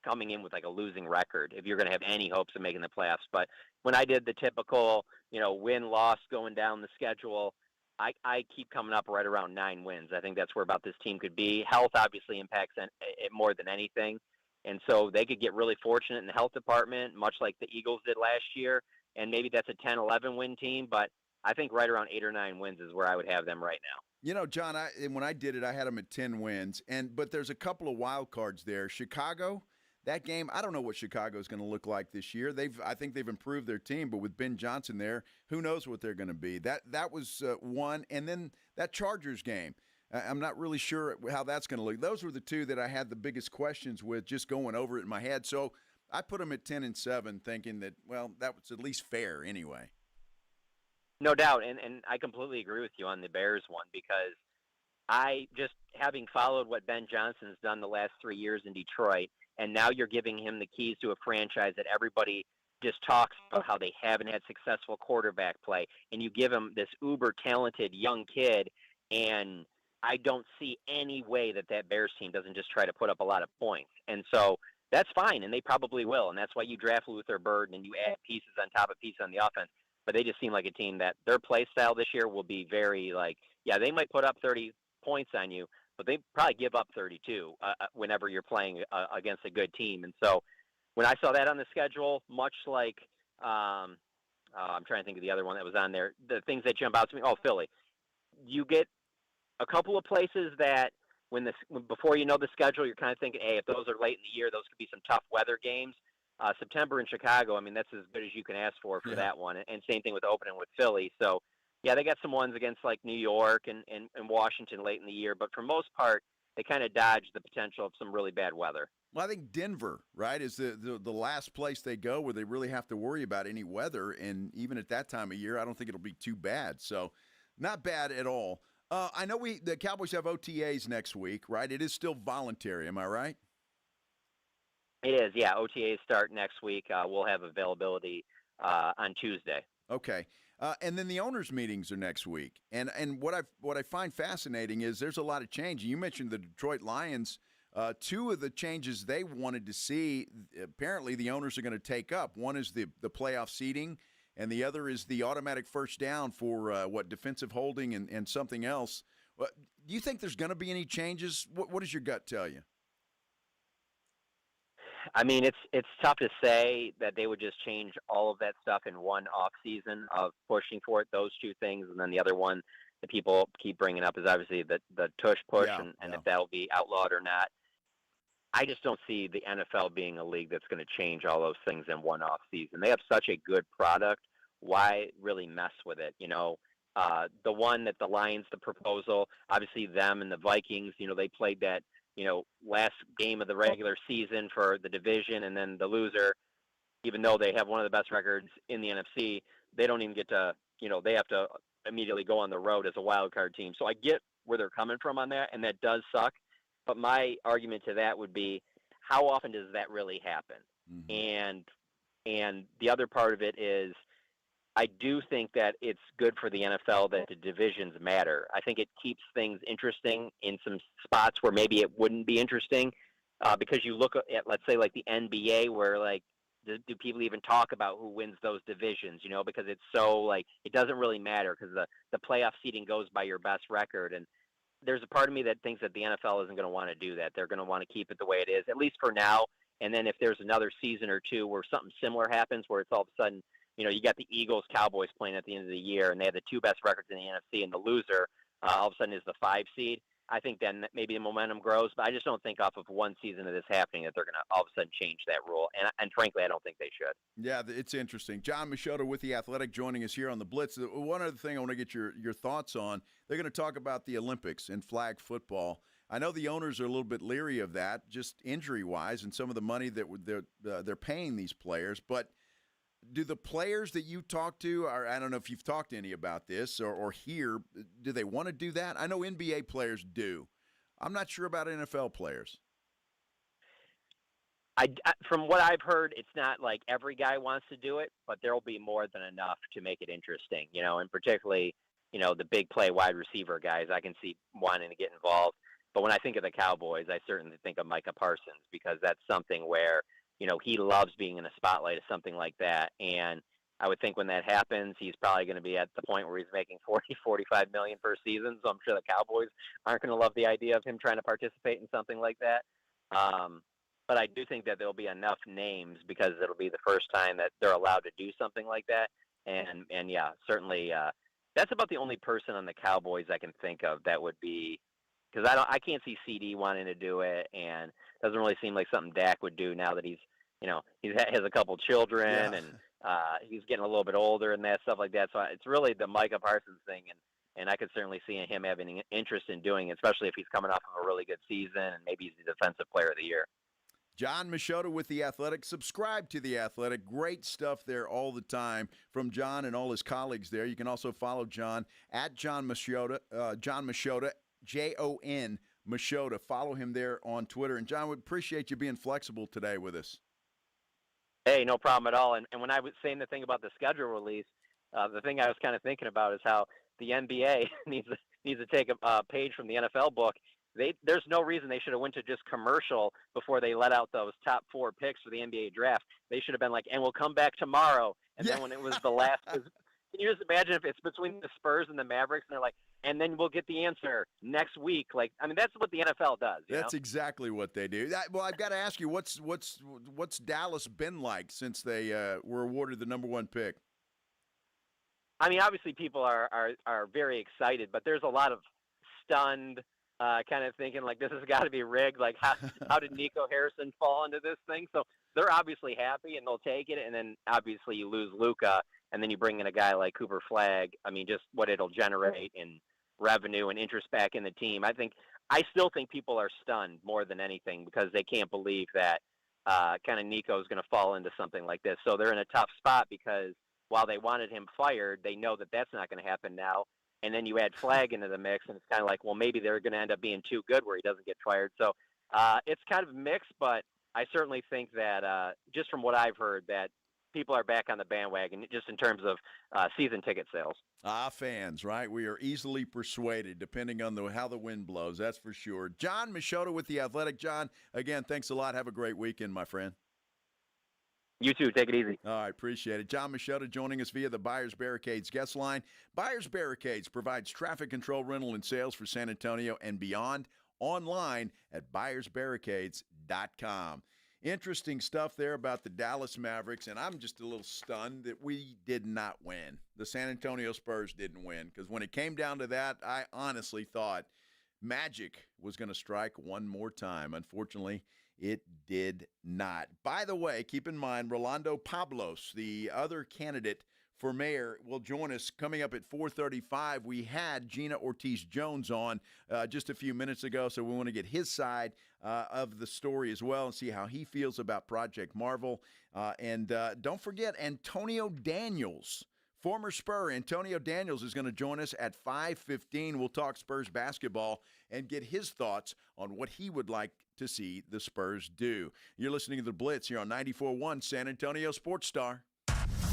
coming in with like a losing record if you're going to have any hopes of making the playoffs. But when I did the typical, win-loss going down the schedule, I keep coming up right around 9 wins. I think that's where about this team could be. Health obviously impacts it more than anything. And so they could get really fortunate in the health department, much like the Eagles did last year. And maybe that's a 10-11 win team. But I think right around 8 or 9 wins is where I would have them right now. John, when I did it, I had them at 10 wins. But there's a couple of wild cards there. Chicago, that game, I don't know what Chicago is going to look like this year. I think they've improved their team, but with Ben Johnson there, who knows what they're going to be. That was one. And then that Chargers game, I'm not really sure how that's going to look. Those were the two that I had the biggest questions with, just going over it in my head. So I put them at 10-7, thinking that, well, that was at least fair anyway. No doubt, and I completely agree with you on the Bears one, because I just, having followed what Ben Johnson's done the last 3 years in Detroit, and now you're giving him the keys to a franchise that everybody just talks about how they haven't had successful quarterback play, and you give him this uber-talented young kid, and I don't see any way that Bears team doesn't just try to put up a lot of points. And so that's fine, and they probably will, and that's why you draft Luther Burden and you add pieces on top of pieces on the offense. But they just seem like a team that their play style this year will be very they might put up 30 points on you, but they probably give up 32 whenever you're playing against a good team. And so when I saw that on the schedule, much like I'm trying to think of the other one that was on there, the things that jump out to me, Philly. You get a couple of places that before you know the schedule, you're kind of thinking, hey, if those are late in the year, those could be some tough weather games. September in Chicago, I mean, that's as good as you can ask for that one. And same thing with opening with Philly. So, yeah, they got some ones against like New York and Washington late in the year. But for most part, they kind of dodge the potential of some really bad weather. Well, I think Denver, right, is the last place they go where they really have to worry about any weather. And even at that time of year, I don't think it'll be too bad. So not bad at all. I know the Cowboys have OTAs next week, right? It is still voluntary. Am I right? It is, yeah. OTAs start next week. We'll have availability on Tuesday. Okay. And then the owners' meetings are next week. And what I find fascinating is there's a lot of change. You mentioned the Detroit Lions. Two of the changes they wanted to see, apparently the owners are going to take up. One is the playoff seeding, and the other is the automatic first down for, defensive holding and something else. Do you think there's going to be any changes? What does your gut tell you? I mean, it's tough to say that they would just change all of that stuff in one off season of pushing for it, those two things, and then the other one that people keep bringing up is obviously the tush push and if that'll be outlawed or not. I just don't see the NFL being a league that's going to change all those things in one off season. They have such a good product. Why really mess with it? The one that the Lions, the proposal, obviously them and the Vikings, they played that, last game of the regular season for the division, and then the loser, even though they have one of the best records in the NFC, they don't even get to, they have to immediately go on the road as a wild card team. So I get where they're coming from on that, and that does suck. But my argument to that would be, how often does that really happen? Mm-hmm. And the other part of it is, I do think that it's good for the NFL that the divisions matter. I think it keeps things interesting in some spots where maybe it wouldn't be interesting, because you look at, let's say, like the NBA, where do people even talk about who wins those divisions? Because it's so it doesn't really matter, because the playoff seeding goes by your best record. And there's a part of me that thinks that the NFL isn't going to want to do that. They're going to want to keep it the way it is, at least for now. And then if there's another season or two where something similar happens, where it's all of a sudden, you got the Eagles, Cowboys playing at the end of the year, and they have the two best records in the NFC, and the loser all of a sudden is the 5 seed. I think then maybe the momentum grows, but I just don't think off of one season of this happening that they're going to all of a sudden change that rule. And frankly, I don't think they should. Yeah, it's interesting. Jon Machota with The Athletic joining us here on the Blitz. One other thing I want to get your thoughts on, they're going to talk about the Olympics and flag football. I know the owners are a little bit leery of that, just injury-wise, and some of the money that they're paying these players, but do the players that you talk to, or I don't know if you've talked to any about this or hear, do they want to do that? I know NBA players do. I'm not sure about NFL players. From what I've heard, it's not like every guy wants to do it, but there will be more than enough to make it interesting, and particularly, the big play wide receiver guys, I can see wanting to get involved. But when I think of the Cowboys, I certainly think of Micah Parsons, because that's something where, he loves being in the spotlight of something like that. And I would think when that happens, he's probably going to be at the point where he's making $40-45 million per season. So I'm sure the Cowboys aren't going to love the idea of him trying to participate in something like that. But I do think that there'll be enough names, because it'll be the first time that they're allowed to do something like that. And yeah, certainly that's about the only person on the Cowboys I can think of that would be, because I can't see CD wanting to do it, and it doesn't really seem like something Dak would do now that he has a couple children, and he's getting a little bit older and that stuff like that. So it's really the Micah Parsons thing, and I could certainly see him having an interest in doing it, especially if he's coming off of a really good season and maybe he's the defensive player of the year. Jon Machota with The Athletic. Subscribe to The Athletic. Great stuff there all the time from Jon and all his colleagues there. You can also follow Jon at Jon Machota, Jon Machota, Jon Machota. Follow him there on Twitter. And, Jon, we appreciate you being flexible today with us. Hey, no problem at all. And when I was saying the thing about the schedule release, the thing I was kind of thinking about is how the NBA needs to take a page from the NFL book. There's no reason they should have went to just commercial before they let out those top 4 picks for the NBA draft. They should have been like, and we'll come back tomorrow. And then when it was the last, can you just imagine if it's between the Spurs and the Mavericks, and they're like, and then we'll get the answer next week. Like, I mean, that's what the NFL does. That's exactly what they do. Well, I've got to ask you, what's Dallas been like since they were awarded the number 1 pick? I mean, obviously people are very excited, but there's a lot of stunned, kind of thinking like this has got to be rigged. Like how did Nico Harrison fall into this thing? So they're obviously happy and they'll take it. And then obviously you lose Luka, and then you bring in a guy like Cooper Flagg. I mean, just what it'll generate in revenue and interest back in the team. I still think people are stunned more than anything, because they can't believe that kind of Nico is going to fall into something like this. So they're in a tough spot, because while they wanted him fired, they know that that's not going to happen now. And then you add Flagg into the mix, and it's kind of like, well, maybe they're going to end up being too good where he doesn't get fired. So it's kind of mixed, but I certainly think that just from what I've heard, that people are back on the bandwagon just in terms of season ticket sales. Fans, right? We are easily persuaded depending on how the wind blows, that's for sure. Jon Machota with The Athletic. Jon, again, thanks a lot. Have a great weekend, my friend. You too. Take it easy. All right, appreciate it. Jon Machota joining us via the Buyers Barricades guest line. Buyers Barricades provides traffic control, rental, and sales for San Antonio and beyond, online at buyersbarricades.com. Interesting stuff there about the Dallas Mavericks, and I'm just a little stunned that we did not win. The San Antonio Spurs didn't win, because when it came down to that, I honestly thought magic was going to strike one more time. Unfortunately, it did not. By the way, keep in mind, Rolando Pablos, the other candidate for mayor, will join us coming up at 4:35. We had Gina Ortiz-Jones on just a few minutes ago, so we want to get his side of the story as well and see how he feels about Project Marvel. And don't forget, Antonio Daniels, former Spur Antonio Daniels, is going to join us at 5:15. We'll talk Spurs basketball and get his thoughts on what he would like to see the Spurs do. You're listening to The Blitz here on 94.1 San Antonio Sports Star.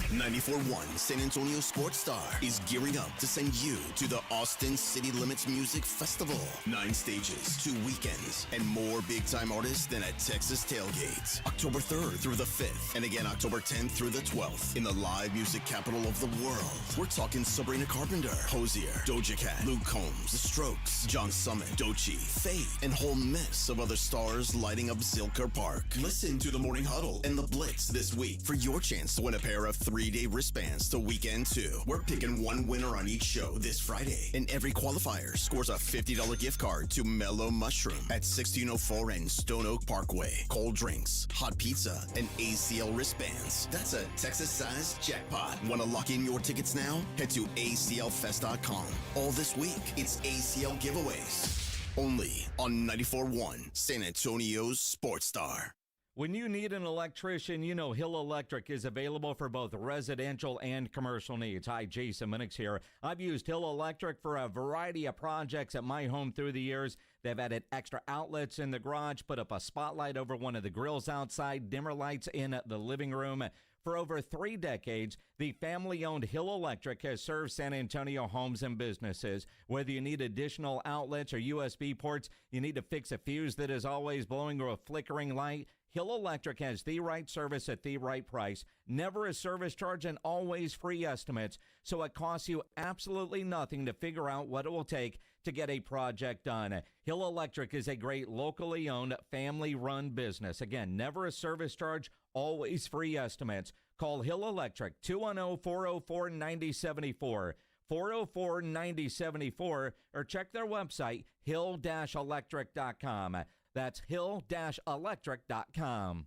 94.1 San Antonio Sports Star is gearing up to send you to the Austin City Limits Music Festival. 9 stages, 2 weekends, and more big-time artists than a Texas tailgate. October 3rd through the 5th, and again October 10th through the 12th in the live music capital of the world. We're talking Sabrina Carpenter, Hozier, Doja Cat, Luke Combs, The Strokes, John Summit, Doechii, Faith, and whole mess of other stars lighting up Zilker Park. Listen to The Morning Huddle and The Blitz this week for your chance to win a pair of 3-day wristbands to Weekend 2. We're picking one winner on each show this Friday, and every qualifier scores a $50 gift card to Mellow Mushroom at 1604 and Stone Oak Parkway. Cold drinks, hot pizza, and ACL wristbands. That's a Texas-sized jackpot. Want to lock in your tickets now? Head to aclfest.com. All this week, it's ACL giveaways. Only on 94.1 San Antonio's Sports Star. When you need an electrician, you know Hill Electric is available for both residential and commercial needs. Hi, Jason Minix here. I've used Hill Electric for a variety of projects at my home through the years. They've added extra outlets in the garage, put up a spotlight over one of the grills outside, dimmer lights in the living room. For over 3 decades, the family-owned Hill Electric has served San Antonio homes and businesses. Whether you need additional outlets or USB ports, you need to fix a fuse that is always blowing or a flickering light, Hill Electric has the right service at the right price, never a service charge, and always free estimates, so it costs you absolutely nothing to figure out what it will take to get a project done. Hill Electric is a great locally owned, family-run business. Again, never a service charge, always free estimates. Call Hill Electric, 210-404-9074. 404-9074, or check their website, hill-electric.com. That's hill-electric.com.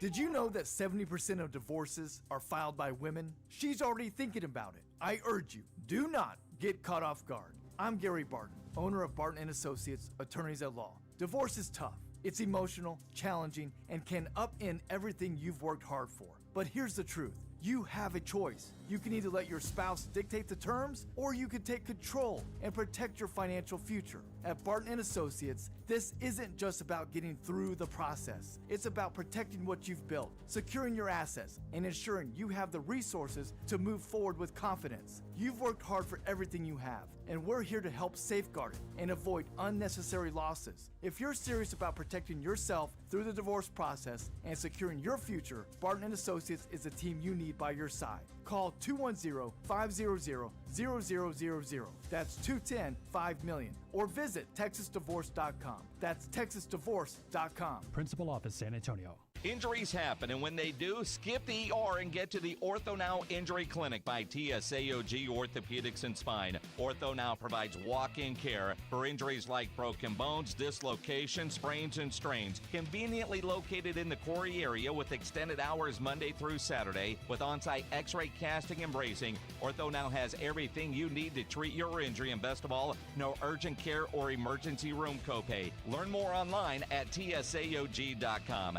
Did you know that 70% of divorces are filed by women? She's already thinking about it. I urge you, do not get caught off guard. I'm Gary Barton, owner of Barton & Associates, attorneys at law. Divorce is tough. It's emotional, challenging, and can upend everything you've worked hard for. But here's the truth. You have a choice. You can either let your spouse dictate the terms, or you can take control and protect your financial future. At Barton & Associates, this isn't just about getting through the process. It's about protecting what you've built, securing your assets, and ensuring you have the resources to move forward with confidence. You've worked hard for everything you have, and we're here to help safeguard it and avoid unnecessary losses. If you're serious about protecting yourself through the divorce process and securing your future, Barton & Associates is the team you need by your side. Call 210-500-0000. That's 210-5-million. Or visit TexasDivorce.com. That's TexasDivorce.com. Principal Office, San Antonio. Injuries happen, and when they do, skip the ER and get to the Ortho Now Injury Clinic by TSAOG Orthopedics and Spine. Ortho Now provides walk-in care for injuries like broken bones, dislocations, sprains, and strains. Conveniently located in the Quarry area with extended hours Monday through Saturday with on-site x-ray casting and bracing, Ortho Now has everything you need to treat your injury, and best of all, no urgent care or emergency room copay. Learn more online at TSAOG.com.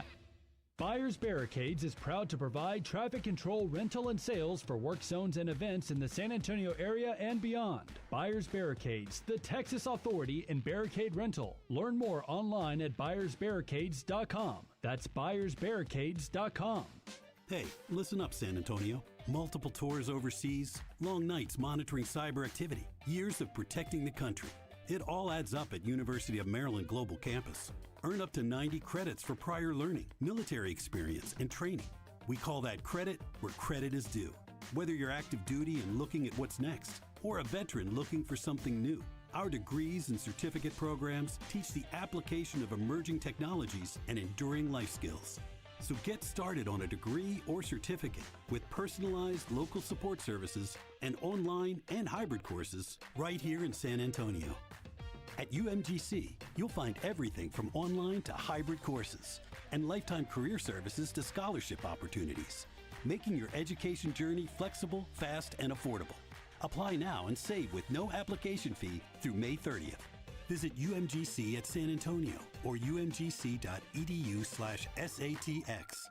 Buyers Barricades is proud to provide traffic control, rental, and sales for work zones and events in the San Antonio area and beyond. Buyers Barricades, the Texas authority in barricade rental. Learn more online at buyersbarricades.com. That's buyersbarricades.com. Hey, listen up, San Antonio. Multiple tours overseas, long nights monitoring cyber activity, years of protecting the country. It all adds up at University of Maryland Global Campus. Earn up to 90 credits for prior learning, military experience, and training. We call that credit where credit is due. Whether you're active duty and looking at what's next, or a veteran looking for something new, our degrees and certificate programs teach the application of emerging technologies and enduring life skills. So get started on a degree or certificate with personalized local support services and online and hybrid courses right here in San Antonio. At UMGC, you'll find everything from online to hybrid courses and lifetime career services to scholarship opportunities, making your education journey flexible, fast, and affordable. Apply now and save with no application fee through May 30th. Visit UMGC at San Antonio or umgc.edu/SATX.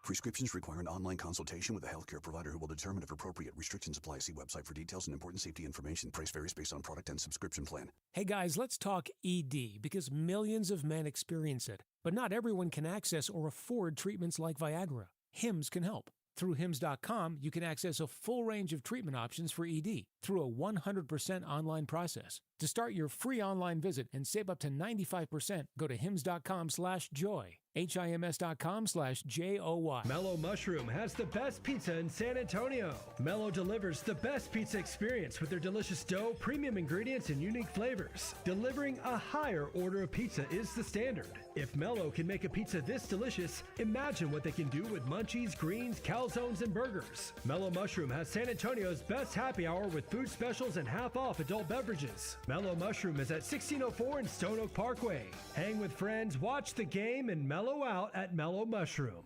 Prescriptions require an online consultation with a healthcare provider who will determine if appropriate. Restrictions apply. See website for details and important safety information. Price varies based on product and subscription plan. Hey guys, let's talk ED, because millions of men experience it, but not everyone can access or afford treatments like Viagra. Hims can help. Through Hims.com, you can access a full range of treatment options for ED through a 100% online process. To start your free online visit and save up to 95%, go to hims.com/joy. HIMS.com/JOY. Mellow Mushroom has the best pizza in San Antonio. Mellow delivers the best pizza experience with their delicious dough, premium ingredients, and unique flavors. Delivering a higher order of pizza is the standard. If Mellow can make a pizza this delicious, imagine what they can do with munchies, greens, calzones, and burgers. Mellow Mushroom has San Antonio's best happy hour with food specials and half-off adult beverages. Mellow Mushroom is at 1604 in Stone Oak Parkway. Hang with friends, watch the game, and mellow out at Mellow Mushroom.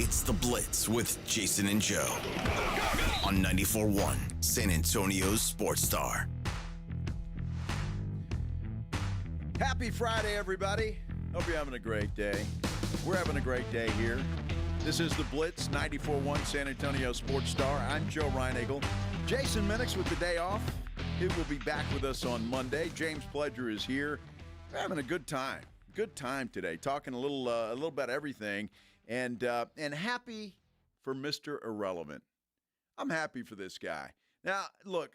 It's The Blitz with Jason and Joe on 94.1 San Antonio's Sports Star. Happy Friday, everybody. Hope you're having a great day. We're having a great day here. This is the Blitz, 94.1 San Antonio Sports Star. I'm Joe Reinagle. Jason Minix with the day off. He will be back with us on Monday. James Pledger is here. We're having a good time. Good time today. Talking a little about everything. And happy for Mr. Irrelevant. I'm happy for this guy. Now, look,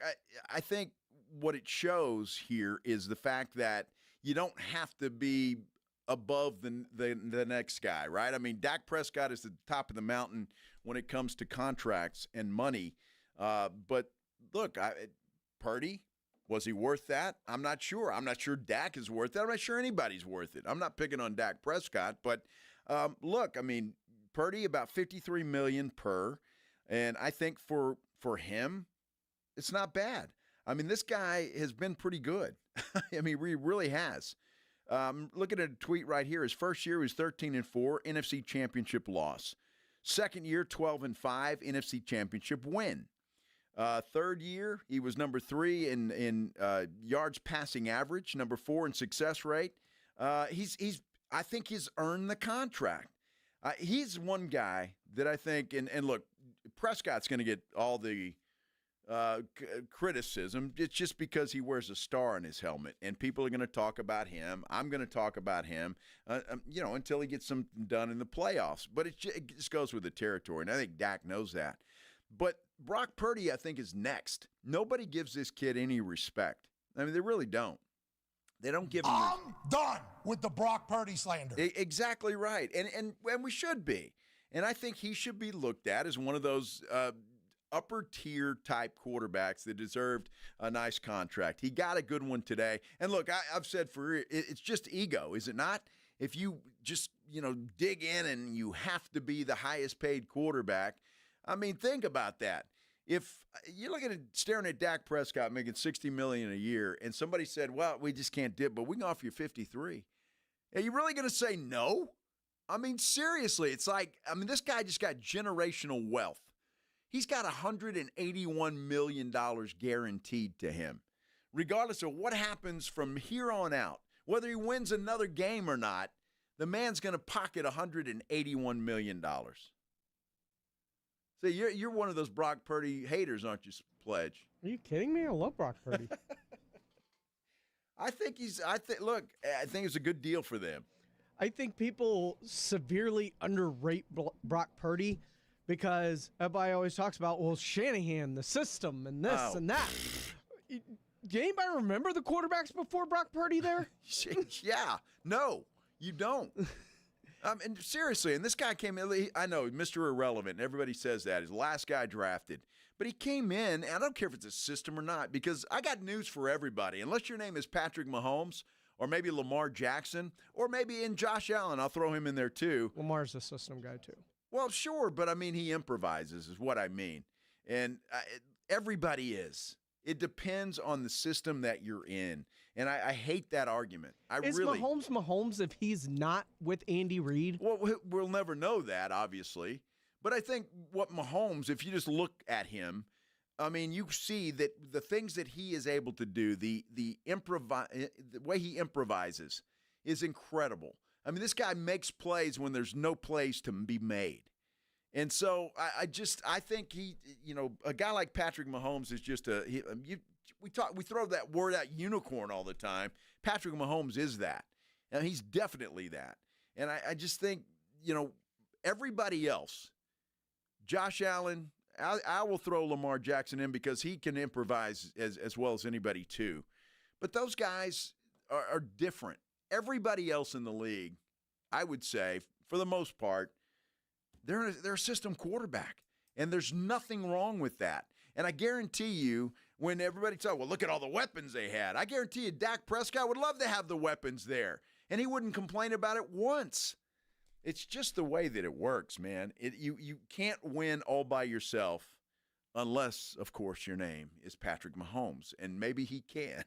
I think what it shows here is the fact that you don't have to be above the next guy, right? I mean, Dak Prescott is at the top of the mountain when it comes to contracts and money. But look, Purdy, was he worth that? I'm not sure. I'm not sure Dak is worth it. I'm not sure anybody's worth it. I'm not picking on Dak Prescott, but look, I mean, Purdy about $53 million per, and I think for him, it's not bad. I mean, this guy has been pretty good. I mean, he really has. Looking at a tweet right here. His first year was 13-4, NFC Championship loss. Second year, 12-5, NFC Championship win. Third year, he was number 3 in yards passing average, number 4 in success rate. I think he's earned the contract. He's one guy that I think, and look, Prescott's going to get all the criticism. It's just because he wears a star on his helmet, and people are going to talk about him. I'm going to talk about him, until he gets something done in the playoffs. But it just goes with the territory, and I think Dak knows that. But Brock Purdy, I think, is next. Nobody gives this kid any respect. I mean, they really don't. They don't give him. I'm done with the Brock Purdy slander. Exactly right, and we should be. And I think he should be looked at as one of those upper tier type quarterbacks that deserved a nice contract. He got a good one today. And look, I've said it's just ego, is it not? If you just, dig in and you have to be the highest paid quarterback, I mean, think about that. If you're looking at staring at Dak Prescott making $60 million a year and somebody said, well, we just can't dip, but we can offer you 53. Are you really going to say no? I mean, seriously, it's like, this guy just got generational wealth. He's got $181 million guaranteed to him. Regardless of what happens from here on out, whether he wins another game or not, the man's going to pocket $181 million. So you're one of those Brock Purdy haters, aren't you, Pledge? Are you kidding me? I love Brock Purdy. I think it's a good deal for them. I think people severely underrate Brock Purdy because everybody always talks about, well, Shanahan, the system, and this and that. Do anybody remember the quarterbacks before Brock Purdy there? Yeah. No, you don't. And seriously, and this guy came in, I know, Mr. Irrelevant, and everybody says that. He's the last guy drafted. But he came in, and I don't care if it's a system or not, because I got news for everybody. Unless your name is Patrick Mahomes, or maybe Lamar Jackson, or maybe in Josh Allen, I'll throw him in there too. Lamar's a system guy too. Well, sure, but I mean, he improvises is what I mean. And everybody is. It depends on the system that you're in. And I hate that argument. Is Mahomes if he's not with Andy Reid? Well, we'll never know that, obviously. But I think what Mahomes, if you just look at him, I mean, you see that the things that he is able to do, the way he improvises is incredible. I mean, this guy makes plays when there's no plays to be made. And so I think a guy like Patrick Mahomes is just we throw that word out, unicorn, all the time. Patrick Mahomes is that. And he's definitely that. And I just think, everybody else, Josh Allen, I will throw Lamar Jackson in because he can improvise as well as anybody too. But those guys are different. Everybody else in the league, I would say, for the most part, they're a system quarterback. And there's nothing wrong with that. And I guarantee you, when everybody talks, well, look at all the weapons they had. I guarantee you Dak Prescott would love to have the weapons there. And he wouldn't complain about it once. It's just the way that it works, man. You can't win all by yourself unless, of course, your name is Patrick Mahomes. And maybe he can.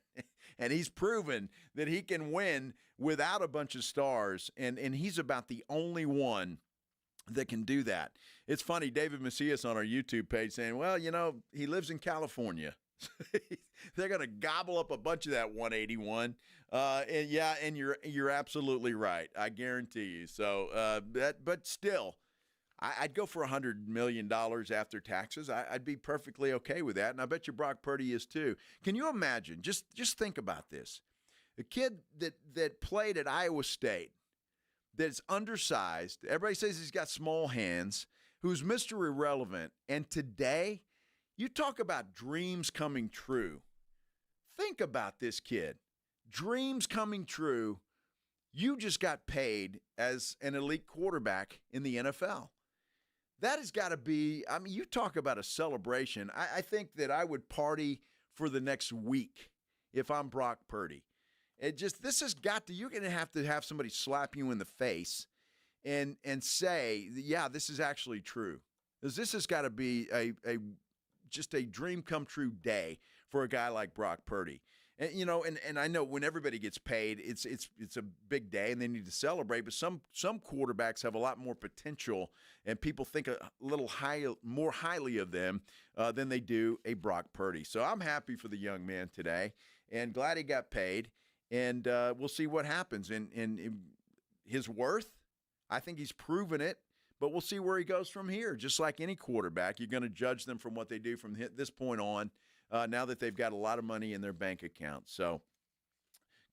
And he's proven that he can win without a bunch of stars. And he's about the only one that can do that. It's funny, David Macias on our YouTube page saying, well, he lives in California. They're going to gobble up a bunch of that 181. And you're absolutely right. I guarantee you. So but still, I'd go for $100 million after taxes. I'd be perfectly okay with that, and I bet you Brock Purdy is too. Can you imagine? Just think about this: a kid that played at Iowa State, that's undersized. Everybody says he's got small hands. Who's Mr. Irrelevant, and today, you talk about dreams coming true. Think about this kid. Dreams coming true. You just got paid as an elite quarterback in the NFL. That has got to be, I mean, you talk about a celebration. I think that I would party for the next week if I'm Brock Purdy. This has got to, you're going to have somebody slap you in the face and say, yeah, this is actually true. Because this has got to be just a dream come true day for a guy like Brock Purdy. And I know when everybody gets paid, it's a big day and they need to celebrate. But some quarterbacks have a lot more potential, and people think a little more highly of them than they do a Brock Purdy. So I'm happy for the young man today, and glad he got paid. And we'll see what happens. And his worth, I think he's proven it. But we'll see where he goes from here. Just like any quarterback, you're going to judge them from what they do from this point on. Now that they've got a lot of money in their bank account. So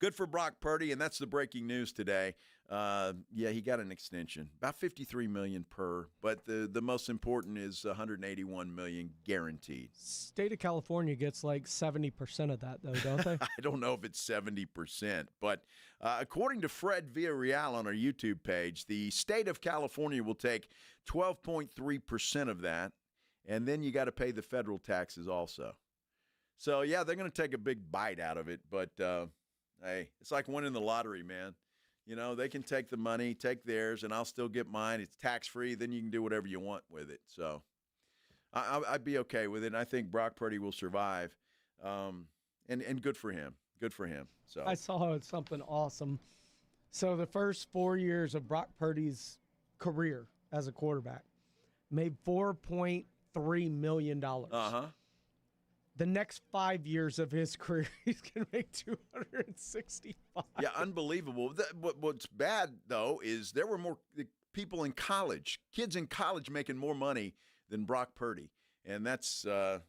good for Brock Purdy, and that's the breaking news today. He got an extension, about $53 million per, but the most important is $181 million guaranteed. State of California gets like 70% of that, though, don't they? I don't know if it's 70%, but according to Fred Villarreal on our YouTube page, the state of California will take 12.3% of that, and then you got to pay the federal taxes also. So, yeah, they're going to take a big bite out of it. But, hey, it's like winning the lottery, man. You know, they can take the money, take theirs, and I'll still get mine. It's tax-free. Then you can do whatever you want with it. So, I'd be okay with it. And I think Brock Purdy will survive. And good for him. Good for him. So I saw something awesome. So the first 4 years of Brock Purdy's career as a quarterback made $4.3 million. Uh-huh. The next 5 years of his career, he's going to make $265. Yeah, unbelievable. What's bad, though, is there were more people in college, kids in college making more money than Brock Purdy. And that's a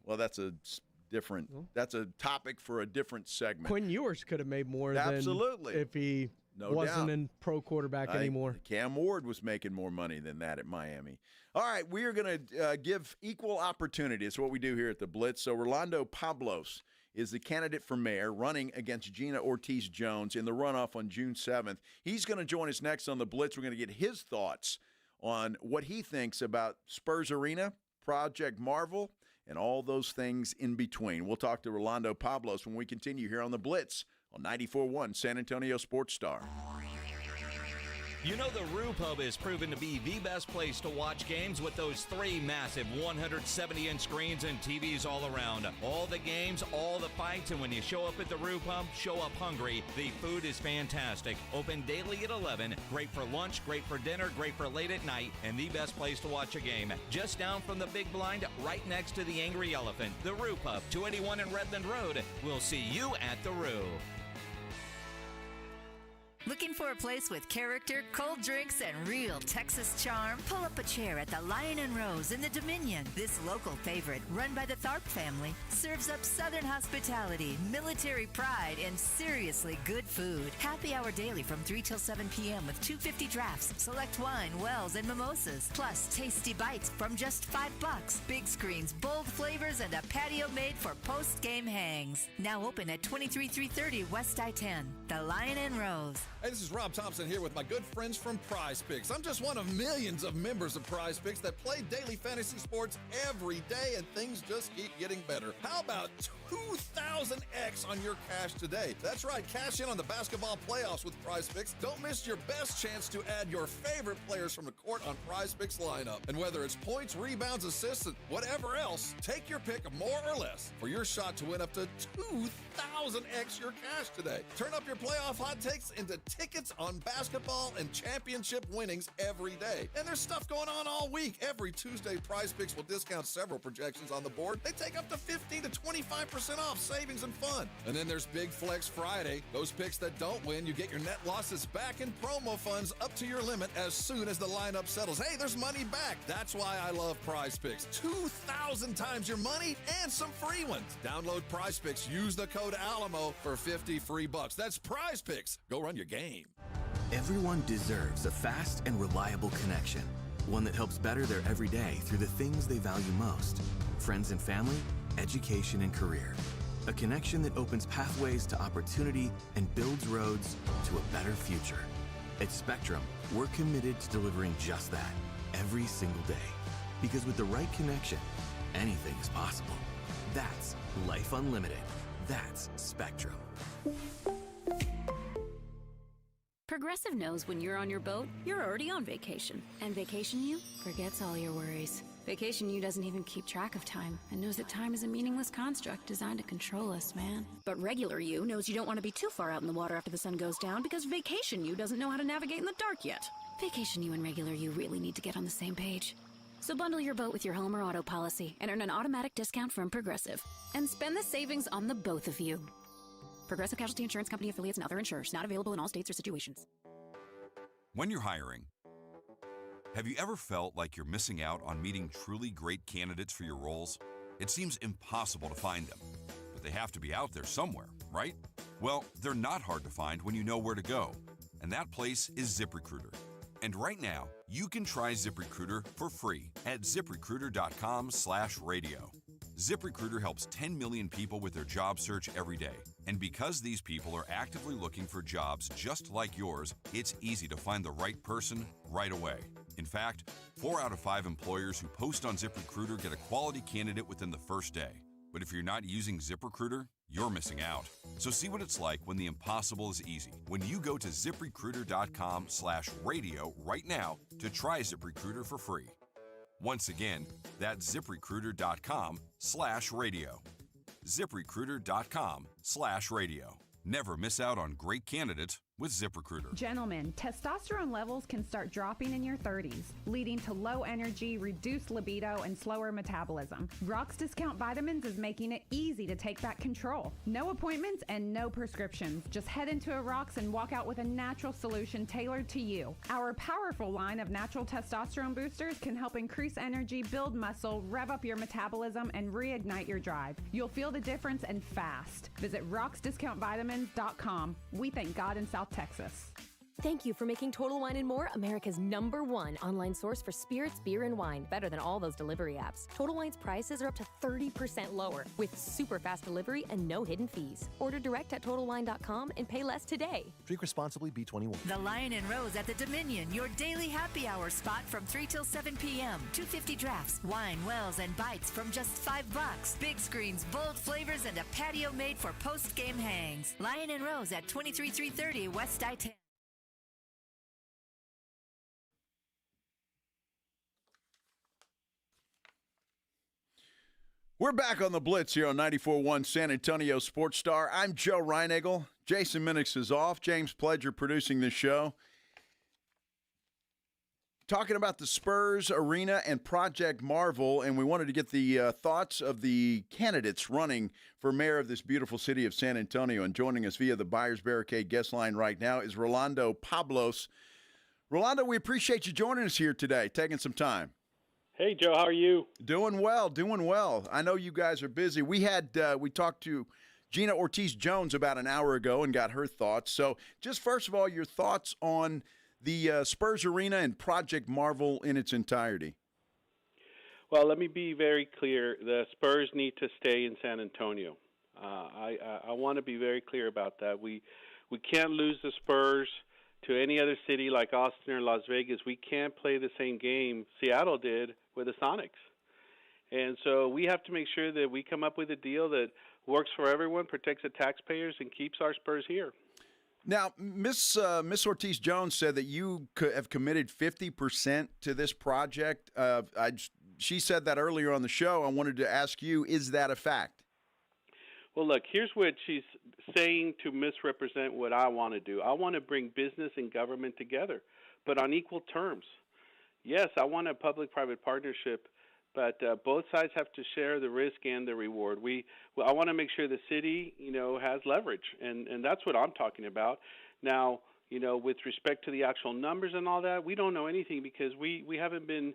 topic for a different segment. Quinn Ewers could have made more Absolutely. Than if he wasn't in pro quarterback anymore. Cam Ward was making more money than that at Miami. All right, we are going to give equal opportunity. It's what we do here at the Blitz. So Rolando Pablos is the candidate for mayor running against Gina Ortiz Jones in the runoff on June 7th. He's going to join us next on the Blitz. We're going to get his thoughts on what he thinks about Spurs Arena, Project Marvel, and all those things in between. We'll talk to Rolando Pablos when we continue here on the Blitz on 94.1 San Antonio Sports Star. You know, the Rue Pub is proven to be the best place to watch games with those three massive 170-inch screens and TVs all around. All the games, all the fights, and when you show up at the Rue Pub, show up hungry. The food is fantastic. Open daily at 11. Great for lunch, great for dinner, great for late at night, and the best place to watch a game. Just down from the big blind, right next to the Angry Elephant. The Rue Pub, 281 in Redland Road. We'll see you at the Rue. Looking for a place with character, cold drinks, and real Texas charm? Pull up a chair at the Lion and Rose in the Dominion. This local favorite, run by the Tharp family, serves up Southern hospitality, military pride, and seriously good food. Happy hour daily from 3 till 7 p.m. with $2.50 drafts, select wine, wells, and mimosas. Plus, tasty bites from just $5. Big screens, bold flavors, and a patio made for post-game hangs. Now open at 23330 West I-10. The Lion and Rose. Hey, this is Rob Thompson here with my good friends from Prize Picks. I'm just one of millions of members of Prize Picks that play daily fantasy sports every day, and things just keep getting better. How about 2,000x on your cash today? That's right, cash in on the basketball playoffs with Prize Picks. Don't miss your best chance to add your favorite players from the court on Prize Picks lineup. And whether it's points, rebounds, assists, and whatever else, take your pick of more or less for your shot to win up to $2,000 1000x your cash today. Turn up your playoff hot takes into tickets on basketball and championship winnings every day. And there's stuff going on all week. Every Tuesday, Prize Picks will discount several projections on the board. They take up to 15 to 25% off savings and fun. And then there's Big Flex Friday. Those picks that don't win, you get your net losses back in promo funds up to your limit as soon as the lineup settles. Hey, there's money back. That's why I love Prize Picks. 2,000 times your money and some free ones. Download Prize Picks. Use the code Alamo for 50 free bucks. That's Prize Picks. Go run your game. Everyone deserves a fast and reliable connection. One that helps better their everyday through the things they value most. Friends and family, education and career. A connection that opens pathways to opportunity and builds roads to a better future. At Spectrum, we're committed to delivering just that every single day. Because with the right connection, anything is possible. That's Life Unlimited. That's Spectrum. Progressive knows when you're on your boat, you're already on vacation. And Vacation You forgets all your worries. Vacation You doesn't even keep track of time and knows that time is a meaningless construct designed to control us, man. But Regular You knows you don't want to be too far out in the water after the sun goes down because Vacation You doesn't know how to navigate in the dark yet. Vacation You and Regular You really need to get on the same page. So bundle your boat with your home or auto policy and earn an automatic discount from Progressive. And spend the savings on the both of you. Progressive Casualty Insurance Company affiliates and other insurers. Not available in all states or situations. When you're hiring, have you ever felt like you're missing out on meeting truly great candidates for your roles? It seems impossible to find them, but they have to be out there somewhere, right? Well, they're not hard to find when you know where to go, and that place is ZipRecruiter. And right now, you can try ZipRecruiter for free at ZipRecruiter.com/radio. ZipRecruiter helps 10 million people with their job search every day. And because these people are actively looking for jobs just like yours, it's easy to find the right person right away. In fact, 4 out of 5 employers who post on ZipRecruiter get a quality candidate within the first day. But if you're not using ZipRecruiter, you're missing out. So see what it's like when the impossible is easy. When you go to ZipRecruiter.com/radio right now to try ZipRecruiter for free. Once again, that's ZipRecruiter.com/radio. ZipRecruiter.com/radio. Never miss out on great candidates with ZipRecruiter. Gentlemen, testosterone levels can start dropping in your 30s, leading to low energy, reduced libido, and slower metabolism. Rock's Discount Vitamins is making it easy to take back control. No appointments and no prescriptions. Just head into a Rock's and walk out with a natural solution tailored to you. Our powerful line of natural testosterone boosters can help increase energy, build muscle, rev up your metabolism, and reignite your drive. You'll feel the difference and fast. Visit rocksdiscountvitamins.com. We thank God in South Texas. Thank you for making Total Wine & More America's #1 online source for spirits, beer, and wine. Better than all those delivery apps. Total Wine's prices are up to 30% lower with super fast delivery and no hidden fees. Order direct at TotalWine.com and pay less today. Drink responsibly, B21. The Lion and Rose at the Dominion, your daily happy hour spot from 3 till 7 p.m. 250 drafts, wine, wells, and bites from just $5. Big screens, bold flavors, and a patio made for post-game hangs. Lion and Rose at 23330 West I-10. We're back on the Blitz here on 94.1 San Antonio Sports Star. I'm Joe Reinagel. Jason Minix is off. James Pledger producing this show. Talking about the Spurs Arena and Project Marvel, and we wanted to get the thoughts of the candidates running for mayor of this beautiful city of San Antonio. And joining us via the Buyers Barricade guest line right now is Rolando Pablos. Rolando, we appreciate you joining us here today, taking some time. Hey, Joe, how are you? Doing well, doing well. I know you guys are busy. We talked to Gina Ortiz-Jones about an hour ago and got her thoughts. So just first of all, your thoughts on the Spurs Arena and Project Marvel in its entirety. Well, let me be very clear. The Spurs need to stay in San Antonio. I want to be very clear about that. We can't lose the Spurs to any other city like Austin or Las Vegas. We can't play the same game Seattle did with the Sonics. And so we have to make sure that we come up with a deal that works for everyone, protects the taxpayers, and keeps our Spurs here. Now, Miss Ortiz-Jones said that you have committed 50% to this project. She said that earlier on the show. I wanted to ask you, is that a fact? Well, look, here's what she's saying to misrepresent what I want to do. I want to bring business and government together, but on equal terms. Yes, I want a public-private partnership, but both sides have to share the risk and the reward. I want to make sure the city, has leverage, and that's what I'm talking about. Now, with respect to the actual numbers and all that, we don't know anything because we haven't been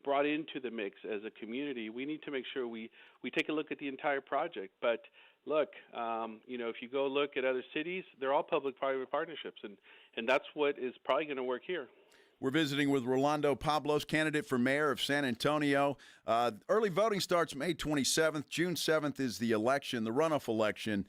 brought into the mix as a community. We need to make sure we take a look at the entire project. But look, if you go look at other cities, they're all public-private partnerships, and that's what is probably going to work here. We're visiting with Rolando Pablos, candidate for mayor of San Antonio. Early voting starts May 27th. June 7th is the election, the runoff election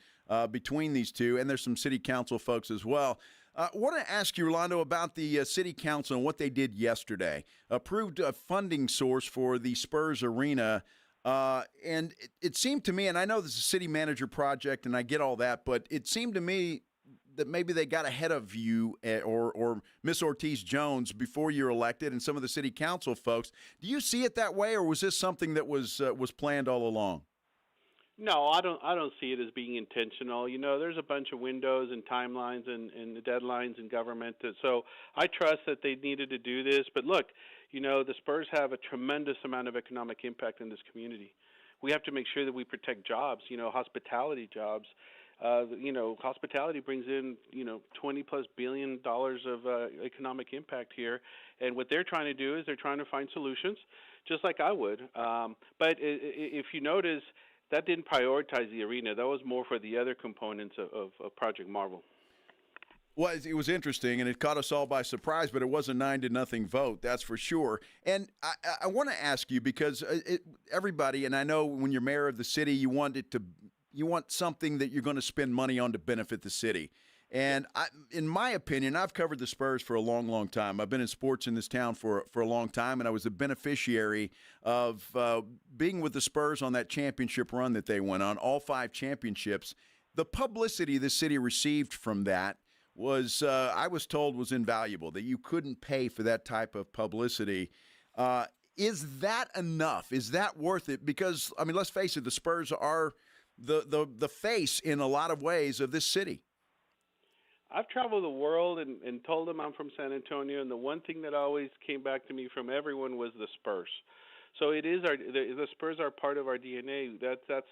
between these two, and there's some city council folks as well. I want to ask you, Rolando, about the city council and what they did yesterday. Approved a funding source for the Spurs arena, and it seemed to me, and I know this is a city manager project, and I get all that, but it seemed to me that maybe they got ahead of you or Miss Ortiz Jones before you're elected and some of the city council folks. Do you see it that way, or was this something that was planned all along? No, I don't see it as being intentional. There's a bunch of windows and timelines and deadlines in government. So I trust that they needed to do this. But look, the Spurs have a tremendous amount of economic impact in this community. We have to make sure that we protect jobs, hospitality jobs. Hospitality brings in, $20+ billion of economic impact here. And what they're trying to do is they're trying to find solutions, just like I would. But if you notice, that didn't prioritize the arena. That was more for the other components of Project Marvel. Well, it was interesting, and it caught us all by surprise, but it was a 9-0 vote, that's for sure. And I want to ask you, because everybody, and I know when you're mayor of the city, you want something that you're going to spend money on to benefit the city. And in my opinion, I've covered the Spurs for a long, long time. I've been in sports in this town for a long time, and I was a beneficiary of being with the Spurs on that championship run that they went on, all 5 championships. The publicity the city received from that was, I was told, was invaluable, that you couldn't pay for that type of publicity. Is that enough? Is that worth it? Because, I mean, let's face it, the Spurs are the face in a lot of ways of this city. I've traveled the world and told them I'm from San Antonio, and the one thing that always came back to me from everyone was the Spurs. So it is the Spurs are part of our DNA. That's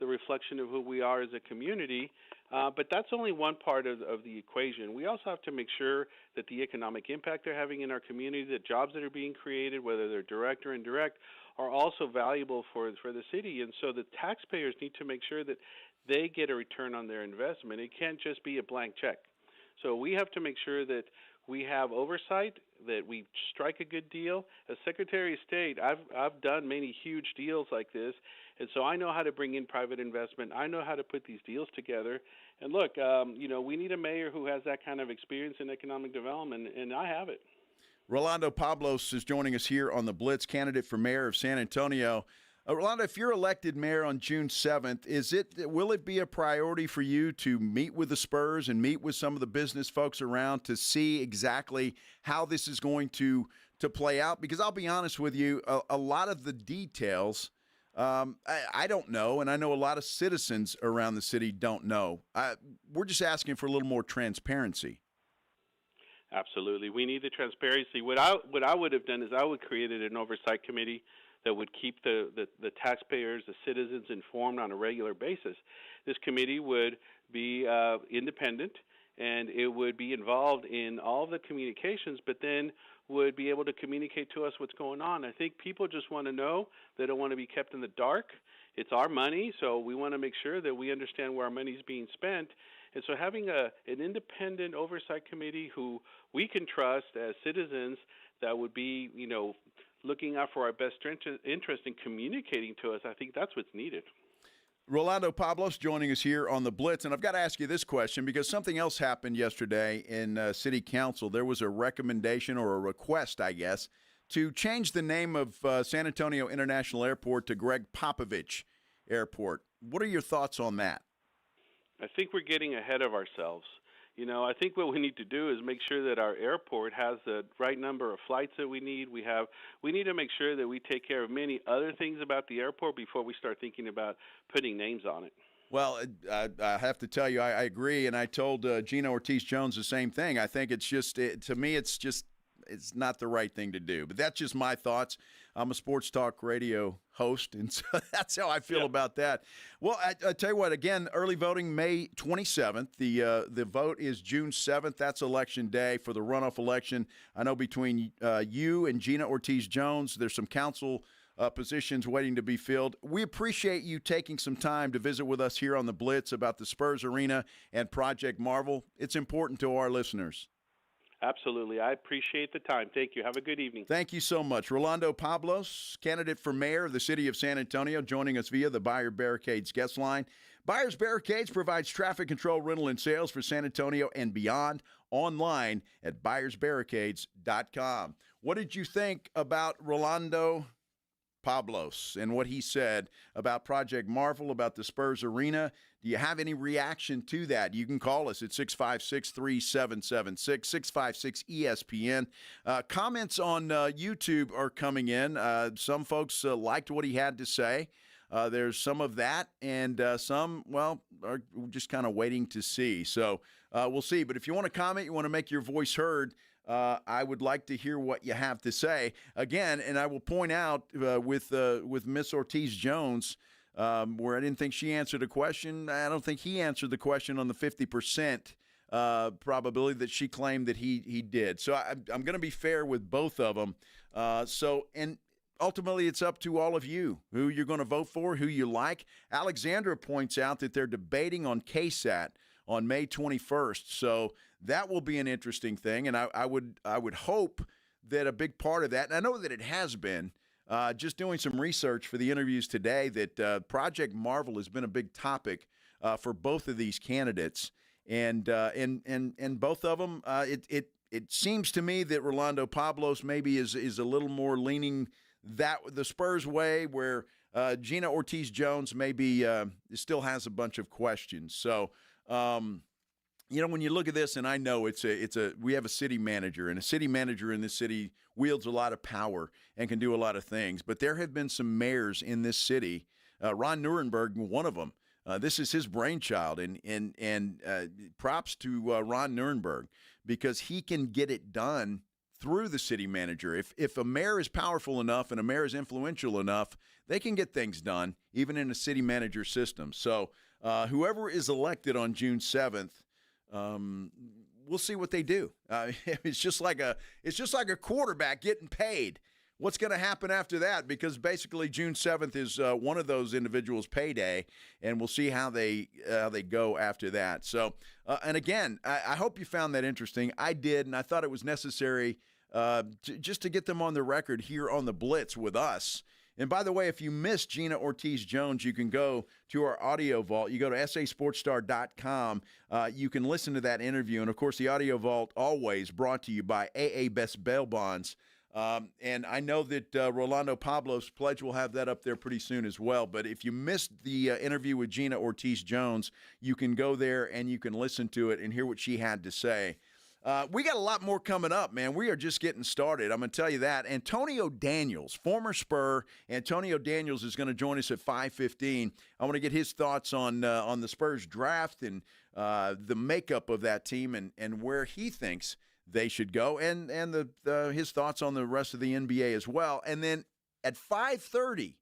the reflection of who we are as a community. But that's only one part of the equation. We also have to make sure that the economic impact they're having in our community, the jobs that are being created, whether they're direct or indirect, are also valuable for the city. And so the taxpayers need to make sure that they get a return on their investment. It can't just be a blank check. So we have to make sure that we have oversight, that we strike a good deal. As Secretary of State, I've done many huge deals like this, and so I know how to bring in private investment. I know how to put these deals together. And look, we need a mayor who has that kind of experience in economic development, and I have it. Rolando Pablos is joining us here on the Blitz, candidate for mayor of San Antonio. Rolando, if you're elected mayor on June 7th, will it be a priority for you to meet with the Spurs and meet with some of the business folks around to see exactly how this is going to play out? Because I'll be honest with you, a lot of the details I don't know, and I know a lot of citizens around the city don't know. We're just asking for a little more transparency. Absolutely. We need the transparency. What I would have done is I would have created an oversight committee that would keep the taxpayers, the citizens informed on a regular basis. This committee would be independent, and it would be involved in all the communications, but then would be able to communicate to us what's going on. I think people just want to know. They don't want to be kept in the dark. It's our money, so we want to make sure that we understand where our money is being spent. And so having an independent oversight committee who we can trust as citizens that would be, looking out for our best interest and communicating to us, I think that's what's needed. Rolando Pablos joining us here on the Blitz. And I've got to ask you this question because something else happened yesterday in City Council. There was a recommendation or a request, I guess, to change the name of San Antonio International Airport to Greg Popovich Airport. What are your thoughts on that? I think we're getting ahead of ourselves. I think what we need to do is make sure that our airport has the right number of flights that we need. We need to make sure that we take care of many other things about the airport before we start thinking about putting names on it. Well, I have to tell you, I agree, and I told Gina Ortiz Jones the same thing. I think it's just, to me, it's not the right thing to do. But that's just my thoughts. I'm a sports talk radio host, and so that's how I feel about that. Well, I tell you what, again, early voting May 27th. The vote is June 7th. That's Election Day for the runoff election. I know between you and Gina Ortiz Jones, there's some council positions waiting to be filled. We appreciate you taking some time to visit with us here on the Blitz about the Spurs Arena and Project Marvel. It's important to our listeners. Absolutely. I appreciate the time. Thank you. Have a good evening. Thank you so much. Rolando Pablos, candidate for mayor of the city of San Antonio, joining us via the Buyer Barricades guest line. Buyers Barricades provides traffic control, rental, and sales for San Antonio and beyond online at buyersbarricades.com. What did you think about Rolando Pablos and what he said about Project Marvel, about the Spurs Arena? Do you have any reaction to that? You can call us at 656-3776, 656-ESPN. Comments on YouTube are coming in. Some folks liked what he had to say. There's some of that, and some, well, are just kind of waiting to see. So we'll see. But if you want to comment, you want to make your voice heard, I would like to hear what you have to say. Again, and I will point out with Miss Ortiz Jones, where I didn't think she answered a question, I don't think he answered the question on the 50% probability that she claimed that he did. So I'm going to be fair with both of them. And ultimately, it's up to all of you who you're going to vote for, who you like. Alexandra points out that they're debating on KSAT on May 21st. So that will be an interesting thing, and I would hope that a big part of that, and I know that it has been, just doing some research for the interviews today, that Project Marvel has been a big topic for both of these candidates, and both of them, it seems to me that Rolando Pablos maybe is a little more leaning the Spurs way, where Gina Ortiz Jones maybe still has a bunch of questions. So. When you look at this, and I know we have a city manager, and a city manager in this city wields a lot of power and can do a lot of things. But there have been some mayors in this city, Ron Nuremberg, one of them. This is his brainchild, and props to Ron Nuremberg, because he can get it done through the city manager. If a mayor is powerful enough and a mayor is influential enough, they can get things done, even in a city manager system. So whoever is elected on June 7th, we'll see what they do. It's just like a quarterback getting paid. What's going to happen after that? Because basically June 7th is one of those individuals' payday, and we'll see how they go after that. So, and again, I hope you found that interesting. I did, and I thought it was necessary just to get them on the record here on the Blitz with us. And by the way, if you missed Gina Ortiz Jones, you can go to our audio vault. You go to sasportstar.com. You can listen to that interview. And, of course, the audio vault always brought to you by AA Best Bail Bonds. And I know that Rolando Pablos' pledge will have that up there pretty soon as well. But if you missed the interview with Gina Ortiz Jones, you can go there and you can listen to it and hear what she had to say. We got a lot more coming up, man. We are just getting started. I'm going to tell you that. Antonio Daniels, former Spur, Antonio Daniels is going to join us at 5:15. I want to get his thoughts on the Spurs draft and the makeup of that team and where he thinks they should go, and his thoughts on the rest of the NBA as well. And then at 5:30,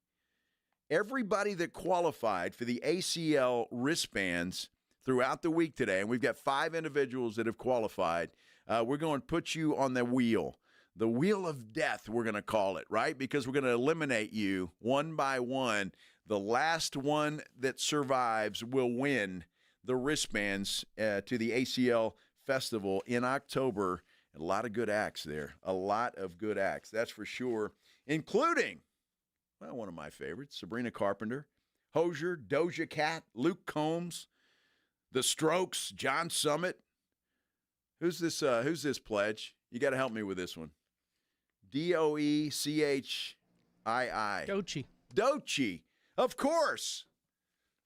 everybody that qualified for the ACL wristbands throughout the week today, and we've got 5 individuals that have qualified, we're going to put you on the wheel of death, we're going to call it, right? Because we're going to eliminate you one by one. The last one that survives will win the wristbands to the ACL Festival in October. A lot of good acts there. A lot of good acts, that's for sure, including, well, one of my favorites, Sabrina Carpenter, Hozier, Doja Cat, Luke Combs, The Strokes, John Summit. Who's this pledge? You got to help me with this one. Doechii. Doechii, of course.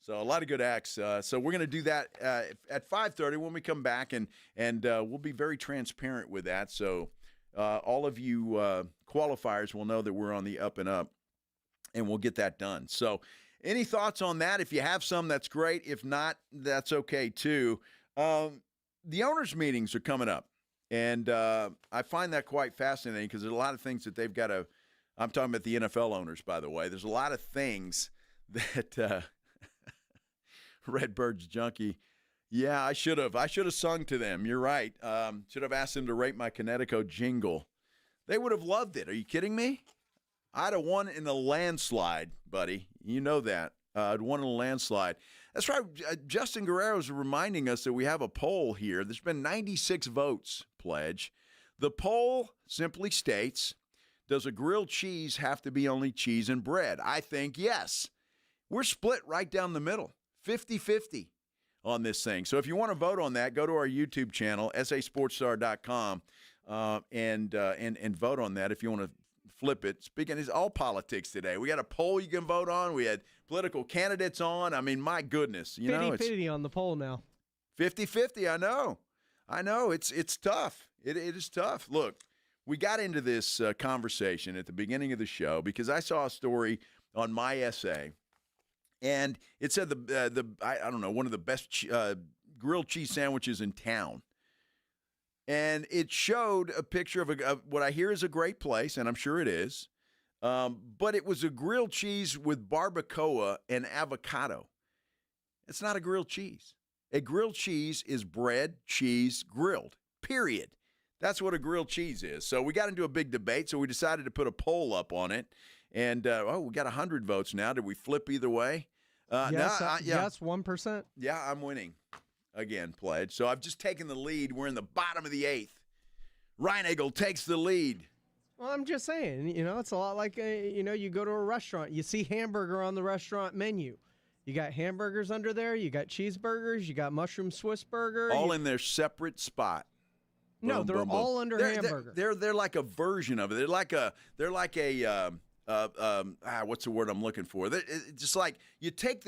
So a lot of good acts. So we're going to do that at 5:30 when we come back, and we'll be very transparent with that. So all of you qualifiers will know that we're on the up and up, and we'll get that done. So Any thoughts on that? If you have some, that's great. If not, that's okay too. The owners' meetings are coming up, and I find that quite fascinating because there's a lot of things that they've got to – I'm talking about the NFL owners, by the way. There's a lot of things that Redbird's junkie – yeah, I should have sung to them. You're right. Should have asked them to rate my Connecticut jingle. They would have loved it. Are you kidding me? I'd have won in a landslide, buddy. You know that. I'd won in a landslide. That's right. Justin Guerrero is reminding us that we have a poll here. There's been 96 votes, Pledge. The poll simply states, does a grilled cheese have to be only cheese and bread? I think yes. We're split right down the middle, 50-50. On this thing. So if you want to vote on that, go to our YouTube channel, sasportstar.com, and vote on that if you want to flip it. Speaking, it's all politics today. We got a poll you can vote on. We had political candidates on. I mean, my goodness. You know, it's 50-50 on the poll now. 50-50, I know. It's tough. It is tough. Look, we got into this conversation at the beginning of the show because I saw a story on my SA. And it said I don't know, one of the best grilled cheese sandwiches in town. And it showed a picture of what I hear is a great place, and I'm sure it is. But it was a grilled cheese with barbacoa and avocado. It's not a grilled cheese. A grilled cheese is bread, cheese, grilled, period. That's what a grilled cheese is. So we got into a big debate, so we decided to put a poll up on it. And, we got 100 votes now. Did we flip either way? Yes, 1%. Yeah, I'm winning again, Pledge. So I've just taken the lead. We're in the bottom of the 8th. Reinagel takes the lead. Well, I'm just saying, it's a lot like, you go to a restaurant. You see hamburger on the restaurant menu. You got hamburgers under there. You got cheeseburgers. You got mushroom Swiss burger. All in their separate spot. No, they're all under hamburger. They're like a version of it. They're like a what's the word I'm looking for? It's just like you take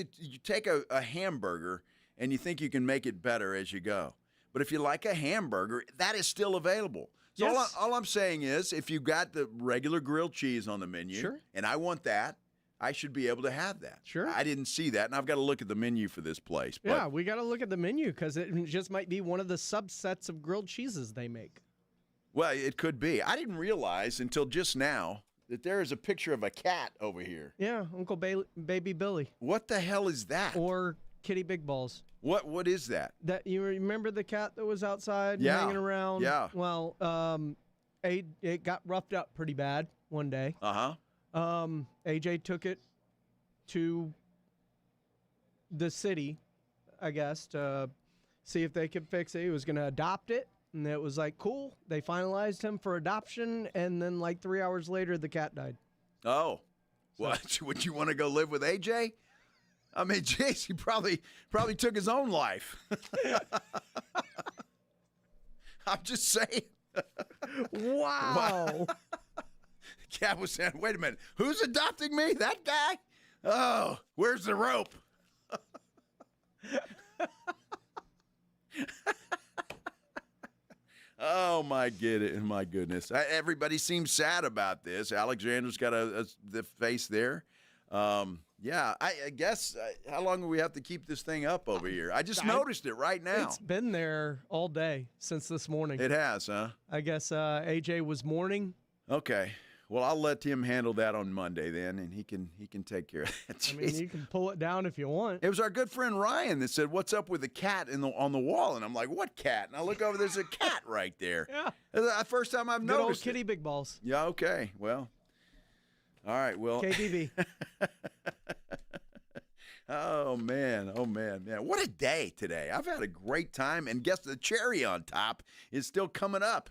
a hamburger and you think you can make it better as you go. But if you like a hamburger, that is still available. So yes. all I'm saying is if you got the regular grilled cheese on the menu, sure, and I want that, I should be able to have that. Sure. I didn't see that, and I've got to look at the menu for this place. But yeah, we got to look at the menu because it just might be one of the subsets of grilled cheeses they make. Well, it could be. I didn't realize until just now that there is a picture of a cat over here. Yeah, Uncle Baby Billy. What the hell is that? Or Kitty Big Balls. What is that? That you remember the cat that was outside hanging around? Yeah. Well, it got roughed up pretty bad one day. AJ took it to the city, I guess, to see if they could fix it. He was going to adopt it. And it was like, cool. They finalized him for adoption, and then like 3 hours later, the cat died. Oh. What? Would you want to go live with AJ? I mean, jeez, he probably took his own life. I'm just saying. Wow. Cat was saying, wait a minute, who's adopting me? That guy? Oh, where's the rope? Oh, my goodness. Everybody seems sad about this. Alexander's got the face there. Yeah, I guess, how long do we have to keep this thing up over here? I just noticed it right now. It's been there all day since this morning. It has, huh? I guess AJ was mourning. Okay. Well, I'll let him handle that on Monday then, and he can take care of that. I mean, you can pull it down if you want. It was our good friend Ryan that said, "What's up with the cat on the wall?" And I'm like, "What cat?" And I look over, there's a cat right there. Yeah. That's the first time I've Good noticed old Kitty Big Balls. Yeah. Okay. Well. All right. Well. KBB. Oh man. What a day today. I've had a great time, and guess the cherry on top is still coming up.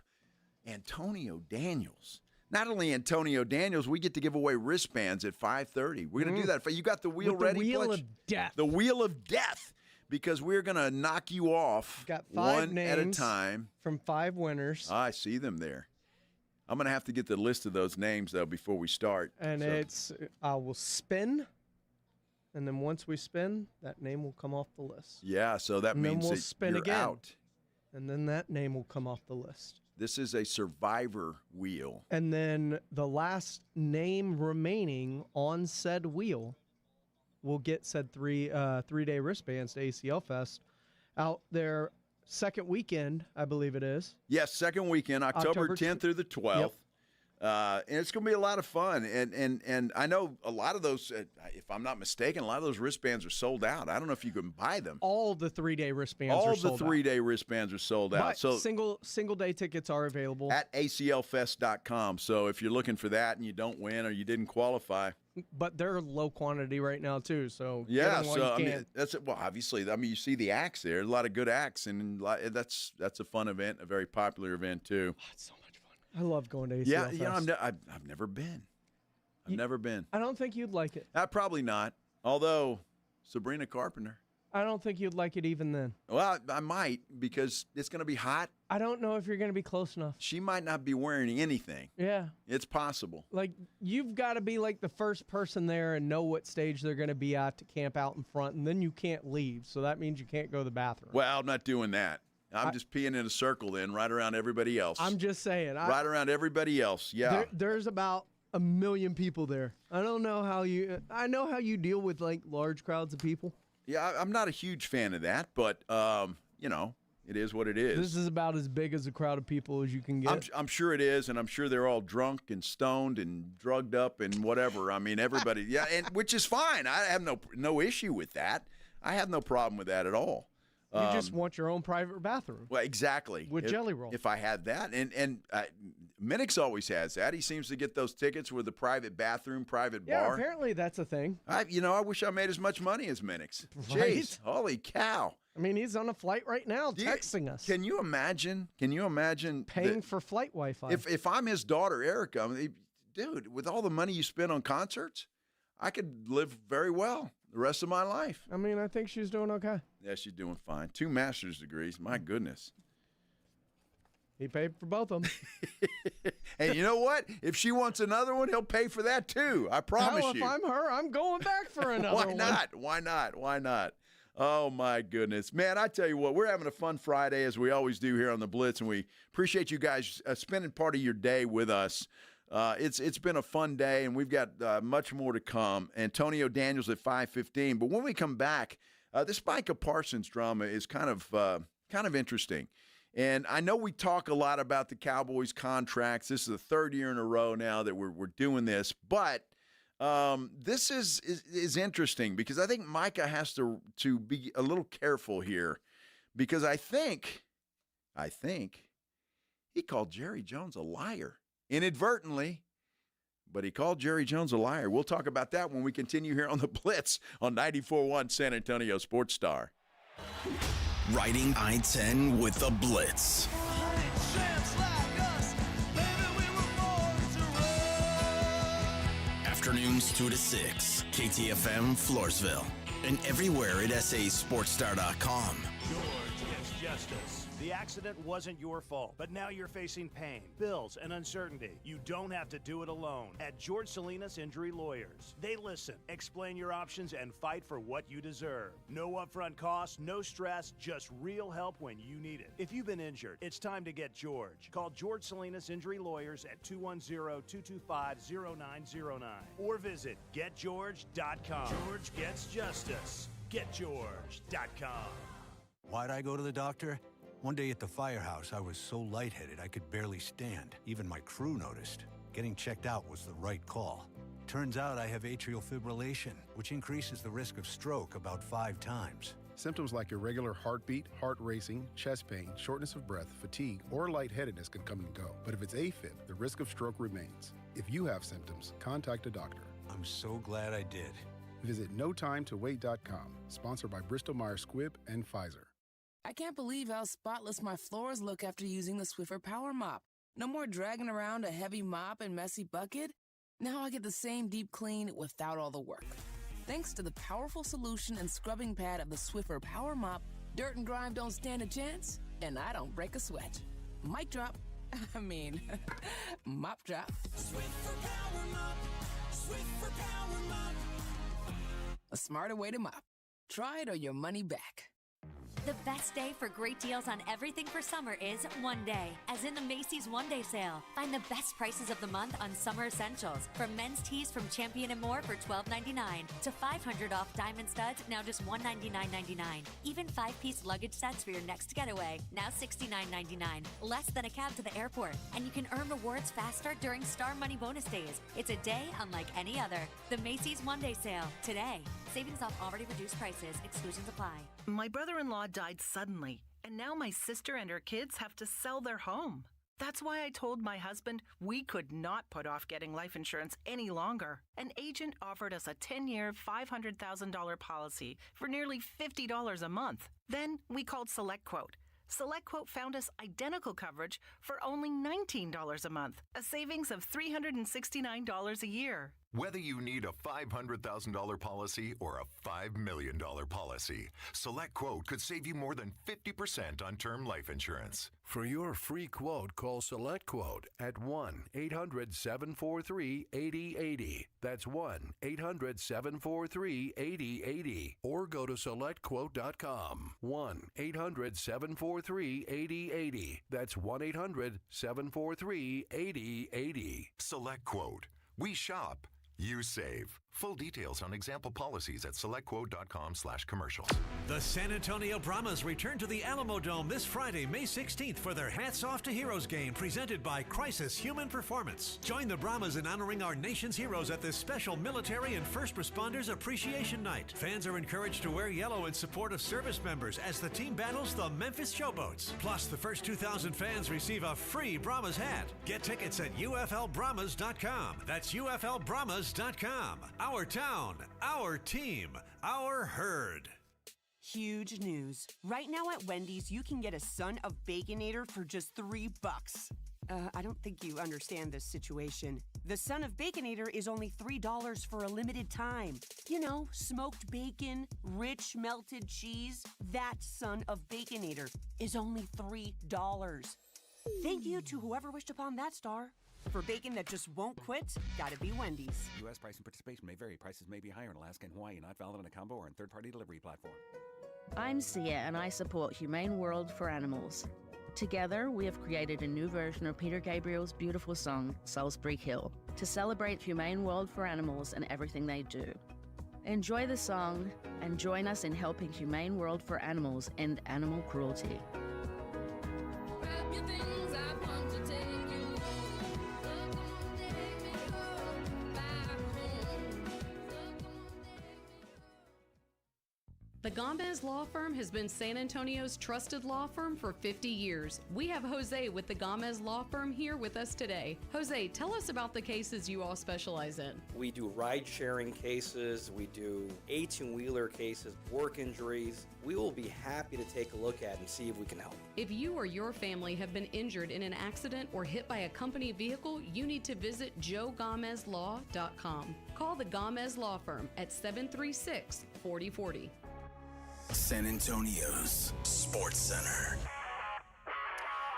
Antonio Daniels. Not only Antonio Daniels, we get to give away wristbands at 5:30. We're going to do that. You got the wheel with ready? The wheel Pledge? of death. The wheel of death, because we're going to knock you off got 5 one names at a time. From 5 winners. I see them there. I'm going to have to get the list of those names, though, before we start. And I will spin, and then once we spin, that name will come off the list. Yeah, so that means then we'll that spin you're again, out. And then that name will come off the list. This is a survivor wheel. And then the last name remaining on said wheel will get said 3-day wristbands to ACL Fest out there second weekend, I believe it is. Yes, second weekend, October 10th through the 12th. Yep. And it's going to be a lot of fun. And I know a lot of those, if I'm not mistaken, a lot of those wristbands are sold out. I don't know if you can buy them. All the 3-day wristbands All are sold the 3-day wristbands are sold out. But So single day tickets are available. at aclfest.com. So if you're looking for that and you don't win or you didn't qualify. But they're low quantity right now, too. So Yeah, get them while so you I can. mean, that's it. Well, obviously, I mean, you see the acts there, a lot of good acts, and that's a fun event, a very popular event too. Oh, it's so much fun. I love going to ACL Yeah, Fest. you know, I've never been. I've never been. I don't think you'd like it. Probably not. Although Sabrina Carpenter. I don't think you'd like it even then. Well, I might because it's going to be hot. I don't know if you're going to be close enough. She might not be wearing anything. Yeah. It's possible. Like, you've got to be like the first person there and know what stage they're going to be at to camp out in front, and then you can't leave. So that means you can't go to the bathroom. Well, I'm not doing that. I'm just peeing in a circle then, right around everybody else. I'm just saying. Right around everybody else, yeah. There's about 1 million people there. I don't know how you – I know how you deal with, like, large crowds of people. Yeah, I'm not a huge fan of that, but, you know, it is what it is. This is about as big as a crowd of people as you can get. I'm sure it is, and I'm sure they're all drunk and stoned and drugged up and whatever. I mean, everybody, yeah, and which is fine. I have no issue with that. I have no problem with that at all. You just want your own private bathroom. Well, exactly. With Jelly Roll. If I had that. And Minix always has that. He seems to get those tickets with the private bathroom, private Yeah, bar. apparently that's a thing. I wish I made as much money as Minix. Right? Jeez, holy cow. I mean, he's on a flight right now texting us. Can you imagine? Paying for flight Wi-Fi. If I'm his daughter, Erica, I mean, dude, with all the money you spend on concerts, I could live very well the rest of my life. I mean, I think she's doing okay. Yeah, she's doing fine. 2 master's degrees. My goodness. He paid for both of them. And you know what? If she wants another one, he'll pay for that too. I promise Hell, you. if I'm her, I'm going back for another one. Why not? Oh, my goodness. Man, I tell you what, we're having a fun Friday as we always do here on the Blitz, and we appreciate you guys spending part of your day with us. It's been a fun day, and we've got much more to come. Antonio Daniels at 5:15. But when we come back, this Micah Parsons drama is kind of interesting. And I know we talk a lot about the Cowboys contracts. This is the third year in a row now that we're doing this. But this is interesting because I think Micah has to be a little careful here because I think he called Jerry Jones a liar inadvertently, but he called Jerry Jones a liar. We'll talk about that when we continue here on the Blitz on 94.1 San Antonio Sports Star. Riding I-10 with the Blitz. Afternoons 2 to 6, KTFM Floresville, and everywhere at sasportstar.com. George gets justice. The accident wasn't your fault, but now you're facing pain, bills, and uncertainty. You don't have to do it alone. At George Salinas Injury Lawyers, they listen, explain your options, and fight for what you deserve. No upfront costs, no stress, just real help when you need it. If you've been injured, it's time to get George. Call George Salinas Injury Lawyers at 210-225-0909 or visit getgeorge.com. George gets justice. Getgeorge.com. Why'd I go to the doctor? One day at the firehouse, I was so lightheaded I could barely stand. Even my crew noticed. Getting checked out was the right call. Turns out I have atrial fibrillation, which increases the risk of stroke about 5 times. Symptoms like irregular heartbeat, heart racing, chest pain, shortness of breath, fatigue, or lightheadedness can come and go. But if it's AFib, the risk of stroke remains. If you have symptoms, contact a doctor. I'm so glad I did. Visit NoTimeToWait.com, sponsored by Bristol-Myers Squibb and Pfizer. I can't believe how spotless my floors look after using the Swiffer Power Mop. No more dragging around a heavy mop and messy bucket. Now I get the same deep clean without all the work. Thanks to the powerful solution and scrubbing pad of the Swiffer Power Mop, dirt and grime don't stand a chance, and I don't break a sweat. Mic drop. Mop drop. Swiffer Power Mop. Swiffer Power Mop. A smarter way to mop. Try it or your money back. The best day for great deals on everything for summer is one day, as in the Macy's One Day Sale. Find the best prices of the month on summer essentials, from men's tees from Champion and more for $12.99 to $500 off diamond studs, now just $199.99. Even 5-piece luggage sets for your next getaway, now $69.99, less than a cab to the airport. And you can earn rewards faster during Star Money bonus days. It's a day unlike any other. The Macy's One Day Sale, today. Savings off already reduced prices. Exclusions apply. My brother-in-law died suddenly, and now my sister and her kids have to sell their home. That's why I told my husband we could not put off getting life insurance any longer. An agent offered us a 10-year, $500,000 policy for nearly $50 a month. Then we called SelectQuote. SelectQuote found us identical coverage for only $19 a month, a savings of $369 a year. Whether you need a $500,000 policy or a $5 million policy, SelectQuote could save you more than 50% on term life insurance. For your free quote, call SelectQuote at 1-800-743-8080. That's 1-800-743-8080. Or go to SelectQuote.com. 1-800-743-8080. That's 1-800-743-8080. SelectQuote. We shop. You save. Full details on example policies at selectquote.com/commercials. The San Antonio Brahmas return to the Alamo Dome this Friday, May 16th for their Hats Off to Heroes game presented by Crisis Human Performance. Join the Brahmas in honoring our nation's heroes at this special military and first responders appreciation night. Fans are encouraged to wear yellow in support of service members as the team battles the Memphis Showboats. Plus, the first 2,000 fans receive a free Brahmas hat. Get tickets at UFLBrahmas.com. That's UFLBrahmas.com. Our town, our team, our herd. Huge news. Right now at Wendy's, you can get a Son of Baconator for just $3. I don't think you understand this situation. The Son of Baconator is only $3 for a limited time. You know, smoked bacon, rich melted cheese. That Son of Baconator is only $3. Thank you to whoever wished upon that star. For bacon that just won't quit, gotta be Wendy's. U.S. price and participation may vary. Prices may be higher in Alaska and Hawaii, not valid on a combo or on third-party delivery platform. I'm Sia, and I support Humane World for Animals. Together, we have created a new version of Peter Gabriel's beautiful song, Salisbury Hill, to celebrate Humane World for Animals and everything they do. Enjoy the song and join us in helping Humane World for Animals end animal cruelty. The Gomez Law Firm has been San Antonio's trusted law firm for 50 years. We have Jose with the Gomez Law Firm here with us today. Jose, tell us about the cases you all specialize in. We do ride-sharing cases, we do 18-wheeler cases, work injuries. We will be happy to take a look at and see if we can help. If you or your family have been injured in an accident or hit by a company vehicle, you need to visit joegomezlaw.com. Call the Gomez Law Firm at 736-4040. San Antonio's Sports Center.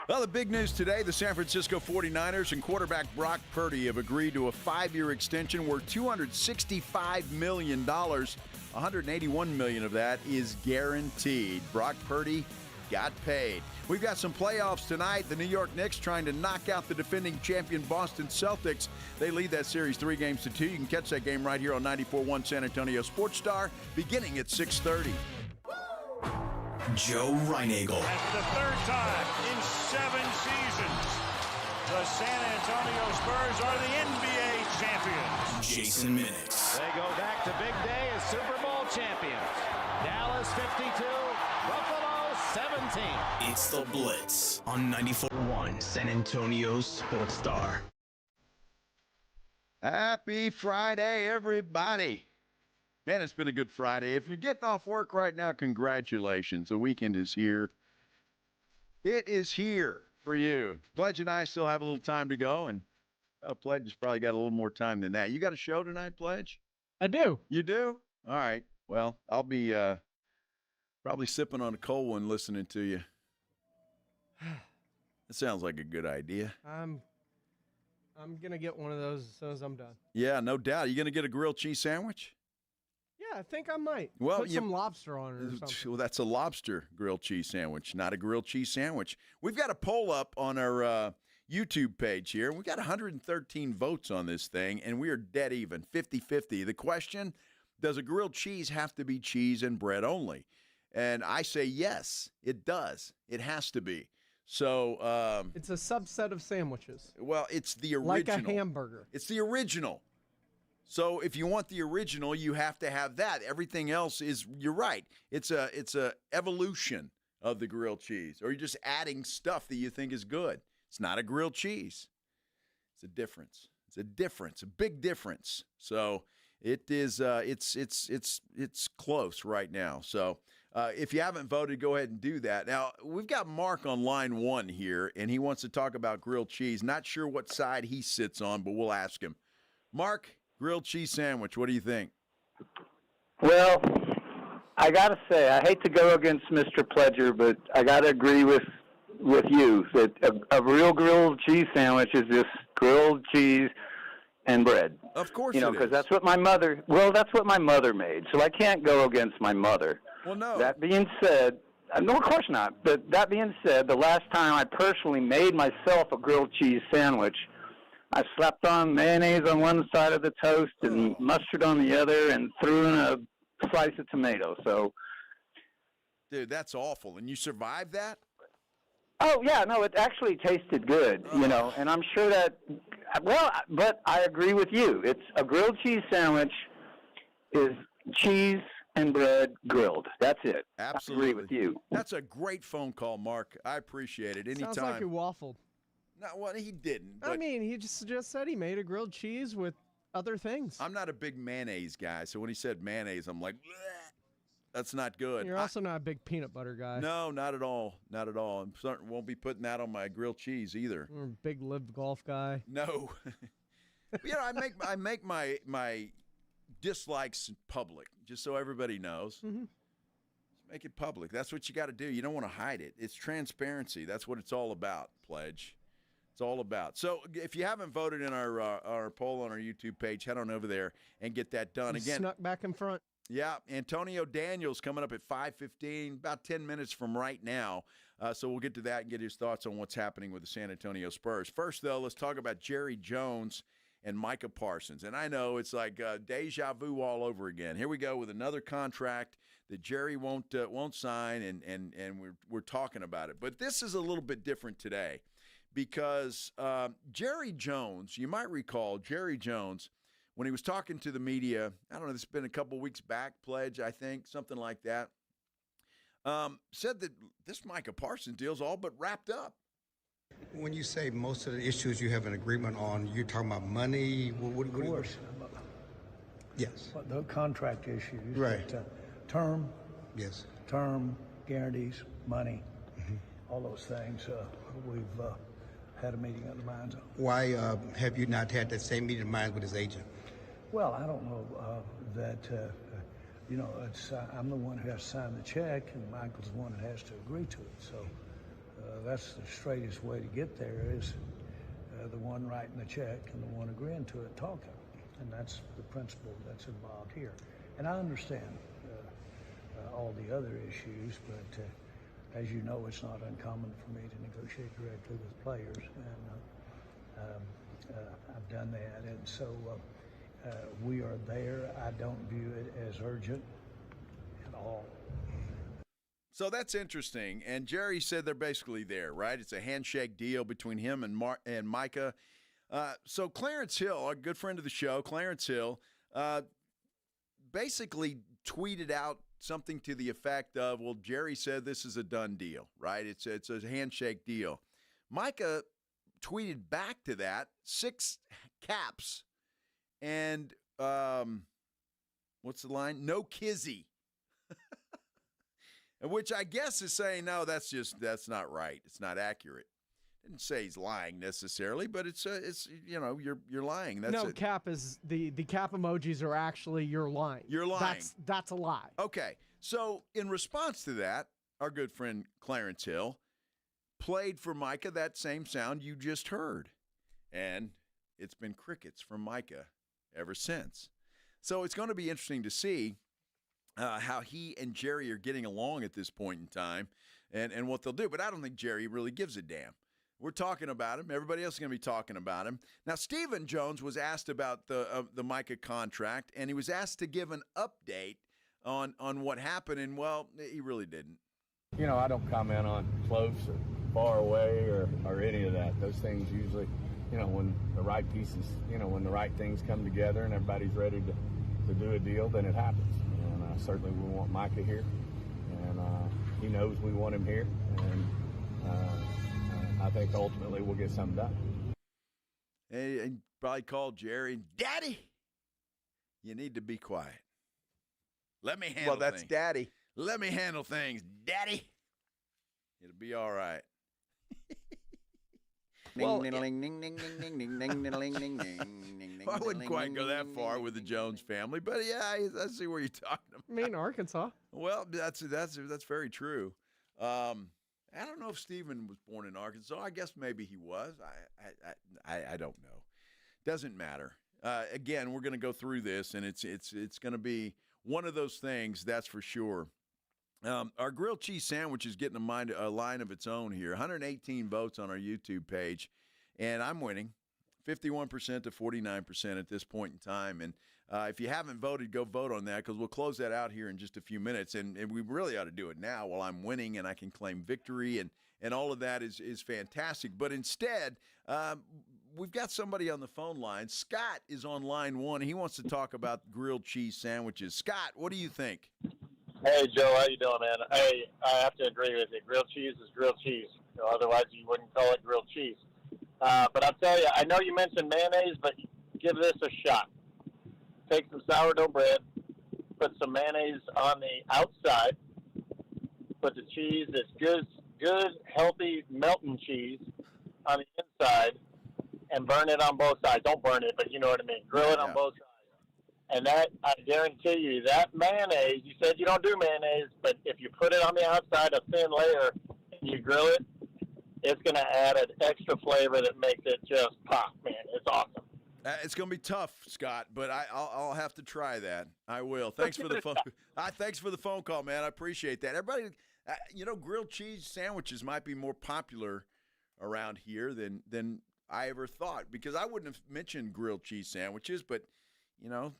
Well, the big news today, the San Francisco 49ers and quarterback Brock Purdy have agreed to a 5-year extension worth $265 million. $181 million of that is guaranteed. Brock Purdy got paid. We've got some playoffs tonight. The New York Knicks trying to knock out the defending champion Boston Celtics. They lead that series 3-2. You can catch that game right here on 94.1 San Antonio Sports Star beginning at 6:30. Joe Reinagel. And for the third time in 7 seasons, the San Antonio Spurs are the NBA champions. Jason Minix. They go back to big day as Super Bowl champions. Dallas 52, Buffalo 17. It's the Blitz on 94.1 San Antonio Sports Star. Happy Friday, everybody. Man, it's been a good Friday. If you're getting off work right now, congratulations. The weekend is here. It is here for you. Pledge and I still have a little time to go, and Pledge has probably got a little more time than that. You got a show tonight, Pledge? I do. You do? All right. Well, I'll be probably sipping on a cold one listening to you. That sounds like a good idea. I'm going to get one of those as soon as I'm done. Yeah, no doubt. You going to get a grilled cheese sandwich? Yeah, Yeah, I think I might. Well, Put some lobster on it or something. Well, that's a lobster grilled cheese sandwich, not a grilled cheese sandwich. We've got a poll up on our YouTube page here. We've got 113 votes on this thing, and we are dead even, 50-50. The question, does a grilled cheese have to be cheese and bread only? And I say yes, it does. It has to be. So it's a subset of sandwiches. Well, it's the original. Like a hamburger. It's the original. So if you want the original, you have to have that. Everything else is, you're right. It's a evolution of the grilled cheese, or you're just adding stuff that you think is good. It's not a grilled cheese. It's a difference. It's a difference, a big difference. So it is. It's close right now. So if you haven't voted, go ahead and do that. Now we've got Mark on line 1 here, and he wants to talk about grilled cheese. Not sure what side he sits on, but we'll ask him. Mark, grilled cheese sandwich. What do you think? Well, I got to say, I hate to go against Mr. Pledger, but I got to agree with you that a real grilled cheese sandwich is just grilled cheese and bread. Of course, because that's what my mother. Well, that's what my mother made, so I can't go against my mother. Well, no. That being said, no, of course not. But that being said, the last time I personally made myself a grilled cheese sandwich, I slapped on mayonnaise on one side of the toast and mustard on the other, and threw in a slice of tomato. So, dude, that's awful. And you survived that? Oh yeah, no, it actually tasted good, and I'm sure that. Well, but I agree with you. It's a grilled cheese sandwich is cheese and bread grilled. That's it. Absolutely. I agree with you. That's a great phone call, Mark. I appreciate it. Anytime. Sounds like he waffled. No, well, he didn't. I mean, he just said he made a grilled cheese with other things. I'm not a big mayonnaise guy, so when he said mayonnaise, I'm like, bleh, that's not good. You're also not a big peanut butter guy. No, not at all. Not at all. I certainly won't be putting that on my grilled cheese either. You're a big live golf guy. No. I make my dislikes public, just so everybody knows. Mm-hmm. Just make it public. That's what you got to do. You don't want to hide it. It's transparency. That's what it's all about, Pledge. It's all about. So if you haven't voted in our poll on our YouTube page, head on over there and get that done. You Again, snuck back in front. Yeah, Antonio Daniels coming up at 5:15, about 10 minutes from right now. So we'll get to that and get his thoughts on what's happening with the San Antonio Spurs. First, though, let's talk about Jerry Jones and Micah Parsons. And I know it's like deja vu all over again. Here we go with another contract that Jerry won't sign, and we're talking about it. But this is a little bit different today because Jerry Jones, you might recall Jerry Jones, when he was talking to the media, I don't know, this has been a couple weeks back, Pledge, I think, something like that, said that this Micah Parsons deal's all but wrapped up. When you say most of the issues you have an agreement on, you're talking about money? What, of course. Yes. The contract issues. Right. But, term. Yes. Term, guarantees, money, all those things we've had a meeting of the minds on. Why have you not had that same meeting of minds with his agent? Well, I don't know that, I'm the one who has to sign the check, and Michael's the one that has to agree to it. So that's the straightest way to get there is the one writing the check and the one agreeing to it talking. And that's the principle that's involved here. And I understand all the other issues, but as you know, it's not uncommon for me to negotiate directly with players, and I've done that. And so we are there. I don't view it as urgent at all. So that's interesting. And Jerry said they're basically there, right? It's a handshake deal between him and Micah. So Clarence Hill, our good friend of the show, Clarence Hill, basically tweeted out something to the effect of, well, Jerry said this is a done deal, right? It's a handshake deal. Micah tweeted back to that 6 caps and what's the line? No kizzy. Which I guess is saying, no, that's not right. It's not accurate. Didn't say he's lying necessarily, but it's you're lying. That's no, cap is the cap emojis are actually you're lying. You're lying. That's a lie. Okay. So in response to that, our good friend Clarence Hill played for Micah that same sound you just heard. And it's been crickets from Micah ever since. So it's going to be interesting to see how he and Jerry are getting along at this point in time and what they'll do. But I don't think Jerry really gives a damn. We're talking about him. Everybody else is going to be talking about him. Now, Stephen Jones was asked about the Micah contract, and he was asked to give an update on what happened, and, well, he really didn't. I don't comment on close or far away or any of that. Those things usually, when the right pieces, when the right things come together and everybody's ready to do a deal, then it happens. And certainly we want Micah here, and he knows we want him here, and I think ultimately we'll get something done. And probably called Jerry, Daddy, you need to be quiet. Let me handle things. Well, that's Daddy. Let me handle things, Daddy. It'll be all right. Well, I wouldn't quite go that far with the Jones family, but yeah, I see where you're talking about. I mean, Arkansas. Well, that's very true. I don't know if Stephen was born in Arkansas. I guess maybe he was. I don't know. Doesn't matter. Again, we're going to go through this, and it's going to be one of those things, that's for sure. Our grilled cheese sandwich is getting a line of its own here. 118 votes on our YouTube page, and I'm winning 51% to 49% at this point in time. And if you haven't voted, go vote on that, because we'll close that out here in just a few minutes. And we really ought to do it now while I'm winning and I can claim victory, and all of that is fantastic. But instead, we've got somebody on the phone line. Scott is on line one. He wants to talk about grilled cheese sandwiches. Scott, what do you think? Hey, Joe, how you doing, man? Hey, I have to agree with you. Grilled cheese is grilled cheese. Otherwise, you wouldn't call it grilled cheese. But I'll tell you, I know you mentioned mayonnaise, but give this a shot. Take some sourdough bread, put some mayonnaise on the outside, put the cheese, this good, healthy, melting cheese on the inside, and burn it on both sides. Don't burn it, but you know what I mean. Grill it on both sides. And that, I guarantee you, that mayonnaise, you said you don't do mayonnaise, but if you put it on the outside, a thin layer, and you grill it, it's going to add an extra flavor that makes it just pop, man. It's awesome. It's going to be tough, Scott, but I'll have to try that. I will. Thanks for the phone. Thanks for the phone call, man. I appreciate that. Everybody, grilled cheese sandwiches might be more popular around here than I ever thought, because I wouldn't have mentioned grilled cheese sandwiches, but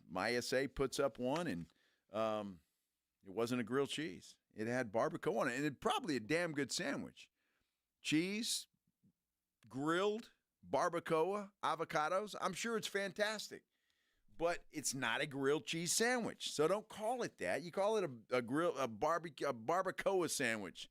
my SA puts up one, and it wasn't a grilled cheese. It had barbacoa on it, and it's probably a damn good sandwich. Cheese, grilled, barbacoa, avocados. I'm sure it's fantastic, but it's not a grilled cheese sandwich. So don't call it that. You call it a barbacoa sandwich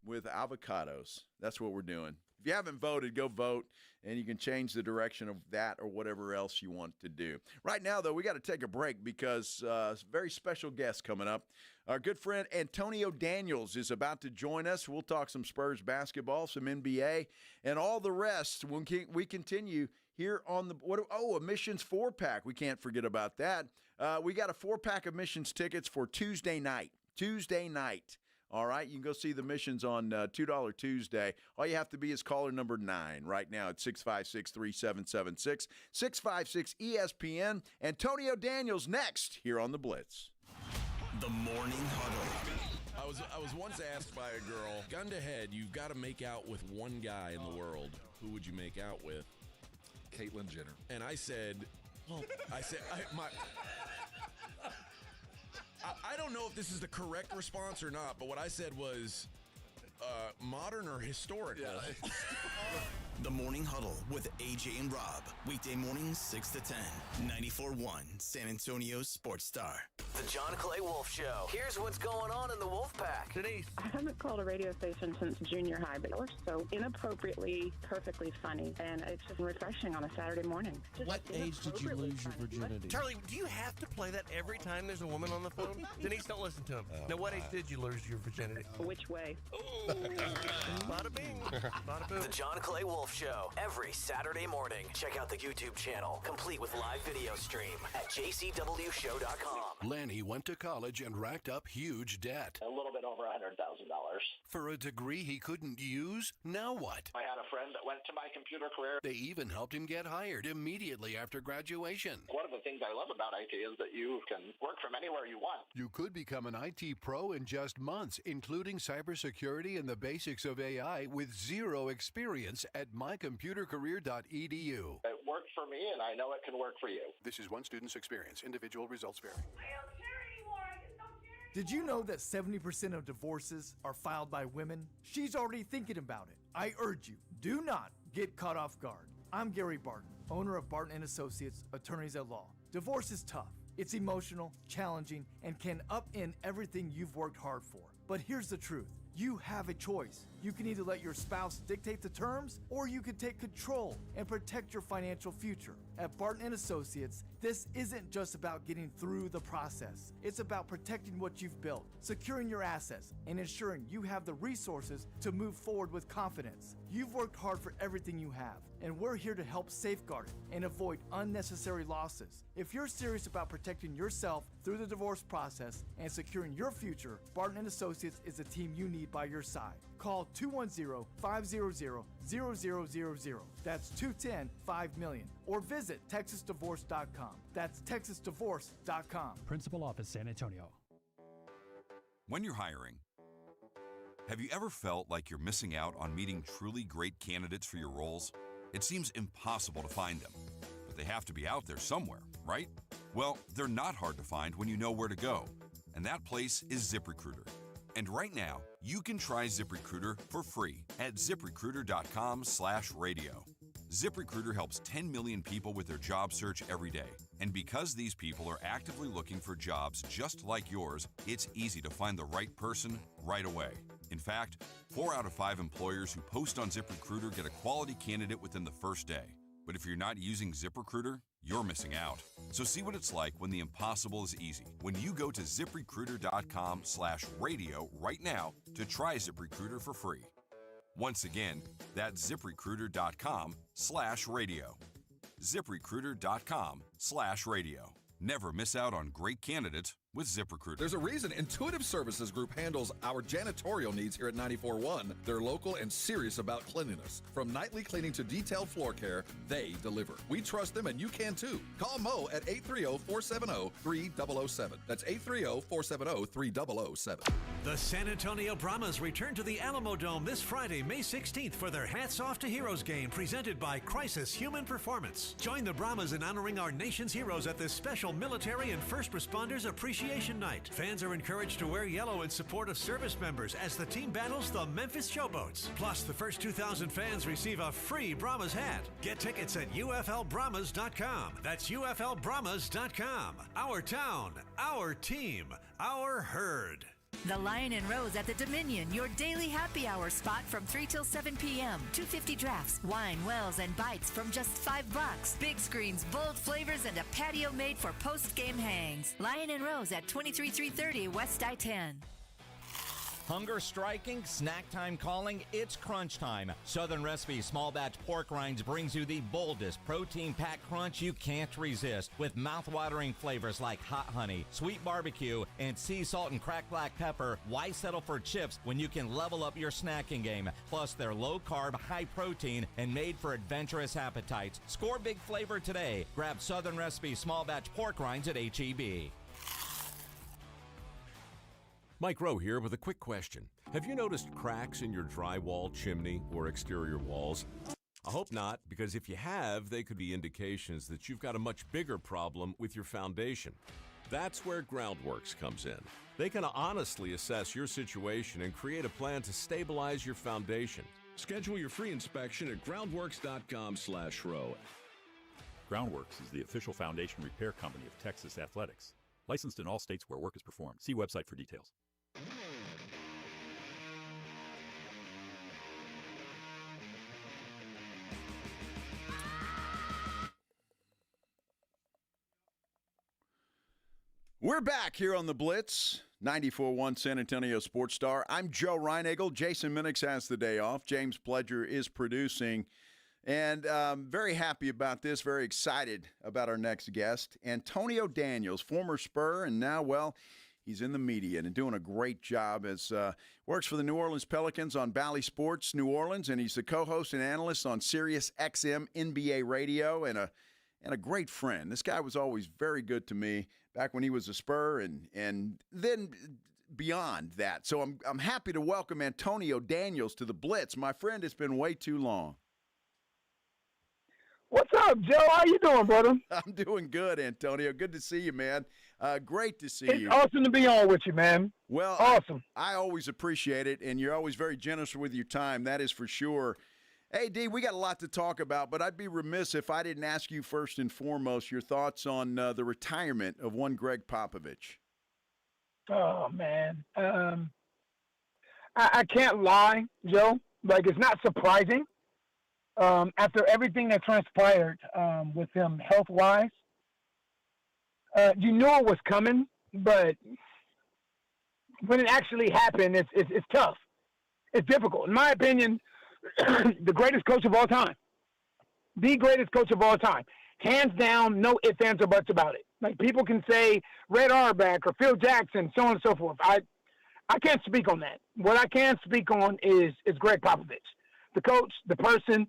with avocados. That's what we're doing. If you haven't voted, go vote, and you can change the direction of that or whatever else you want to do. Right now, though, we got to take a break because a very special guest coming up. Our good friend Antonio Daniels is about to join us. We'll talk some Spurs basketball, some NBA, and all the rest when we continue here on the Missions 4-pack. We can't forget about that. We got a 4-pack of Missions tickets for Tuesday night. All right, you can go see the Missions on $2 Tuesday. All you have to be is caller number 9 right now at 656-3776, 656-ESPN. Antonio Daniels next here on The Blitz. The Morning Huddle. I was once asked by a girl, gun to head, you've got to make out with one guy in the world. Who would you make out with? Caitlyn Jenner. And I said, I don't know if this is the correct response or not, but what I said was modern or historical. Yeah. The Morning Huddle with AJ and Rob. Weekday mornings 6 to 10. 94.1 San Antonio Sports Star. The John Clay Wolf Show. Here's what's going on in the Wolf Pack. Denise. I haven't called a radio station since junior high, but we're so inappropriately, perfectly funny. And it's just refreshing on a Saturday morning. What age did you lose your virginity? Charlie, do you have to play that every time there's a woman on the phone? Denise, don't listen to him. Now, what age did you lose your virginity? Which way? Ooh. Bada bing. Bada boom. The John Clay Wolf Show. Every Saturday morning. Check out the YouTube channel, complete with live video stream at jcwshow.com. Lanny went to college and racked up huge debt. A little bit over $100,000. For a degree he couldn't use? Now what? I had a friend that went to my computer career. They even helped him get hired immediately after graduation. One of the things I love about IT is that you can work from anywhere you want. You could become an IT pro in just months, including cybersecurity and the basics of AI with zero experience at mycomputercareer.edu. It worked for me, and I know it can work for you. This is one student's experience. Individual results vary. Did you know that 70% of divorces are filed by women? She's already thinking about it. I urge you, do not get caught off guard. I'm Gary Barton, owner of Barton & Associates, attorneys at law. Divorce is tough. It's emotional, challenging, and can upend everything you've worked hard for. But here's the truth. You have a choice. You can either let your spouse dictate the terms, or you can take control and protect your financial future. At Barton & Associates, this isn't just about getting through the process. It's about protecting what you've built, securing your assets, and ensuring you have the resources to move forward with confidence. You've worked hard for everything you have, and we're here to help safeguard it and avoid unnecessary losses. If you're serious about protecting yourself through the divorce process and securing your future, Barton & Associates is the team you need by your side. Call 210-500-0000. That's 210-5-million. Or visit TexasDivorce.com. That's TexasDivorce.com. Principal Office, San Antonio. When you're hiring, have you ever felt like you're missing out on meeting truly great candidates for your roles? It seems impossible to find them, but they have to be out there somewhere, right? Well, they're not hard to find when you know where to go, and that place is ZipRecruiter. And right now, you can try ZipRecruiter for free at ZipRecruiter.com/radio. ZipRecruiter helps 10 million people with their job search every day. And because these people are actively looking for jobs just like yours, it's easy to find the right person right away. In fact, 4 out of 5 employers who post on ZipRecruiter get a quality candidate within the first day. But if you're not using ZipRecruiter, you're missing out. So see what it's like when the impossible is easy. When you go to ZipRecruiter.com/radio right now to try ZipRecruiter for free. Once again, that's ZipRecruiter.com/radio. ZipRecruiter.com/radio. Never miss out on great candidates with ZipRecruiter. There's a reason Intuitive Services Group handles our janitorial needs here at 94.1. They're local and serious about cleanliness. From nightly cleaning to detailed floor care, they deliver. We trust them, and you can too. Call Mo at 830-470-3007. That's 830-470-3007. The San Antonio Brahmas return to the Alamo Dome this Friday, May 16th for their Hats Off to Heroes game presented by Crisis Human Performance. Join the Brahmas in honoring our nation's heroes at this special military and first responders appreciation night. Fans are encouraged to wear yellow in support of service members as the team battles the Memphis Showboats. Plus, the first 2,000 fans receive a free Brahmas hat. Get tickets at UFLBrahmas.com. That's UFLBrahmas.com. Our town, our team, our herd. The Lion and Rose at the Dominion, your daily happy hour spot from 3 till 7 p.m. 250 drafts, wine, wells, and bites from just $5. Big screens, bold flavors, and a patio made for post-game hangs. Lion and Rose at 23330 West I-10. Hunger striking, snack time calling, it's crunch time. Southern Recipe Small Batch Pork Rinds brings you the boldest protein-packed crunch you can't resist with mouth-watering flavors like hot honey, sweet barbecue, and sea salt and cracked black pepper. Why settle for chips when you can level up your snacking game? Plus, they're low-carb, high-protein, and made for adventurous appetites. Score big flavor today. Grab Southern Recipe Small Batch Pork Rinds at H-E-B. Mike Rowe here with a quick question. Have you noticed cracks in your drywall, chimney, or exterior walls? I hope not, because if you have, they could be indications that you've got a much bigger problem with your foundation. That's where Groundworks comes in. They can honestly assess your situation and create a plan to stabilize your foundation. Schedule your free inspection at groundworks.com/row. Groundworks is the official foundation repair company of Texas Athletics. Licensed in all states where work is performed. See website for details. We're back here on the Blitz, 94.1 San Antonio Sports Star. I'm Joe Reinagel. Jason Minix has the day off. James Pledger is producing. And very happy about this, very excited about our next guest. Antonio Daniels, former Spur, and now, well, he's in the media and doing a great job as works for the New Orleans Pelicans on Bally Sports New Orleans, and he's the co-host and analyst on Sirius XM NBA Radio and and a great friend. This guy was always very good to me back when he was a Spur and then beyond that. So I'm happy to welcome Antonio Daniels to the Blitz. My friend, it's been way too long. What's up, Joe? How you doing, brother? I'm doing good, Antonio. Good to see you, man. Great to see you. It's awesome to be on with you, man. Well, awesome. I always appreciate it, and you're always very generous with your time. That is for sure. Hey, D, we got a lot to talk about, but I'd be remiss if I didn't ask you first and foremost your thoughts on the retirement of one Greg Popovich. Oh, man. I can't lie, Joe. Like, it's not surprising. After everything that transpired with him health-wise, you knew it was coming, but when it actually happened, it's tough. It's difficult. In my opinion, the greatest coach of all time. The greatest coach of all time. Hands down, no ifs, ands, or buts about it. Like, people can say Red Auerbach or Phil Jackson, so on and so forth. I can't speak on that. What I can speak on is Greg Popovich. The coach, the person.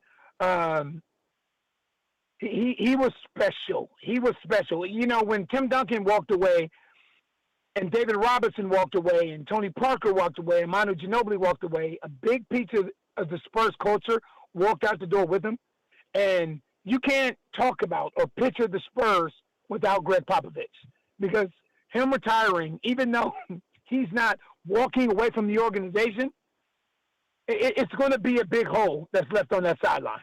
He was special. He was special. You know, when Tim Duncan walked away and David Robinson walked away and Tony Parker walked away and Manu Ginobili walked away, a big piece of the Spurs culture walked out the door with him. And you can't talk about or picture the Spurs without Greg Popovich, because him retiring, even though he's not walking away from the organization, it's going to be a big hole that's left on that sideline.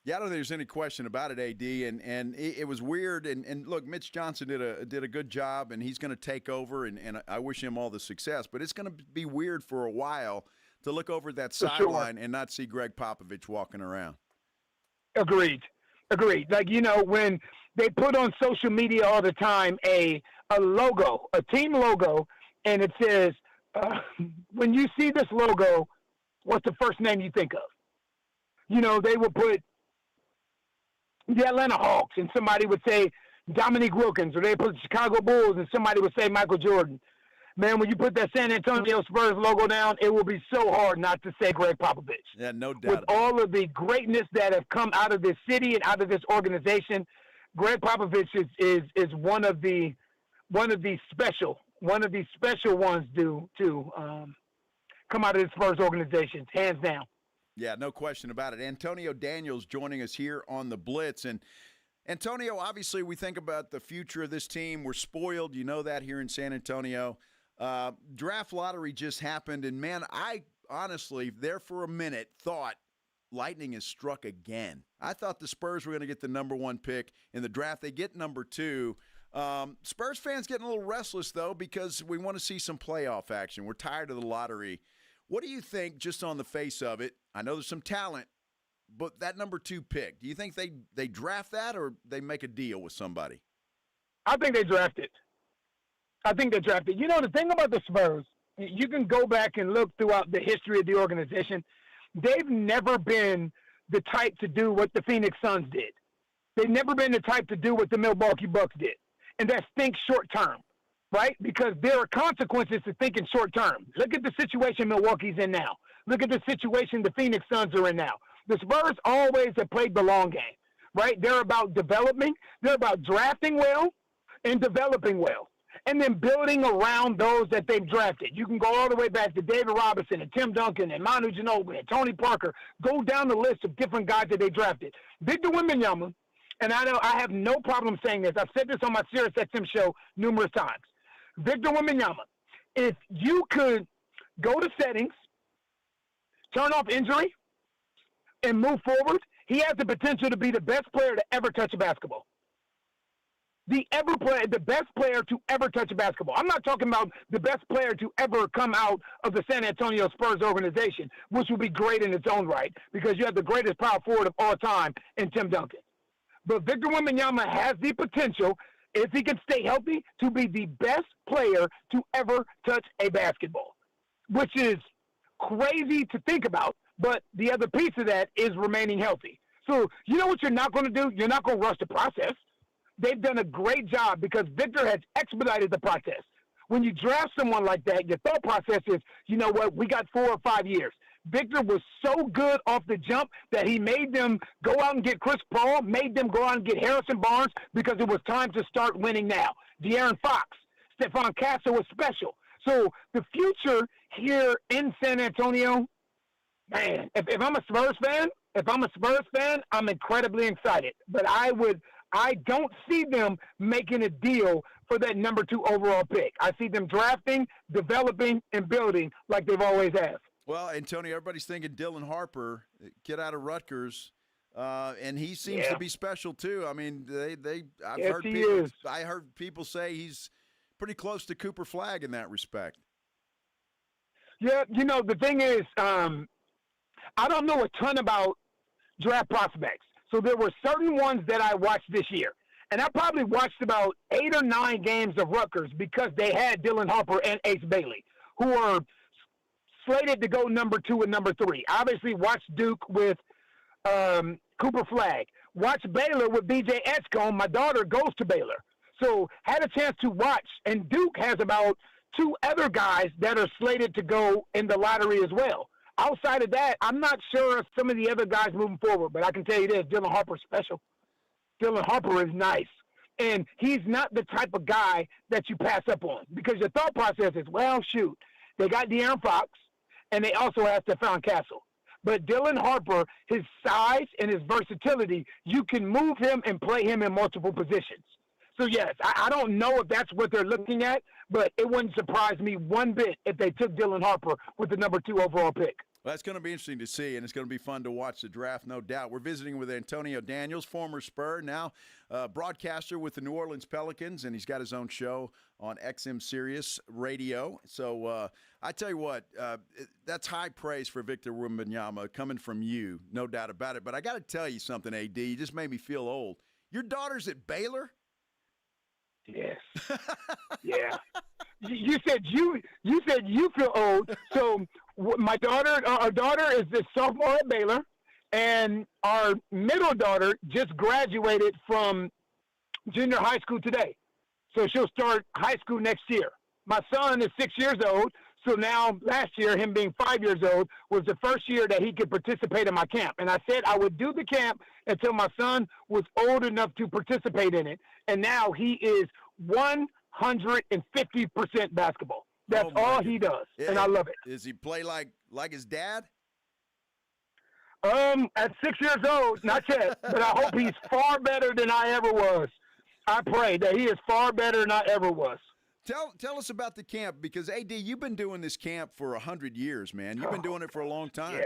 Yeah, I don't think there's any question about it, AD, and it was weird. And look, Mitch Johnson did a good job, and he's going to take over, and I wish him all the success. But it's going to be weird for a while to look over that sideline and not see Greg Popovich walking around. Agreed. Like, you know, when they put on social media all the time a logo, a team logo, and it says, when you see this logo, what's the first name you think of? You know, they would put the Atlanta Hawks, and somebody would say Dominique Wilkins, or they put the Chicago Bulls, and somebody would say Michael Jordan. Man, when you put that San Antonio Spurs logo down, it will be so hard not to say Greg Popovich. Yeah, no doubt. With all of the greatness that have come out of this city and out of this organization, Greg Popovich is one of the special ones to come out of the Spurs organization, hands down. Yeah, no question about it. Antonio Daniels joining us here on the Blitz. And Antonio, obviously we think about the future of this team. We're spoiled. You know that here in San Antonio. Draft lottery just happened. And, man, I honestly, there for a minute, thought lightning has struck again. I thought the Spurs were going to get the number 1 pick in the draft. They get number 2. Spurs fans getting a little restless, though, because we want to see some playoff action. We're tired of the lottery. What do you think, just on the face of it? I know there's some talent, but that number 2 pick, do you think they draft that or they make a deal with somebody? I think they draft it. You know, the thing about the Spurs, you can go back and look throughout the history of the organization. They've never been the type to do what the Phoenix Suns did. They've never been the type to do what the Milwaukee Bucks did, and that's think short term. Right? Because there are consequences to thinking short term. Look at the situation Milwaukee's in now. Look at the situation the Phoenix Suns are in now. The Spurs always have played the long game, right? They're about developing. They're about drafting well and developing well, and then building around those that they've drafted. You can go all the way back to David Robinson and Tim Duncan and Manu Ginobili and Tony Parker. Go down the list of different guys that they drafted. Victor Wembanyama, and I know I have no problem saying this. I've said this on my Sirius XM show numerous times. Victor Wembanyama, if you could go to settings, turn off injury, and move forward, he has the potential to be the best player to ever touch a basketball. The best player to ever touch a basketball. I'm not talking about the best player to ever come out of the San Antonio Spurs organization, which would be great in its own right, because you have the greatest power forward of all time in Tim Duncan. But Victor Wembanyama has the potential, if he can stay healthy, to be the best player to ever touch a basketball, which is crazy to think about. But the other piece of that is remaining healthy. So you know what you're not going to do? You're not going to rush the process. They've done a great job because Victor has expedited the process. When you draft someone like that, your thought process is, you know what, we got 4 or 5 years. Victor was so good off the jump that he made them go out and get Chris Paul, made them go out and get Harrison Barnes because it was time to start winning now. De'Aaron Fox, Stephon Castle was special. So the future here in San Antonio, man, if I'm a Spurs fan, I'm incredibly excited. But I don't see them making a deal for that number 2 overall pick. I see them drafting, developing, and building like they've always have. Well, Antonio, everybody's thinking Dylan Harper, kid out of Rutgers, and he seems to be special too. I mean, I heard people say he's pretty close to Cooper Flagg in that respect. Yeah, the thing is, I don't know a ton about draft prospects. So there were certain ones that I watched this year. And I probably watched about 8 or 9 games of Rutgers because they had Dylan Harper and Ace Bailey, who are slated to go number 2 and number 3. Obviously watched Duke with Cooper Flagg. Watched Baylor with B.J. Edgecombe. My daughter goes to Baylor. So had a chance to watch. And Duke has about 2 other guys that are slated to go in the lottery as well. Outside of that, I'm not sure of some of the other guys moving forward, but I can tell you this, Dylan Harper's special. Dylan Harper is nice. And he's not the type of guy that you pass up on because your thought process is, well, shoot, they got De'Aaron Fox, and they also have Stephon Castle. But Dylan Harper, his size and his versatility, you can move him and play him in multiple positions. So, yes, I don't know if that's what they're looking at, but it wouldn't surprise me one bit if they took Dylan Harper with the number 2 overall pick. Well, that's going to be interesting to see, and it's going to be fun to watch the draft, no doubt. We're visiting with Antonio Daniels, former Spur, now broadcaster with the New Orleans Pelicans, and he's got his own show on XM Sirius Radio. So I tell you what, that's high praise for Victor Wembanyama coming from you, no doubt about it. But I got to tell you something, AD. You just made me feel old. Your daughter's at Baylor? Yes. Yeah. You said you feel old. So my daughter, our daughter is the sophomore at Baylor, and our middle daughter just graduated from junior high school today. So she'll start high school next year. My son is 6 years old. So now last year, him being 5 years old, was the first year that he could participate in my camp. And I said I would do the camp until my son was old enough to participate in it. And now he is 150% basketball. That's all he does, and I love it. Does he play like his dad? At 6 years old, not yet, but I hope he's far better than I ever was. I pray that he is far better than I ever was. Tell us about the camp, because, AD, you've been doing this camp for 100 years, man. You've been doing it for a long time.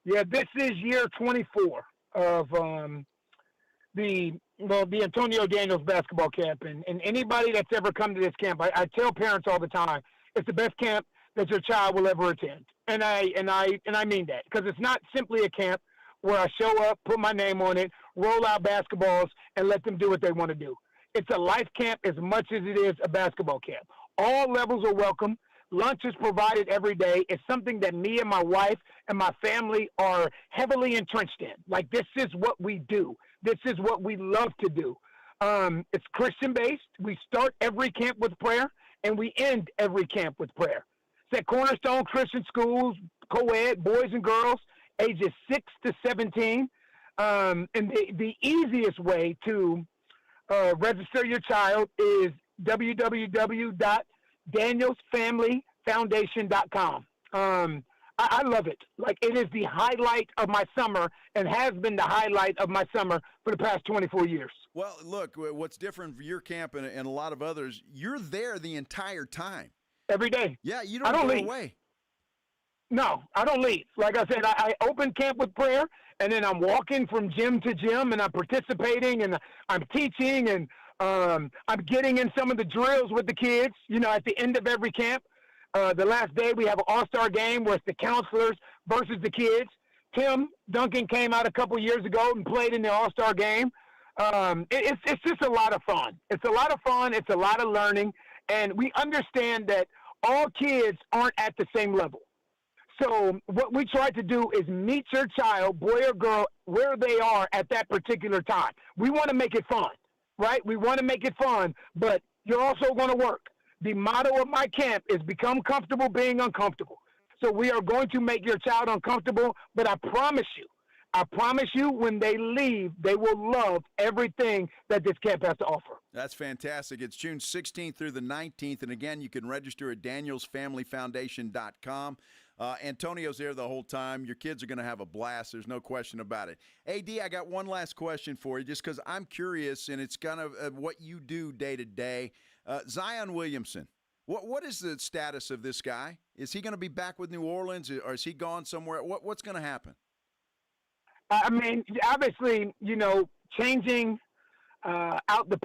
Yeah, this is year 24 of the Antonio Daniels basketball camp. And anybody that's ever come to this camp, I tell parents all the time, it's the best camp that your child will ever attend. And I mean that, because it's not simply a camp where I show up, put my name on it, roll out basketballs, and let them do what they want to do. It's a life camp as much as it is a basketball camp. All levels are welcome. Lunch is provided every day. It's something that me and my wife and my family are heavily entrenched in. Like, this is what we do. This is what we love to do. It's Christian-based. We start every camp with prayer, and we end every camp with prayer. It's at Cornerstone Christian Schools, co-ed, boys and girls, ages 6 to 17. And the easiest way to register your child is www.danielsfamilyfoundation.com. I love it. Like, it is the highlight of my summer and has been the highlight of my summer for the past 24 years. Well, look, what's different for your camp and a lot of others, you're there the entire time. Every day. Yeah, you don't go away. No, I don't leave. Like I said, I open camp with prayer, and then I'm walking from gym to gym, and I'm participating, and I'm teaching, and I'm getting in some of the drills with the kids, at the end of every camp. The last day we have an all-star game where it's the counselors versus the kids. Tim Duncan came out a couple years ago and played in the all-star game. It's just a lot of fun. It's a lot of fun. It's a lot of learning. And we understand that all kids aren't at the same level. So what we try to do is meet your child, boy or girl, where they are at that particular time. We want to make it fun, right? We want to make it fun, but you're also going to work. The motto of my camp is become comfortable being uncomfortable. So we are going to make your child uncomfortable, but I promise you, when they leave, they will love everything that this camp has to offer. That's fantastic. It's June 16th through the 19th, and again, you can register at danielsfamilyfoundation.com. Antonio's there the whole time. Your kids are going to have a blast. There's no question about it. AD, I got one last question for you, just because I'm curious, and it's kind of what you do day to day. Zion Williamson, what is the status of this guy? Is he going to be back with New Orleans, or is he gone somewhere? What's going to happen? I mean, obviously, changing out the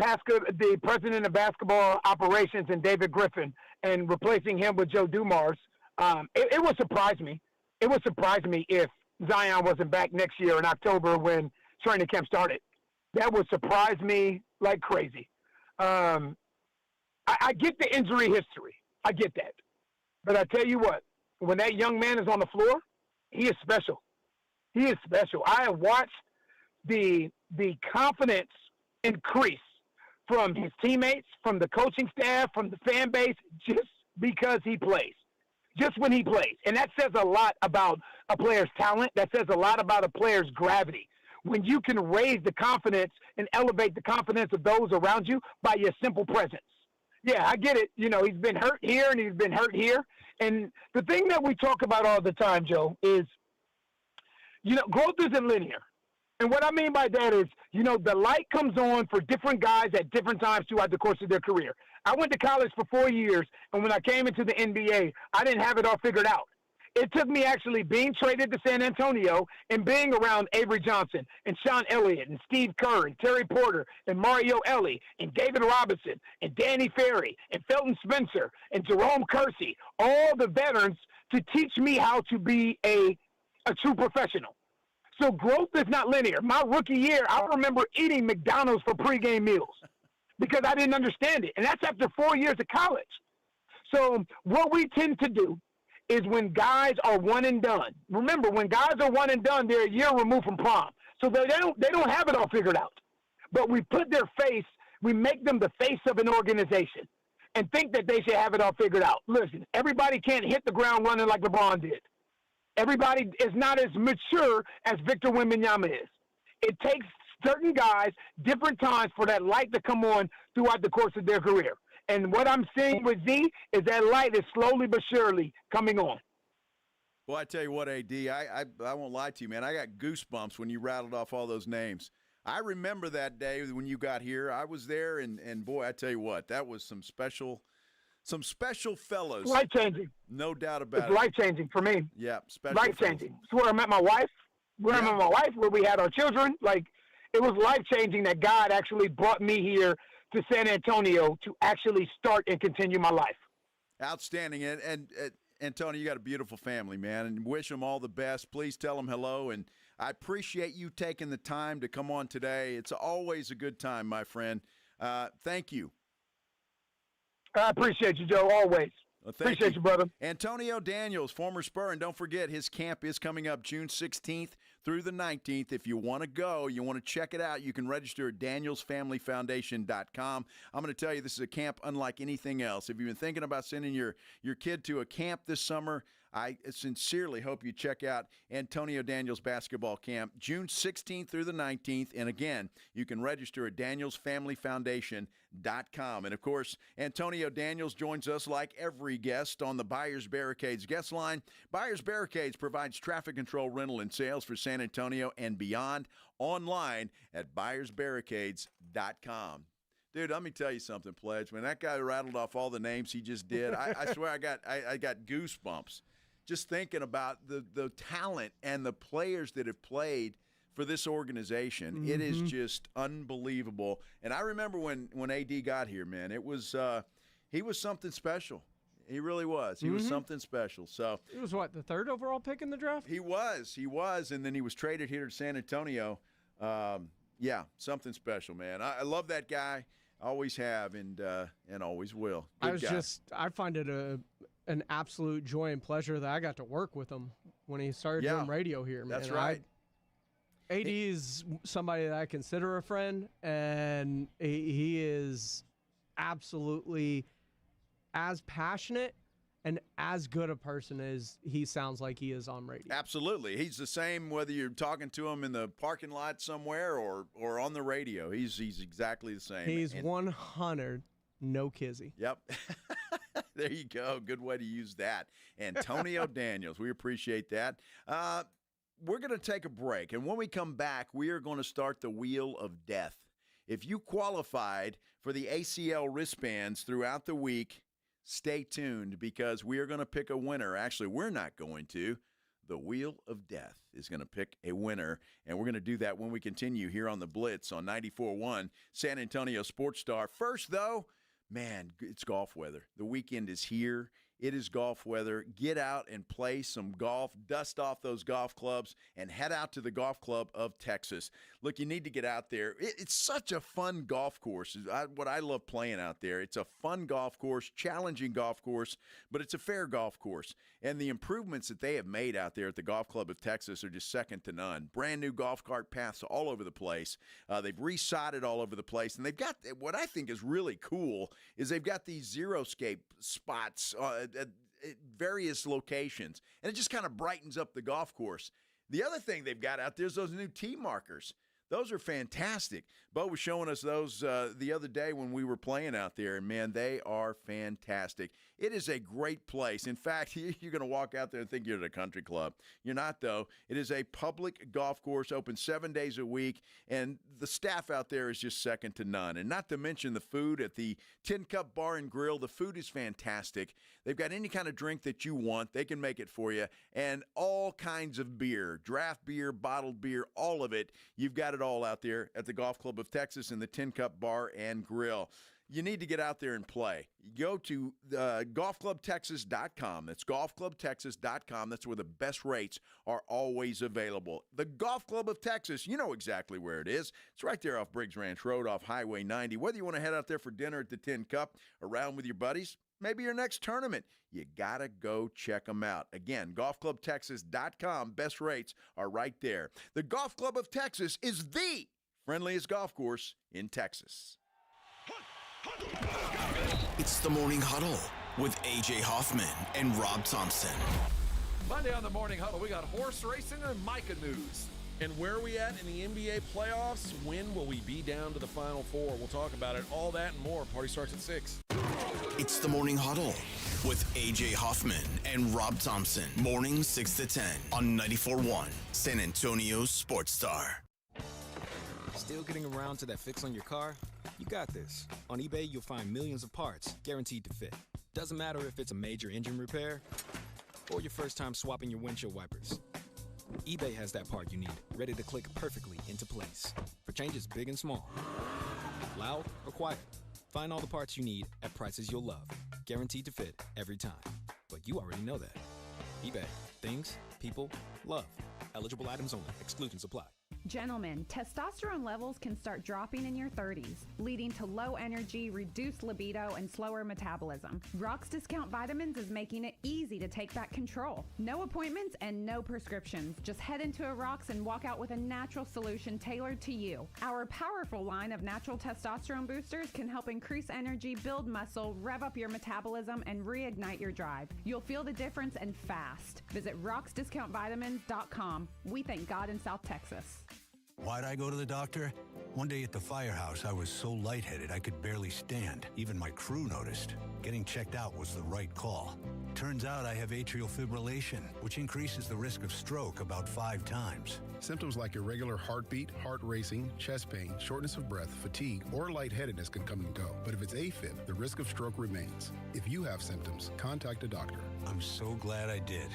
president of basketball operations and David Griffin and replacing him with Joe Dumars, it would surprise me. It would surprise me if Zion wasn't back next year in October when training camp started. That would surprise me like crazy. I get the injury history. I get that. But I tell you what, when that young man is on the floor, he is special. He is special. I have watched the confidence increase from his teammates, from the coaching staff, from the fan base, just because he plays. Just when he plays. And that says a lot about a player's talent. That says a lot about a player's gravity. When you can raise the confidence and elevate the confidence of those around you by your simple presence. Yeah, I get it. He's been hurt here and he's been hurt here. And the thing that we talk about all the time, Joe, is, growth isn't linear. And what I mean by that is, the light comes on for different guys at different times throughout the course of their career. I went to college for 4 years, and when I came into the NBA, I didn't have it all figured out. It took me actually being traded to San Antonio and being around Avery Johnson and Sean Elliott and Steve Kerr and Terry Porter and Mario Elie and David Robinson and Danny Ferry and Felton Spencer and Jerome Kersey, all the veterans, to teach me how to be a true professional. So growth is not linear. My rookie year, I remember eating McDonald's for pregame meals because I didn't understand it. And that's after 4 years of college. So what we tend to do is when guys are one and done. Remember, when guys are one and done, they're a year removed from prom. So they don't have it all figured out. But we make them the face of an organization and think that they should have it all figured out. Listen, everybody can't hit the ground running like LeBron did. Everybody is not as mature as Victor Wembanyama is. It takes certain guys different times for that light to come on throughout the course of their career. And what I'm seeing with Z is that light is slowly but surely coming on. Well, I tell you what, AD, I won't lie to you, man. I got goosebumps when you rattled off all those names. I remember that day when you got here. I was there, and boy, I tell you what, that was some special fellows. Life-changing. No doubt about it. It's life-changing for me. Yeah, special life-changing. It's where I met my wife. Where we had our children. Like, it was life-changing that God actually brought me here to San Antonio to actually start and continue my life. Outstanding. And Antonio, you got a beautiful family, man, and wish them all the best. Please tell them hello, and I appreciate you taking the time to come on today. It's always a good time, my friend. Thank you. I appreciate you, Joe, always. Well, appreciate you, brother. Antonio Daniels, former Spur, and don't forget, his camp is coming up June 16th through the 19th. If you want to go, you want to check it out, you can register at danielsfamilyfoundation.com. I'm going to tell you, this is a camp unlike anything else. If you've been thinking about sending your kid to a camp this summer, I sincerely hope you check out Antonio Daniels Basketball Camp, June 16th through the 19th. And again, you can register at danielsfamilyfoundation.com. And of course, Antonio Daniels joins us like every guest on the Buyers Barricades guest line. Buyers Barricades provides traffic control, rental, and sales for San Antonio and beyond, online at buyersbarricades.com. Dude, let me tell you something, Pledge. When that guy rattled off all the names he just did, I swear I got goosebumps just thinking about the talent and the players that have played for this organization. Mm-hmm. It is just unbelievable. And I remember when AD got here, man, it was he was something special. He really was. He was something special. So he was what, the third overall pick in the draft? He was, and then he was traded here to San Antonio. Yeah, something special, man. I love that guy. Always have and always will. Good guy. I find it an absolute joy and pleasure that I got to work with him when he started doing radio here, man. That's right. AD is somebody that I consider a friend, and he is absolutely as passionate and as good a person as he sounds like he is on radio. Absolutely. He's the same whether you're talking to him in the parking lot somewhere or on the radio. He's exactly the same. He's 100, no kizzy. Yep. There you go. Good way to use that. Antonio Daniels, we appreciate that. We're going to take a break, and when we come back, we are going to start the Wheel of Death. If you qualified for the ACL wristbands throughout the week, stay tuned because we are going to pick a winner. Actually, we're not going to. The Wheel of Death is going to pick a winner, and we're going to do that when we continue here on the Blitz on 94.1 San Antonio Sports Star. First, though, man, it's golf weather. The weekend is here. It is golf weather. Get out and play some golf. Dust off those golf clubs and head out to the Golf Club of Texas. Look, you need to get out there. It's such a fun golf course. What I love playing out there. It's a fun golf course, challenging golf course, but it's a fair golf course. And the improvements that they have made out there at the Golf Club of Texas are just second to none. Brand new golf cart paths all over the place. They've resodded all over the place. And they've got, what I think is really cool, is they've got these xeriscape spots at various locations, and it just kind of brightens up the golf course. The other thing they've got out there is those new tee markers. Those are fantastic. Bo was showing us those the other day when we were playing out there, and, man, they are fantastic. It is a great place. In fact, you're going to walk out there and think you're at a country club. You're not, though. It is a public golf course, open 7 days a week, and the staff out there is just second to none. And not to mention the food at the Tin Cup Bar and Grill. The food is fantastic. They've got any kind of drink that you want. They can make it for you. And all kinds of beer, draft beer, bottled beer, all of it. You've got it all out there at the Golf Club of Texas and the Tin Cup Bar and Grill. You need to get out there and play. Go to golfclubtexas.com. That's golfclubtexas.com. That's where the best rates are always available. The Golf Club of Texas, you know exactly where it is. It's right there off Briggs Ranch Road off Highway 90. Whether you want to head out there for dinner at the Tin Cup, around with your buddies, maybe your next tournament, you got to go check them out. Again, golfclubtexas.com. Best rates are right there. The Golf Club of Texas is the friendliest golf course in Texas. It's the Morning Huddle with A.J. Hoffman and Rob Thompson. Monday on the Morning Huddle, we got horse racing and Micah news. And where are we at in the NBA playoffs? When will we be down to the Final Four? We'll talk about it. All that and more. Party starts at 6. It's the Morning Huddle with A.J. Hoffman and Rob Thompson. Morning 6 to 10 on 94.1 San Antonio Sports Star. Still getting around to that fix on your car? You got this. On eBay, you'll find millions of parts guaranteed to fit. Doesn't matter if it's a major engine repair or your first time swapping your windshield wipers. eBay has that part you need, ready to click perfectly into place for changes big and small. Loud or quiet, find all the parts you need at prices you'll love. Guaranteed to fit every time. But you already know that. eBay. Things, people, love. Eligible items only. Exclusions apply. Gentlemen, testosterone levels can start dropping in your 30s, leading to low energy, reduced libido, and slower metabolism. Rock's Discount Vitamins is making it easy to take back control. No appointments and no prescriptions. Just head into a Rock's and walk out with a natural solution tailored to you. Our powerful line of natural testosterone boosters can help increase energy, build muscle, rev up your metabolism, and reignite your drive. You'll feel the difference and fast. Visit rocksdiscountvitamins.com. We thank God in South Texas. Why'd I go to the doctor? One day at the firehouse, I was so lightheaded I could barely stand. Even my crew noticed. Getting checked out was the right call. Turns out I have atrial fibrillation, which increases the risk of stroke about 5 times. Symptoms like irregular heartbeat, heart racing, chest pain, shortness of breath, fatigue, or lightheadedness can come and go. But if it's AFib, the risk of stroke remains. If you have symptoms, contact a doctor. I'm so glad I did.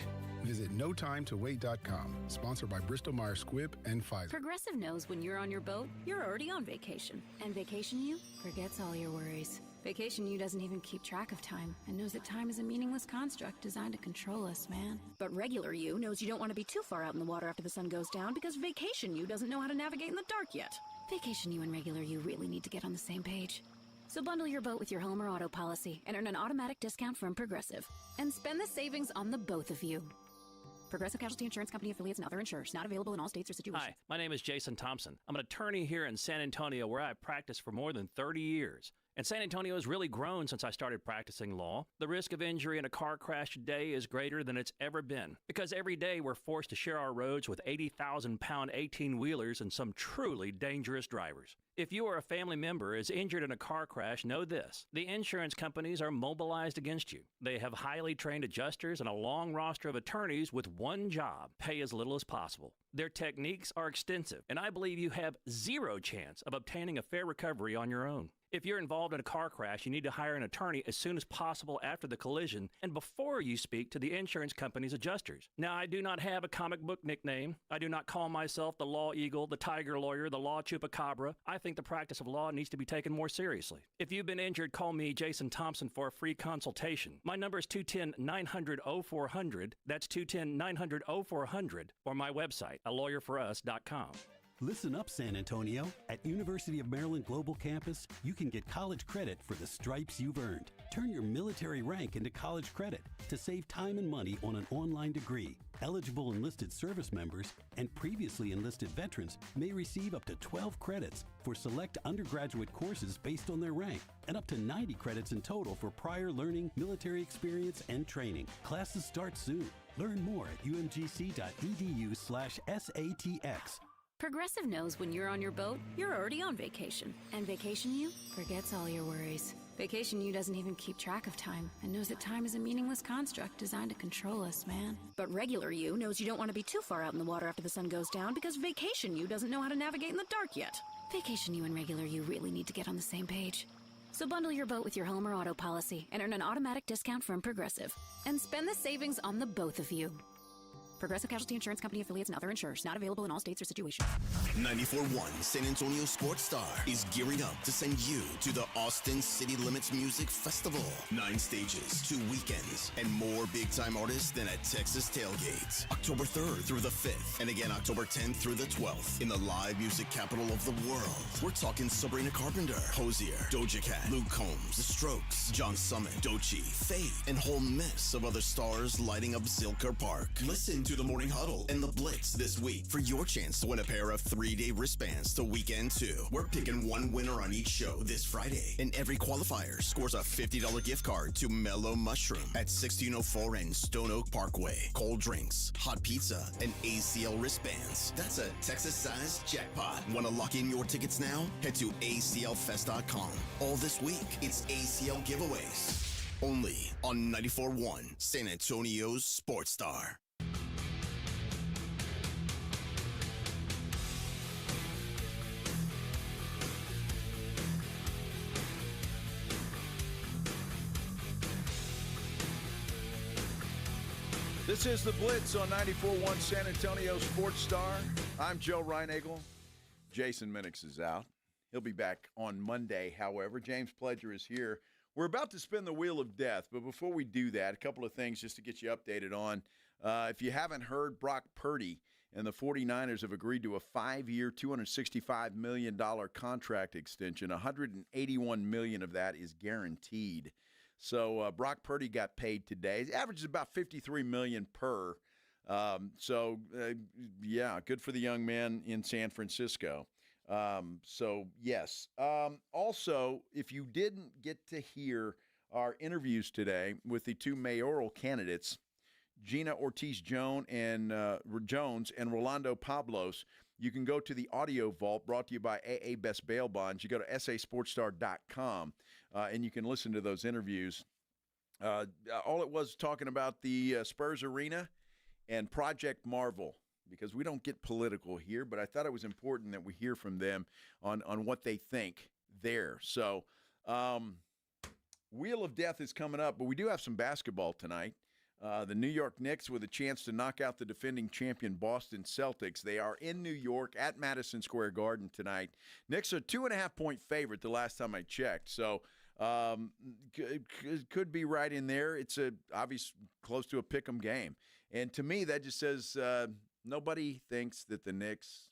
Visit NoTimeToWait.com, sponsored by Bristol-Myers Squibb and Pfizer. Progressive knows when you're on your boat, you're already on vacation. And Vacation You forgets all your worries. Vacation You doesn't even keep track of time and knows that time is a meaningless construct designed to control us, man. But Regular You knows you don't want to be too far out in the water after the sun goes down because Vacation You doesn't know how to navigate in the dark yet. Vacation You and Regular You really need to get on the same page. So bundle your boat with your home or auto policy and earn an automatic discount from Progressive. And spend the savings on the both of you. Progressive Casualty Insurance Company affiliates and other insurers. Not available in all states or situations. Hi, my name is Jason Thompson. I'm an attorney here in San Antonio where I've practiced for more than 30 years. And San Antonio has really grown since I started practicing law. The risk of injury in a car crash today is greater than it's ever been, because every day we're forced to share our roads with 80,000-pound 18-wheelers and some truly dangerous drivers. If you or a family member is injured in a car crash, know this: the insurance companies are mobilized against you. They have highly trained adjusters and a long roster of attorneys with one job: pay as little as possible. Their techniques are extensive, and I believe you have zero chance of obtaining a fair recovery on your own. If you're involved in a car crash, you need to hire an attorney as soon as possible after the collision and before you speak to the insurance company's adjusters. Now, I do not have a comic book nickname. I do not call myself the Law Eagle, the Tiger Lawyer, the Law Chupacabra. I think the practice of law needs to be taken more seriously. If you've been injured, call me, Jason Thompson, for a free consultation. My number is 210-900-0400. That's 210-900-0400, or my website, alawyerforus.com. Listen up, San Antonio. At University of Maryland Global Campus, you can get college credit for the stripes you've earned. Turn your military rank into college credit to save time and money on an online degree. Eligible enlisted service members and previously enlisted veterans may receive up to 12 credits for select undergraduate courses based on their rank, and up to 90 credits in total for prior learning, military experience, and training. Classes start soon. Learn more at umgc.edu/SATX. Progressive knows when you're on your boat, you're already on vacation. And Vacation You forgets all your worries. Vacation You doesn't even keep track of time and knows that time is a meaningless construct designed to control us, man. But Regular You knows you don't want to be too far out in the water after the sun goes down because Vacation You doesn't know how to navigate in the dark yet. Vacation You and Regular You really need to get on the same page. So bundle your boat with your home or auto policy and earn an automatic discount from Progressive. And spend the savings on the both of you. Progressive Casualty Insurance Company affiliates and other insurers. Not available in all states or situations. 94.1 San Antonio Sports Star is gearing up to send you to the Austin City Limits Music Festival. 9 stages, 2 weekends, and more big-time artists than at Texas Tailgates. October 3rd through the 5th, and again October 10th through the 12th in the live music capital of the world. We're talking Sabrina Carpenter, Hosier, Doja Cat, Luke Combs, The Strokes, John Summit, Doechii, Fate, and whole mess of other stars lighting up Zilker Park. Listen to the Morning Huddle and the Blitz this week for your chance to win a pair of 3-day wristbands to Weekend 2. We're picking one winner on each show this Friday, and every qualifier scores a $50 gift card to Mellow Mushroom at 1604 and Stone Oak Parkway. Cold drinks, hot pizza, and ACL wristbands. That's a Texas-sized jackpot. Want to lock in your tickets now? Head to aclfest.com. All this week, it's ACL giveaways. Only on 94.1 San Antonio's Sports Star. This is the Blitz on 94.1 San Antonio Sports Star. I'm Joe Reinagel. Jason Minix is out. He'll be back on Monday, however. James Pledger is here. We're about to spin the wheel of death, but before we do that, a couple of things just to get you updated on. If you haven't heard, Brock Purdy and the 49ers have agreed to a 5-year, $265 million contract extension. $181 million of that is guaranteed. So Brock Purdy got paid today. It averages about $53 million per. Yeah, good for the young man in San Francisco. Yes. Also, if you didn't get to hear our interviews today with the 2 mayoral candidates, Gina Ortiz Jones and Rolando Pablos, you can go to the audio vault brought to you by AA Best Bail Bonds. You go to sasportstar.com. And you can listen to those interviews. All it was talking about the Spurs Arena and Project Marvel, because we don't get political here, but I thought it was important that we hear from them on what they think there. So Wheel of Death is coming up, but we do have some basketball tonight. The New York Knicks with a chance to knock out the defending champion Boston Celtics. They are in New York at Madison Square Garden tonight. Knicks are 2.5-point favorite the last time I checked. So could be right in there. It's obvious close to a pick'em game. And to me, that just says nobody thinks that the Knicks,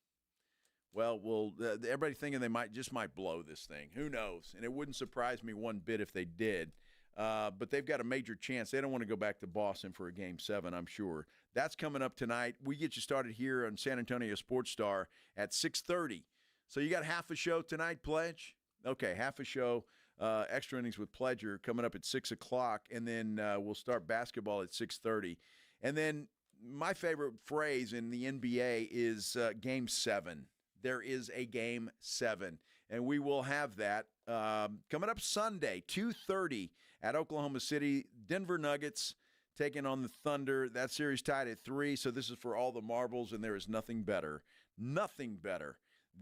everybody thinking they might blow this thing. Who knows? And it wouldn't surprise me one bit if they did. But they've got a major chance. They don't want to go back to Boston for a Game 7, I'm sure. That's coming up tonight. We get you started here on San Antonio Sports Star at 6:30. So you got half a show tonight, Pledge? Okay, half a show. Extra Innings with Pleasure coming up at 6 o'clock, and then we'll start basketball at 6:30. And then my favorite phrase in the NBA is Game 7. There is a Game 7, and we will have that coming up Sunday, 2:30 at Oklahoma City. Denver Nuggets taking on the Thunder. That series tied at 3, so this is for all the marbles, and there is nothing better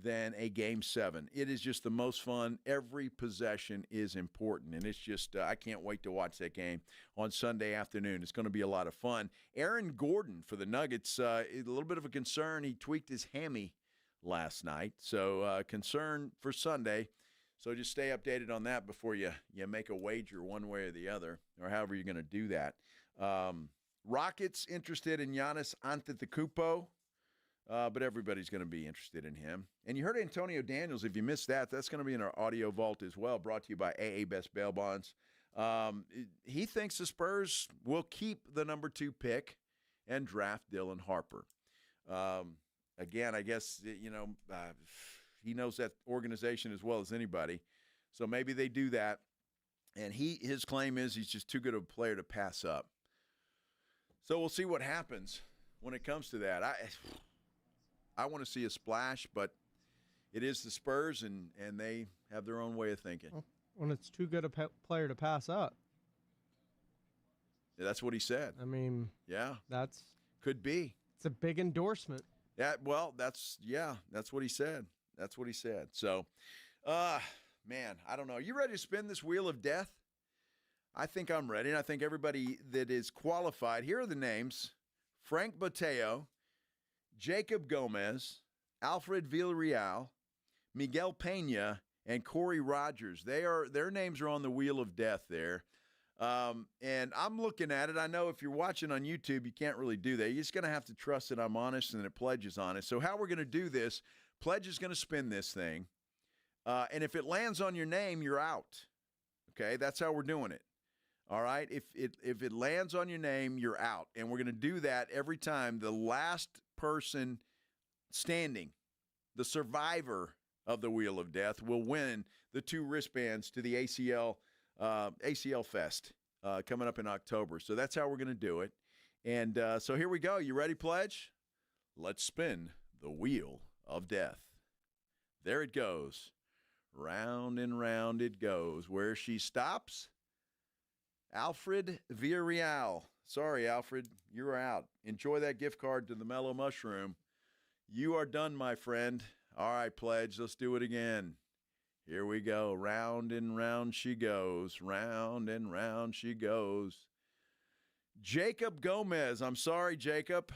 than a Game 7. It is just the most fun. Every possession is important, and it's just I can't wait to watch that game on Sunday afternoon. It's going to be a lot of fun. Aaron Gordon for the Nuggets, a little bit of a concern. He tweaked his hammy last night, so concern for Sunday. So just stay updated on that before you make a wager one way or the other, or however you're going to do that. Rockets interested in Giannis Antetokounmpo. But everybody's going to be interested in him. And you heard Antonio Daniels. If you missed that, that's going to be in our audio vault as well, brought to you by AA Best Bail Bonds. He thinks the Spurs will keep the number 2 pick and draft Dylan Harper. Again, I guess, he knows that organization as well as anybody. So maybe they do that. And his claim is he's just too good of a player to pass up. So we'll see what happens when it comes to that. I want to see a splash, but it is the Spurs, and they have their own way of thinking. When it's too good a player to pass up. Yeah, that's what he said. I mean, yeah, that's could be. It's a big endorsement. Yeah, well, that's what he said. That's what he said. So, man, I don't know. You ready to spin this wheel of death? I think I'm ready, and I think everybody that is qualified. Here are the names: Frank Boteo, Jacob Gomez, Alfred Villarreal, Miguel Pena, and Corey Rogers. Their names are on the wheel of death there. And I'm looking at it. I know if you're watching on YouTube, you can't really do that. You're just going to have to trust that I'm honest and that Pledge is honest. So how we're going to do this, Pledge is going to spin this thing. And if it lands on your name, you're out. Okay, that's how we're doing it. All right, if it lands on your name, you're out. And we're going to do that every time. The last person standing, the survivor of the Wheel of Death, will win the 2 wristbands to the ACL Fest coming up in October. So that's how we're going to do it. And so here we go. You ready, Pledge? Let's spin the Wheel of Death. There it goes. Round and round it goes. Where she stops, Alfred Villarreal. Sorry, Alfred, you're out. Enjoy that gift card to the Mellow Mushroom. You are done, my friend. All right, Pledge, let's do it again. Here we go. Round and round she goes. Round and round she goes. Jacob Gomez. I'm sorry, Jacob,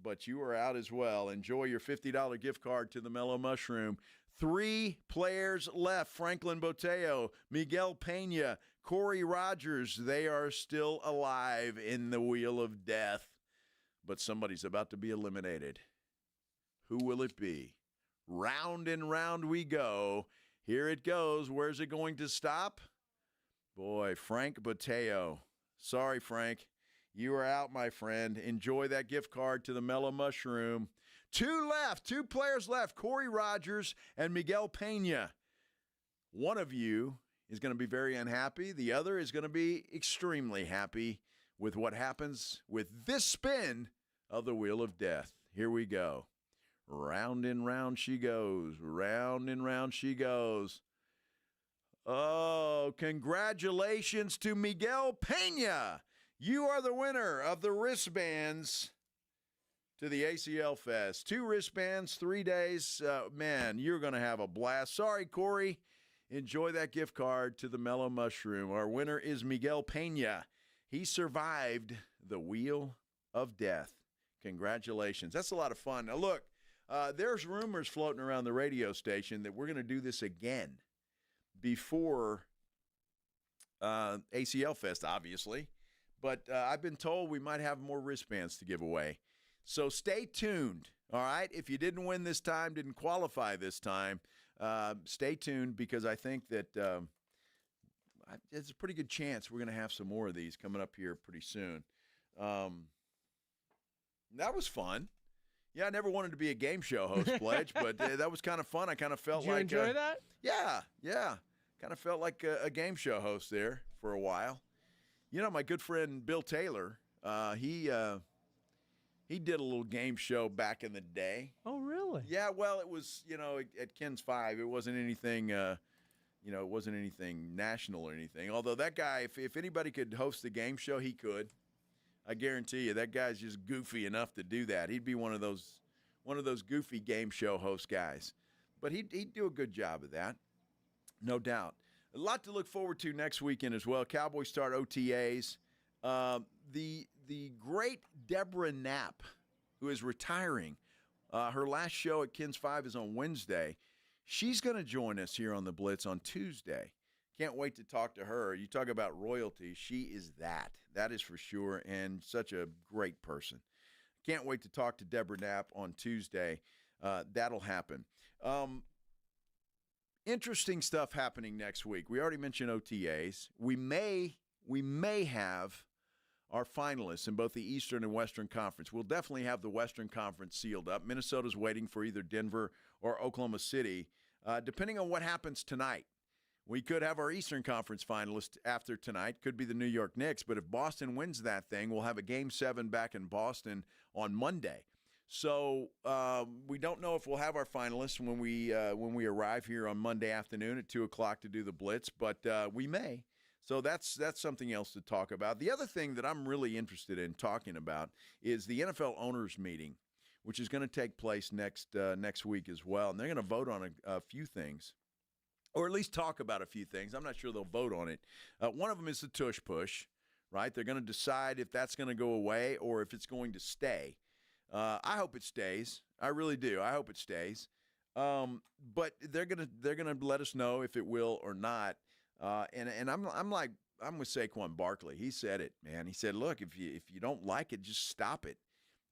but you are out as well. Enjoy your $50 gift card to the Mellow Mushroom. 3 players left: Franklin Boteo, Miguel Pena, Corey Rogers. They are still alive in the Wheel of Death, but somebody's about to be eliminated. Who will it be? Round and round we go. Here it goes. Where's it going to stop? Boy, Frank Boteo. Sorry, Frank. You are out, my friend. Enjoy that gift card to the Mellow Mushroom. 2 left. 2 players left: Corey Rogers and Miguel Pena. One of you is going to be very unhappy. The other is going to be extremely happy with what happens with this spin of the Wheel of Death. Here we go. Round and round she goes. Round and round she goes. Oh, congratulations to Miguel Pena. You are the winner of the wristbands to the ACL Fest. 2 wristbands, 3 days. Man, you're going to have a blast. Sorry, Corey. Enjoy that gift card to the Mellow Mushroom. Our winner is Miguel Pena. He survived the Wheel of Death. Congratulations. That's a lot of fun. Now, look, there's rumors floating around the radio station that we're going to do this again before ACL Fest, obviously. But I've been told we might have more wristbands to give away. So stay tuned, all right? If you didn't win this time, didn't qualify this time, stay tuned, because I think that there's a pretty good chance we're going to have some more of these coming up here pretty soon. That was fun. Yeah, I never wanted to be a game show host, Pledge, but that was kind of fun. I kind of felt Did you enjoy that? Yeah. Kind of felt like a game show host there for a while. You know, my good friend Bill Taylor, he did a little game show back in the day. Oh, really? Yeah, well, it was, at Ken's 5, it wasn't anything, it wasn't anything national or anything. Although that guy, if anybody could host a game show, he could. I guarantee you, that guy's just goofy enough to do that. He'd be one of those goofy game show host guys. But he'd do a good job of that, no doubt. A lot to look forward to next weekend as well. Cowboys start OTAs. The great Deborah Knapp, who is retiring, her last show at Ken's 5 is on Wednesday. She's going to join us here on the Blitz on Tuesday. Can't wait to talk to her. You talk about royalty. She is that. That is for sure, and such a great person. Can't wait to talk to Deborah Knapp on Tuesday. That'll happen. Interesting stuff happening next week. We already mentioned OTAs. We may have our finalists in both the Eastern and Western Conference. We'll definitely have the Western Conference sealed up. Minnesota's waiting for either Denver or Oklahoma City, depending on what happens tonight. We could have our Eastern Conference finalist after tonight. Could be the New York Knicks. But if Boston wins that thing, we'll have a Game 7 back in Boston on Monday. So we don't know if we'll have our finalists when we arrive here on Monday afternoon at 2 o'clock to do the Blitz, but we may. So that's something else to talk about. The other thing that I'm really interested in talking about is the NFL owners meeting, which is going to take place next week as well. And they're going to vote on a few things, or at least talk about a few things. I'm not sure they'll vote on it. One of them is the tush push, right? They're going to decide if that's going to go away or if it's going to stay. I hope it stays. I really do. I hope it stays. But they're gonna let us know if it will or not. And I'm with Saquon Barkley. He said it, man. He said, look, if you don't like it, just stop it.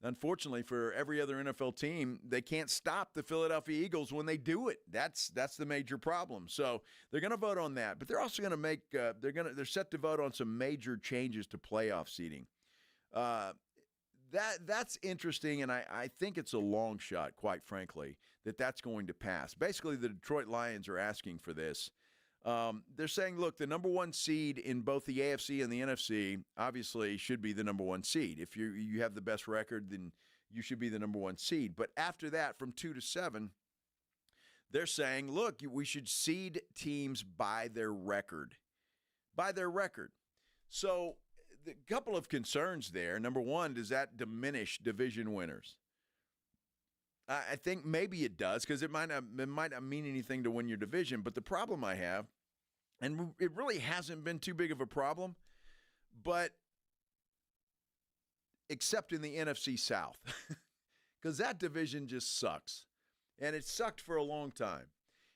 Unfortunately, for every other NFL team, they can't stop the Philadelphia Eagles when they do it. That's the major problem. So they're going to vote on that, but they're also going to make they're set to vote on some major changes to playoff seeding. That's interesting, and I think it's a long shot, quite frankly, that's going to pass. Basically, the Detroit Lions are asking for this. They're saying, look, the number one seed in both the AFC and the NFC obviously should be the number one seed. If you have the best record, then you should be the number one seed. But after that, from 2 to 7, they're saying, look, we should seed teams by their record. By their record. So a couple of concerns there. Number one, does that diminish division winners? I think maybe it does, because it might not mean anything to win your division. But the problem I have, and it really hasn't been too big of a problem, but except in the NFC South, because that division just sucks. And it sucked for a long time.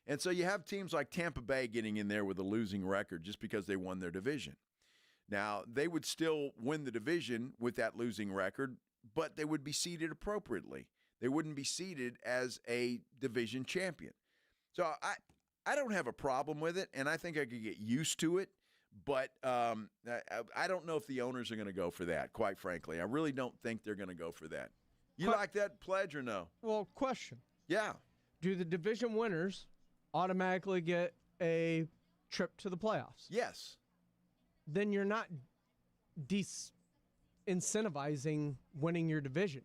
And so you have teams like Tampa Bay getting in there with a losing record just because they won their division. Now, they would still win the division with that losing record, but they would be seeded appropriately. They wouldn't be seeded as a division champion. So I don't have a problem with it, and I think I could get used to it, but I don't know if the owners are going to go for that, quite frankly. I really don't think they're going to go for that. You like that pledge or no? Well, question. Yeah. Do the division winners automatically get a trip to the playoffs? Yes. Then you're not incentivizing winning your division.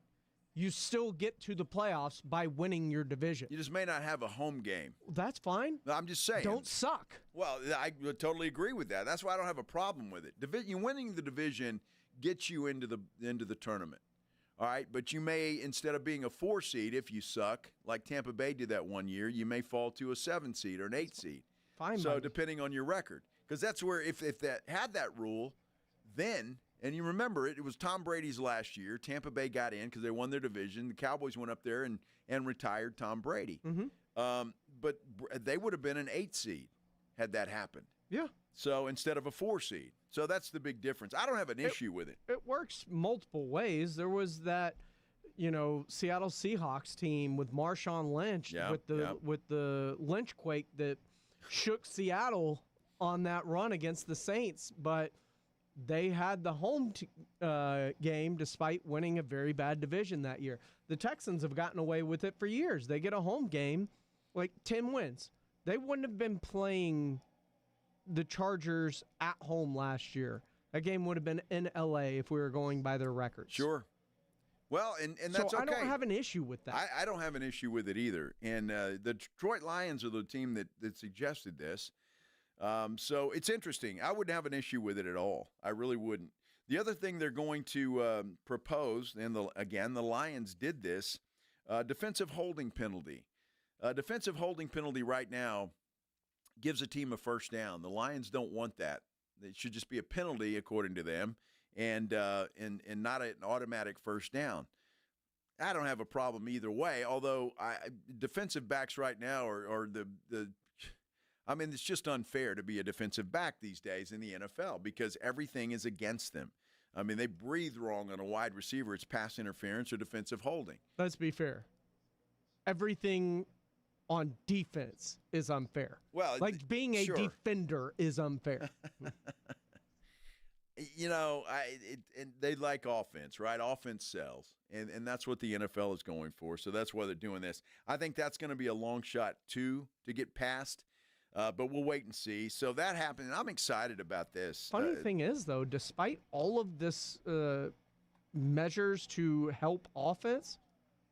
You still get to the playoffs by winning your division. You just may not have a home game. That's fine. I'm just saying. Don't suck. Well, I totally agree with that. That's why I don't have a problem with it. Winning the division gets you into the tournament. All right, but you may, instead of being a 4 seed, if you suck, like Tampa Bay did that one year, you may fall to a 7 seed or an 8 seed. Fine. So depending on your record. Because that's where, if that had that rule, then, and you remember it was Tom Brady's last year. Tampa Bay got in because they won their division. The Cowboys went up there and retired Tom Brady. Mm-hmm. But they would have been an 8 seed had that happened. Yeah. So instead of a 4 seed. So that's the big difference. I don't have an issue with it. It works multiple ways. There was that, Seattle Seahawks team with Marshawn Lynch with the Lynchquake that shook Seattle on that run against the Saints, but they had the home game despite winning a very bad division that year. The Texans have gotten away with it for years. They get a home game, like 10 wins. They wouldn't have been playing the Chargers at home last year. That game would have been in L.A. if we were going by their records. Sure. Well, and that's so okay. I don't have an issue with that. I don't have an issue with it either. And the Detroit Lions are the team that suggested this. So it's interesting. I wouldn't have an issue with it at all. I really wouldn't. The other thing they're going to propose, and the Lions did this, defensive holding penalty. Defensive holding penalty right now gives a team a first down. The Lions don't want that. It should just be a penalty, according to them, and not an automatic first down. I don't have a problem either way, although defensive backs right now are I mean, it's just unfair to be a defensive back these days in the NFL because everything is against them. I mean, they breathe wrong on a wide receiver. It's pass interference or defensive holding. Let's be fair. Everything on defense is unfair. Well, like being a defender is unfair. You know, and they like offense, right? Offense sells, and that's what the NFL is going for. So that's why they're doing this. I think that's going to be a long shot, too, to get past. But we'll wait and see. So that happened, and I'm excited about this. Funny thing is, though, despite all of this measures to help offense,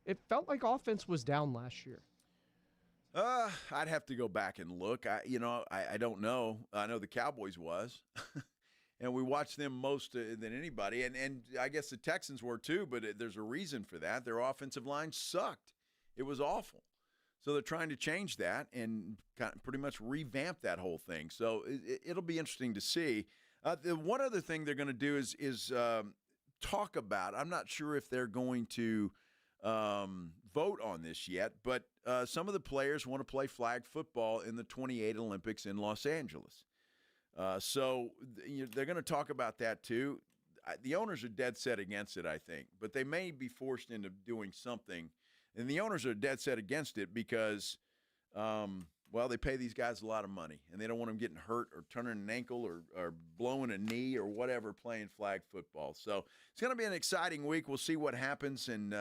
it felt like offense was down last year. I'd have to go back and look. I don't know. I know the Cowboys was. And we watched them most than anybody. And I guess the Texans were too, but there's a reason for that. Their offensive line sucked. It was awful. So they're trying to change that and kind of pretty much revamp that whole thing. So it'll be interesting to see. The one other thing they're going to do is talk about, I'm not sure if they're going to vote on this yet, but some of the players want to play flag football in the 28 Olympics in Los Angeles. So they're going to talk about that too. The owners are dead set against it, I think, but they may be forced into doing something. And the owners are dead set against it because, they pay these guys a lot of money, and they don't want them getting hurt or turning an ankle or blowing a knee or whatever playing flag football. So it's going to be an exciting week. We'll see what happens and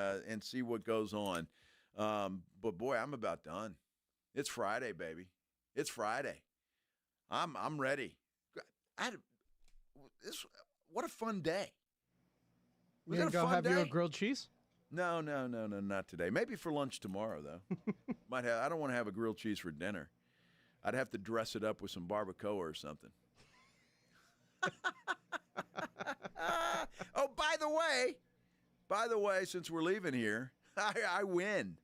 see what goes on. But boy, I'm about done. It's Friday, baby. It's Friday. I'm ready. What a fun day. You gonna go have you a grilled cheese? No, not today. Maybe for lunch tomorrow, though. I don't want to have a grilled cheese for dinner. I'd have to dress it up with some barbacoa or something. Oh, by the way, since we're leaving here, I win.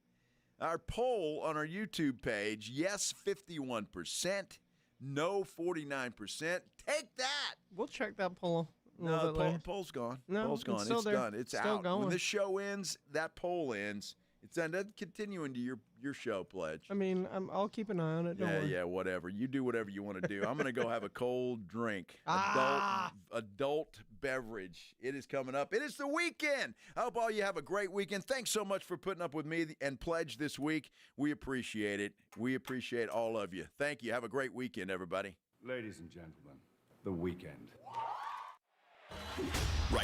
Our poll on our YouTube page, yes, 51%, no, 49%. Take that. We'll check that poll. No, the poll's gone. No, poll's gone. it's done. It's still out. going. When this show ends, that poll ends. It's done. Doesn't continue into your show, Pledge. I mean, I'll keep an eye on it. Don't worry. Yeah, whatever. You do whatever you want to do. I'm going to go have a cold drink. Adult beverage. It is coming up. It is the weekend. I hope all you have a great weekend. Thanks so much for putting up with me and Pledge this week. We appreciate it. We appreciate all of you. Thank you. Have a great weekend, everybody. Ladies and gentlemen, the weekend.